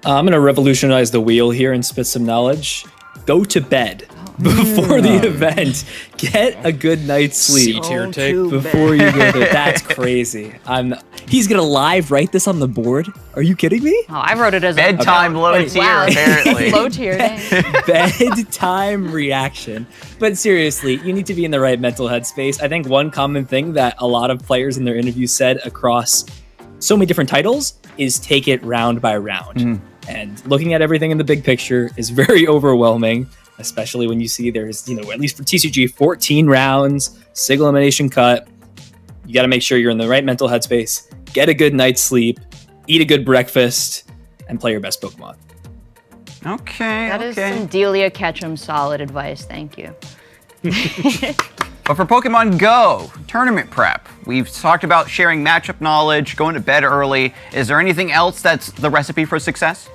I'm going to revolutionize the wheel here and spit some knowledge. Go to bed before the event. Get a good night's sleep before you go there. That's crazy. He's going to live write this on the board? Are you kidding me? Oh, I wrote it as bedtime low tier, apparently. Low tier, dang. Bedtime reaction. But seriously, you need to be in the right mental headspace. I think one common thing that a lot of players in their interviews said across so many different titles is take it round by round. And looking at everything in the big picture is very overwhelming, especially when you see there's, at least for TCG, 14 rounds, single elimination cut. You got to make sure you're in the right mental headspace, get a good night's sleep, eat a good breakfast, and play your best Pokemon. Okay, That is some Delia Ketchum solid advice. Thank you. But for Pokemon Go, tournament prep, we've talked about sharing matchup knowledge, going to bed early. Is there anything else that's the recipe for success?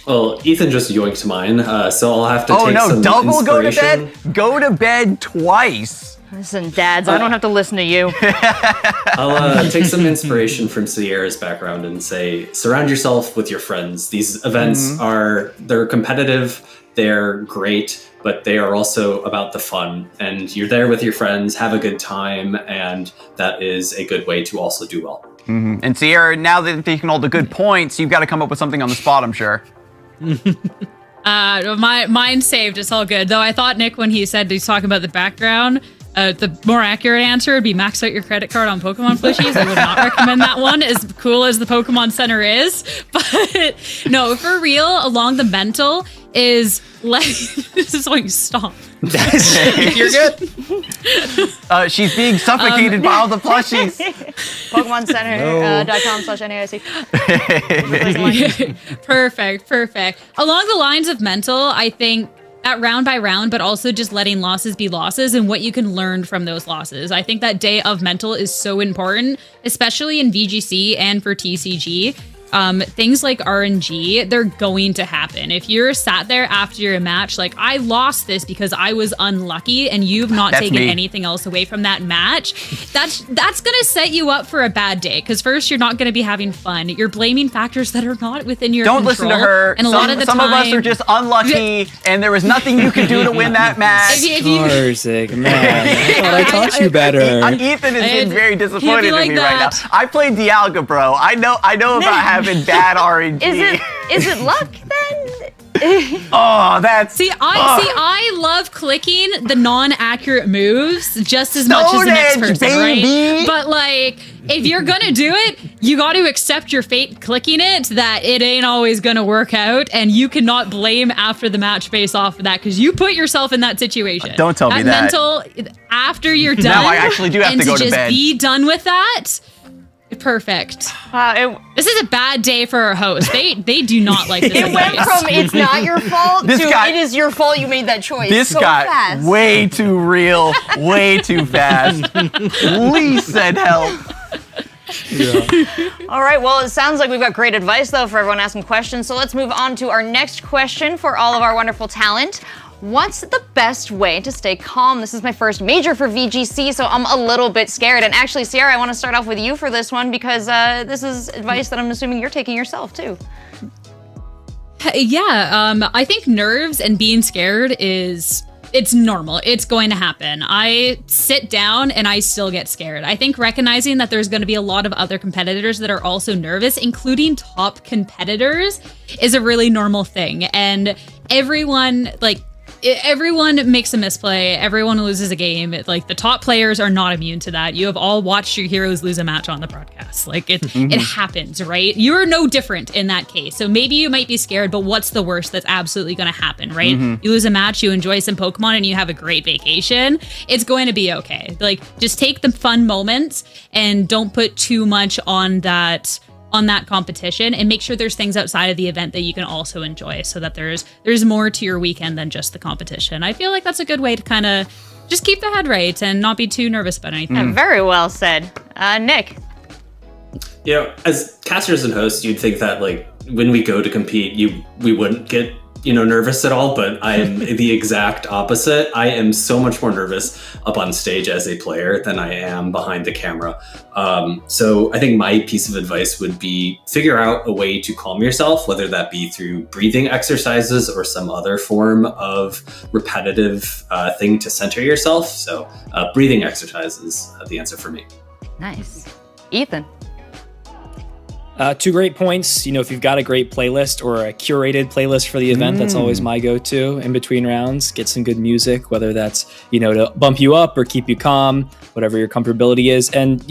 Well, Ethan just yoinked mine, so I'll have to Oh take no, some double go to inspiration. bed? Go to bed twice. Listen, dads, I don't have to listen to you. I'll take some inspiration from Sierra's background and say, surround yourself with your friends. These events they're competitive, they're great, but they are also about the fun. And you're there with your friends, have a good time, and that is a good way to also do well. And Sierra, now that you've taken all the good points, you've got to come up with something on the spot, I'm sure. Mine saved. It's all good. Though I thought Nick, when he said he's talking about the background, the more accurate answer would be max out your credit card on Pokemon plushies. I would not recommend that one, as cool as the Pokemon Center is. But no, for real, along the mental is like, this is like, stop. You're good. She's being suffocated by all the plushies. PokemonCenter.com/NAIC. Perfect. Along the lines of mental, I think that round by round, but also just letting losses be losses and what you can learn from those losses. I think that day of mental is so important, especially in VGC and for TCG. Things like RNG, they're going to happen. If you're sat there after your match, like, I lost this because I was unlucky, and you've not taken anything else away from that match, that's gonna set you up for a bad day. Because first, you're not gonna be having fun. You're blaming factors that are not within your control. Don't listen to her. And a lot of the some time, of us are just unlucky, and there was nothing you could do to win that match. Tarzig, man. I thought I taught you better. Ethan is being very disappointed in me right now. I played Dialga, bro. I know about having bad RNG. Is it luck then? Oh, that's I love clicking the non-accurate moves just as much as the next person, right? But like, if you're gonna do it, you got to accept your fate clicking it, that it ain't always gonna work out, and you cannot blame after the match based off of that, because you put yourself in that situation. Don't tell me that. Mental, after you're done, now I actually do have to go to just bed. be done with that. Perfect. This is a bad day for our host. They do not like this. It went from it's not your fault This to guy- it is your fault you made that choice. This so got fast. way too real, way too fast. Please send help. All right, well, it sounds like we've got great advice, though, for everyone asking questions. So let's move on to our next question for all of our wonderful talent. What's the best way to stay calm? This is my first major for VGC, so I'm a little bit scared. And actually, Sierra, I want to start off with you for this one, because this is advice that I'm assuming you're taking yourself, too. Yeah, I think nerves and being scared it's normal. It's going to happen. I sit down and I still get scared. I think recognizing that there's going to be a lot of other competitors that are also nervous, including top competitors, is a really normal thing. And everyone makes a misplay. Everyone loses a game. Like, the top players are not immune to that. You have all watched your heroes lose a match on the broadcast. Like, it happens, right? You're no different in that case. So maybe you might be scared, but what's the worst that's absolutely going to happen, right? You lose a match, you enjoy some Pokemon, and you have a great vacation. It's going to be okay. Like, just take the fun moments and don't put too much on that competition, and make sure there's things outside of the event that you can also enjoy, so that there's more to your weekend than just the competition. I feel like that's a good way to kind of just keep the head right and not be too nervous about anything. Very well said. Nick? You know, as casters and hosts, you'd think that, like, when we go to compete, we wouldn't get, nervous at all, but I am the exact opposite. I am so much more nervous up on stage as a player than I am behind the camera. So I think my piece of advice would be figure out a way to calm yourself, whether that be through breathing exercises or some other form of repetitive thing to center yourself. So breathing exercises are the answer for me. Nice. Ethan? 2 great points. If you've got a great playlist or a curated playlist for the event, that's always my go-to in between rounds. Get some good music, whether that's, to bump you up or keep you calm, whatever your comfortability is. And,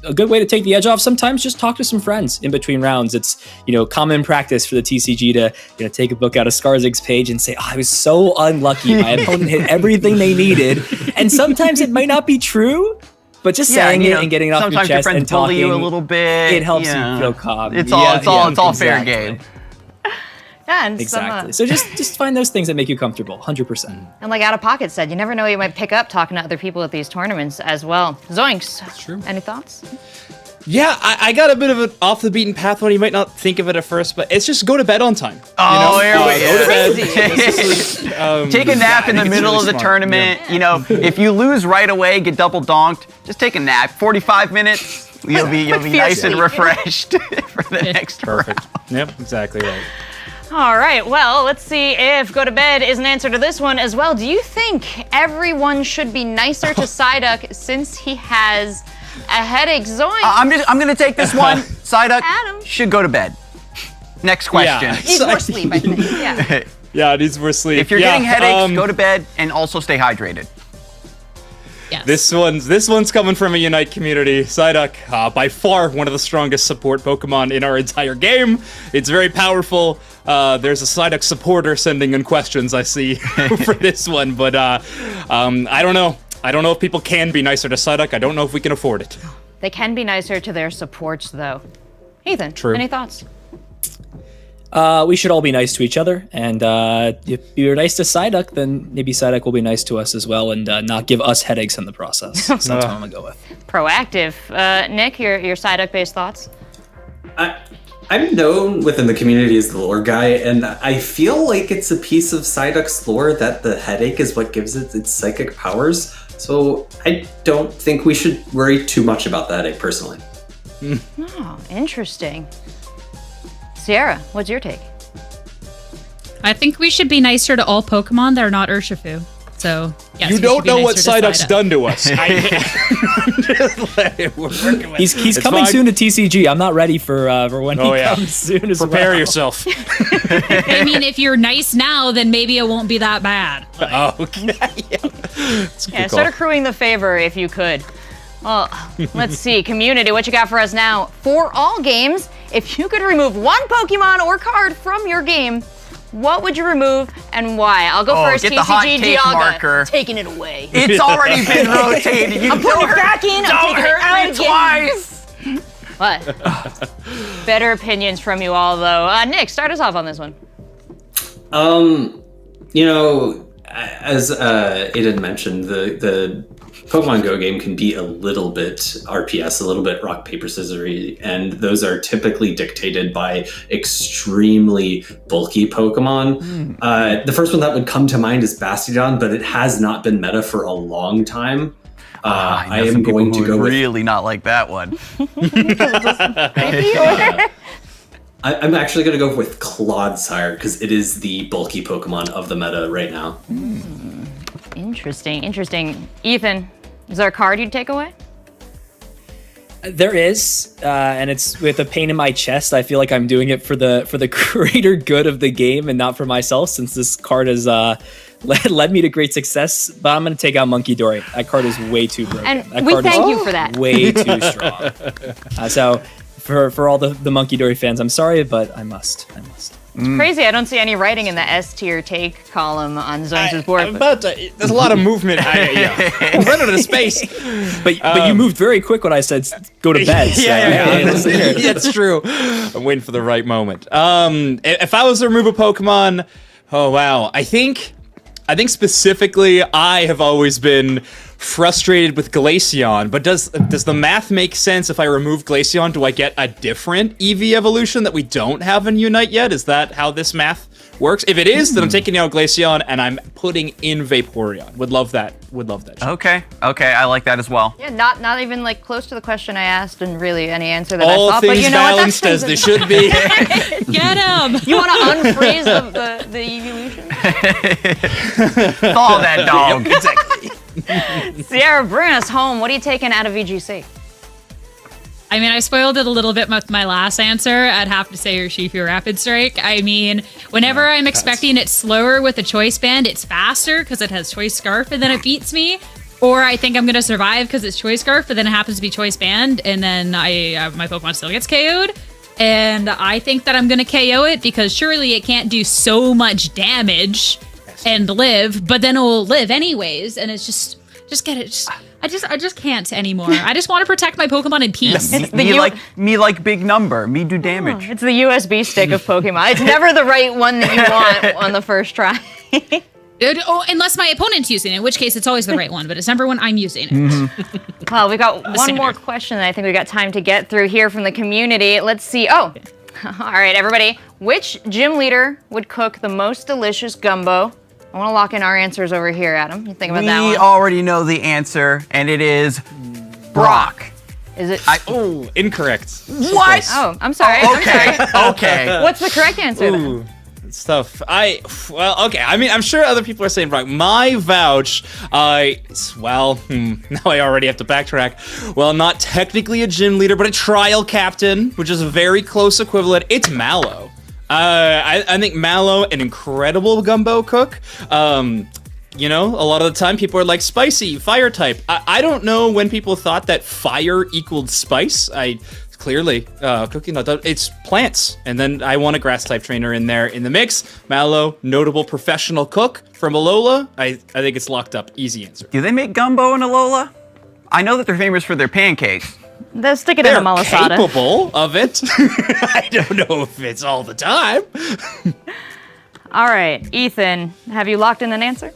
a good way to take the edge off, sometimes just talk to some friends in between rounds. It's, common practice for the TCG to, take a book out of Skarzig's page and say, I was so unlucky. My opponent hit everything they needed. And sometimes it might not be true, but just saying it and getting it off your chest and talking, you a little bit. it helps you feel calm. It's all fair game. Yeah, and exactly. So just find those things that make you comfortable, 100%. And like Out of Pocket said, you never know what you might pick up talking to other people at these tournaments as well. Zoinks. That's true. Any thoughts? Yeah, I got a bit of an off the beaten path one. You might not think of it at first, but it's just go to bed on time. Oh, you know? here we Go to bed. Take a nap in the middle really of the smart. tournament. You know, if you lose right away, get double donked, just take a nap. 45 minutes, you'll be nice and refreshed for the next round. Yep, exactly right. All right, well, let's see if go to bed is an answer to this one as well. Do you think everyone should be nicer to Psyduck since he has a headache? Zoink. I'm gonna take this one. Psyduck should go to bed. Next question. Yeah. Needs more sleep, I think. Yeah. Yeah, it needs more sleep. If you're getting headaches, go to bed and also stay hydrated. This one's coming from a Unite community. Psyduck, by far one of the strongest support Pokemon in our entire game. It's very powerful. There's a Psyduck supporter sending in questions, I see, for this one. But I don't know. I don't know if people can be nicer to Psyduck. I don't know if we can afford it. They can be nicer to their supports, though. Ethan, True. any thoughts? We should all be nice to each other, and if you're nice to Psyduck, then maybe Psyduck will be nice to us as well, and not give us headaches in the process. So that's what I'm gonna go with. Proactive. Nick, your Psyduck-based thoughts? I'm known within the community as the lore guy, and I feel like it's a piece of Psyduck's lore that the headache is what gives it its psychic powers. So I don't think we should worry too much about the headache, personally. Oh, interesting. Sierra, what's your take? I think we should be nicer to all Pokemon that are not Urshifu. So, yes, You we don't should be know what nicer to Psyduck's Psyduck. done to us. He's It's coming fine. soon to TCG. I'm not ready for when he Oh, yeah. comes soon as Prepare well. yourself. I mean, if you're nice now, then maybe it won't be that bad. Oh, okay. Yeah, start accruing the favor if you could. Well, let's see. Community, what you got for us now? For all games, if you could remove one Pokemon or card from your game, what would you remove and why? I'll go first. Get TCG the hot take Dialga. marker. Taking it away. It's already been rotated. You I'm putting it back in. I'm taking it out again. twice. What? Better opinions from you all, though. Nick, start us off on this one. You know, as Aiden mentioned, the Pokemon Go game can be a little bit RPS, a little bit rock, paper, scissors, and those are typically dictated by extremely bulky Pokemon. The first one that would come to mind is Bastiodon, but it has not been meta for a long time. I am going to go with... really not like that one. I'm actually going to go with Clodsire, because it is the bulky Pokemon of the meta right now. Interesting. Ethan, is there a card you'd take away? There is, and it's with a pain in my chest. I feel like I'm doing it for the greater good of the game and not for myself, since this card has led me to great success. But I'm going to take out Monkey Dory. That card is way too broken. And that we card thank is you for that. Way too strong. So for all the Monkey Dory fans, I'm sorry, but I must. It's crazy. I don't see any writing in the S tier take column on Zones' board. There's a lot of movement. I'm running out of space. But you moved very quick when I said go to bed. So. Yeah, that's true. I'm waiting for the right moment. If I was to remove a Pokemon, oh wow, I think specifically I have always been frustrated with Glaceon, but does the math make sense? If I remove Glaceon, do I get a different EV evolution that we don't have in Unite yet? Is that how this math works? If it is, then I'm taking out Glaceon and I'm putting in Vaporeon. Would love that. Okay, I like that as well. Yeah, not even like close to the question I asked, and really any answer that All I thought. things But you know balanced what? as they should be. Get him! You want to unphrase the evolution? Thaw that dog. Yep, exactly. Sierra, bring us home. What are you taking out of VGC? I mean, I spoiled it a little bit with my last answer. I'd have to say Urshifu Rapid Strike. I mean, whenever I'm expecting it slower with the Choice Band, it's faster because it has Choice Scarf and then it beats me. Or I think I'm going to survive because it's Choice Scarf, but then it happens to be Choice Band, and then my Pokemon still gets KO'd. And I think that I'm going to KO it because surely it can't do so much damage and live, but then it will live anyways. And it's just get it. I just can't anymore. I just want to protect my Pokemon in peace. Me like big number. Me do damage. It's the USB stick of Pokemon. It's never the right one that you want on the first try. Unless my opponent's using it, in which case it's always the right one, but it's number one, I'm using it. Well, we got one more question that I think we got time to get through here from the community. Let's see. Oh, all right, everybody. Which gym leader would cook the most delicious gumbo? I want to lock in our answers over here, Adam. You think about that one? We already know the answer, and it is Brock. Is it? Oh, incorrect. What? Oh, I'm sorry. Okay. I'm sorry. Okay. What's the correct answer then? It's tough. Okay. I mean, I'm sure other people are saying Brock. My vouch, now I already have to backtrack. Well, not technically a gym leader, but a trial captain, which is a very close equivalent. It's Mallow. I think Mallow, an incredible gumbo cook. You know, a lot of the time people are like spicy, fire type. I don't know when people thought that fire equaled spice. Clearly, cooking, it's plants. And then I want a grass type trainer in there in the mix. Mallow, notable professional cook from Alola. I think it's locked up. Easy answer. Do they make gumbo in Alola? I know that they're famous for their pancakes. They'll stick it in a malasada. They're capable of it. I don't know if it's all the time. All right, Ethan, have you locked in an answer?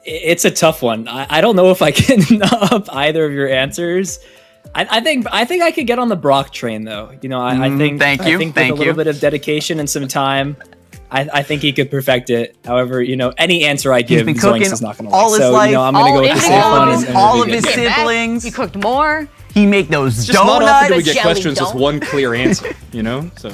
It's a tough one. I don't know if I can up either of your answers. I think I could get on the Brock train though. You know, I think Thank you. with a little bit of dedication and some time, I think he could perfect it. However, you know, any answer I give, Zoinks is not going to like. all his So, life, you know, I'm going to go with the safe one. all of his siblings. He cooked more. He make those It's just donuts. not often do we get jelly questions with donut. one clear answer, you know? So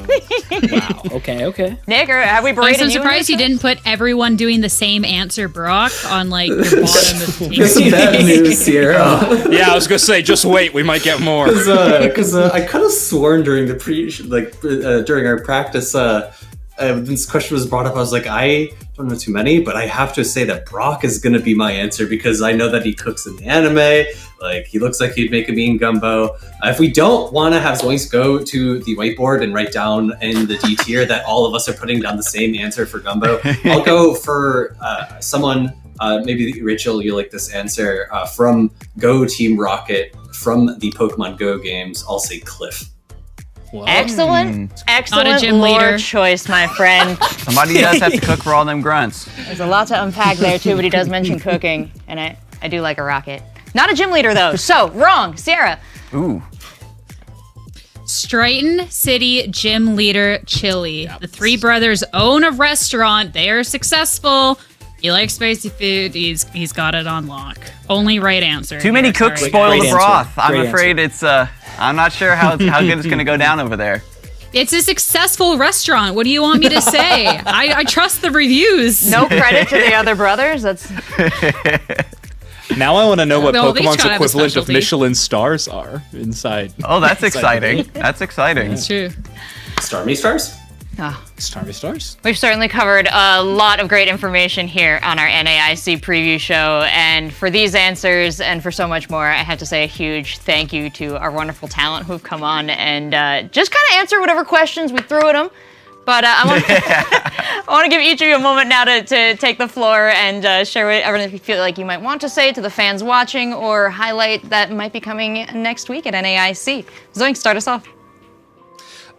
Wow. Okay. Nick, have we I'm berated so you? surprised you didn't put everyone doing the same answer, Brock, on like your bottom of the Get some bad news, Sierra. yeah, I was gonna say, just wait, we might get more. Because I could have sworn during the during our practice, this question was brought up. I was like, I don't know too many, but I have to say that Brock is going to be my answer because I know that he cooks in the anime. Like, he looks like he'd make a mean gumbo. If we don't want to have Zoinks go to the whiteboard and write down in the D tier that all of us are putting down the same answer for gumbo, I'll go for someone, maybe Rachel, you like this answer, from Go Team Rocket from the Pokemon Go games. I'll say Cliff. Wow. Excellent gym lore leader. choice, my friend. Somebody does have to cook for all them grunts. There's a lot to unpack there too, but he does mention cooking, and I do like a rocket. Not a gym leader though, so wrong. Sierra. Ooh. Stryton City gym leader Chili. The three brothers own a restaurant. They are successful. He likes spicy food. He's got it on lock. Only right answer. Too many cooks Sorry. spoil the answer. broth. I'm Great afraid it's I'm not sure how good it's gonna go down over there. It's a successful restaurant. What do you want me to say? I trust the reviews. No credit to the other brothers. That's Now I want to know what Well, they Pokemon's try to have a equivalent of specialty. Michelin stars are inside. Oh, that's inside exciting. the game. That's exciting. That's true. Starmie Stars? Starmie Stars. We've certainly covered a lot of great information here on our NAIC Preview Show, and for these answers and for so much more, I have to say a huge thank you to our wonderful talent who've come on and just kind of answer whatever questions we threw at them. But I want to give each of you a moment now to take the floor and share whatever you feel like you might want to say to the fans watching or highlight that might be coming next week at NAIC. Zoink, start us off.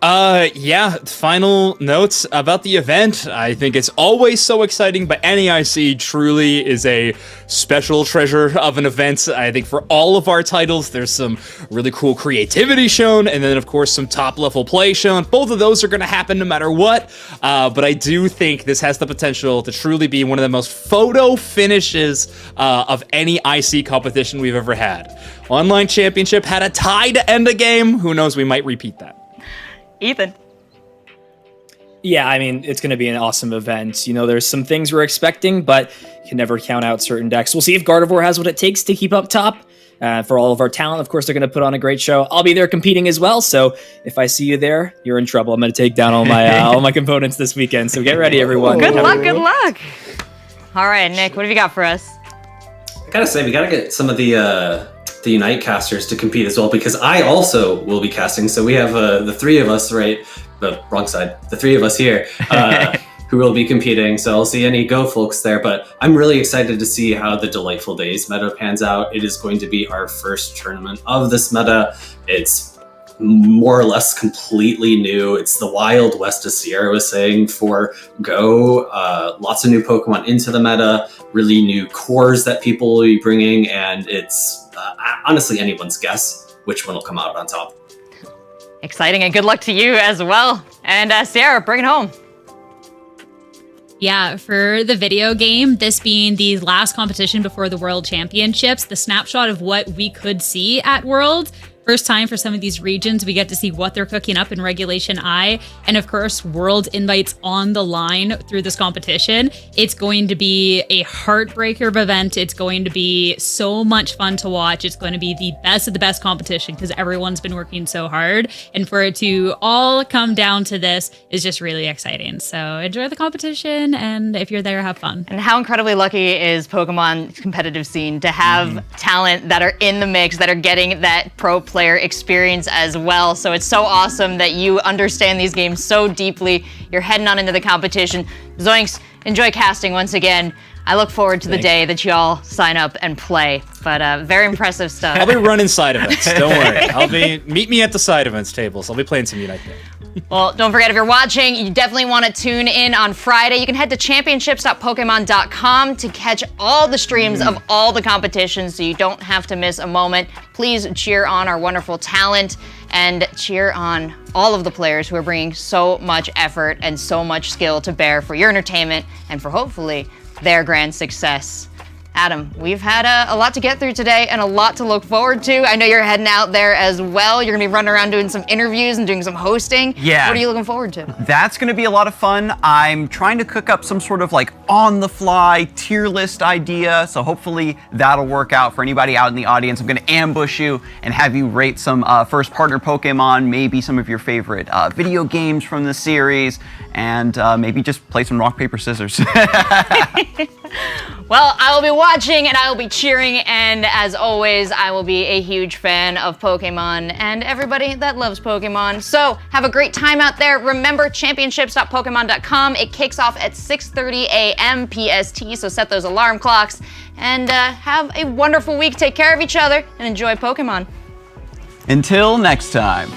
Yeah, final notes about the event. I think it's always so exciting, but NAIC truly is a special treasure of an event. I think for all of our titles, there's some really cool creativity shown, and then of course some top level play shown. Both of those are going to happen no matter what, but I do think this has the potential to truly be one of the most photo finishes of any IC competition we've ever had. Online Championship had a tie to end a game. Who knows, we might repeat that. Ethan. Yeah, I mean, it's going to be an awesome event. You know, there's some things we're expecting, but you can never count out certain decks. We'll see if Gardevoir has what it takes to keep up top. For all of our talent, of course, they're going to put on a great show. I'll be there competing as well, so if I see you there, you're in trouble. I'm going to take down all my components this weekend, so get ready, everyone. Good luck. All right, Nick, what have you got for us? I gotta say, we gotta get some of the Unite casters to compete as well, because I also will be casting. So we have the three of us, right? The wrong side. The three of us here who will be competing. So I'll see any Go folks there. But I'm really excited to see how the Delightful Days meta pans out. It is going to be our first tournament of this meta. It's more or less completely new. It's the Wild West, as Sierra was saying, for Go. Lots of new Pokemon into the meta, really new cores that people will be bringing, and it's honestly anyone's guess which one will come out on top. Exciting, and good luck to you as well. And Sierra, bring it home. Yeah, for the video game, this being the last competition before the World Championships, the snapshot of what we could see at Worlds. First time for some of these regions, we get to see what they're cooking up in Regulation I. And of course, World invites on the line through this competition. It's going to be a heartbreaker of event. It's going to be so much fun to watch. It's going to be the best of the best competition because everyone's been working so hard. And for it to all come down to this is just really exciting. So enjoy the competition. And if you're there, have fun. And how incredibly lucky is Pokemon competitive scene to have talent that are in the mix, that are getting that pro player experience as well. So it's so awesome that you understand these games so deeply. You're heading on into the competition. Zoinks, enjoy casting once again. I look forward to the day that you all sign up and play. But very impressive stuff. I'll be running side events. Don't worry. Meet me at the side events tables. I'll be playing some Unite there. Well, don't forget, if you're watching, you definitely want to tune in on Friday. You can head to championships.pokemon.com to catch all the streams of all the competitions so you don't have to miss a moment. Please cheer on our wonderful talent and cheer on all of the players who are bringing so much effort and so much skill to bear for your entertainment and for hopefully their grand success. Adam, we've had a lot to get through today and a lot to look forward to. I know you're heading out there as well. You're gonna be running around doing some interviews and doing some hosting. Yeah. What are you looking forward to? That's going to be a lot of fun. I'm trying to cook up some sort of like on-the-fly tier list idea, so hopefully that'll work out for anybody out in the audience. I'm going to ambush you and have you rate some first partner Pokemon, maybe some of your favorite video games from the series, and maybe just play some rock, paper, scissors. Well, I will be watching and I will be cheering, and as always, I will be a huge fan of Pokemon and everybody that loves Pokemon. So have a great time out there. Remember, championships.pokemon.com. It kicks off at 6:30 a.m. PST, so set those alarm clocks and have a wonderful week. Take care of each other and enjoy Pokemon. Until next time.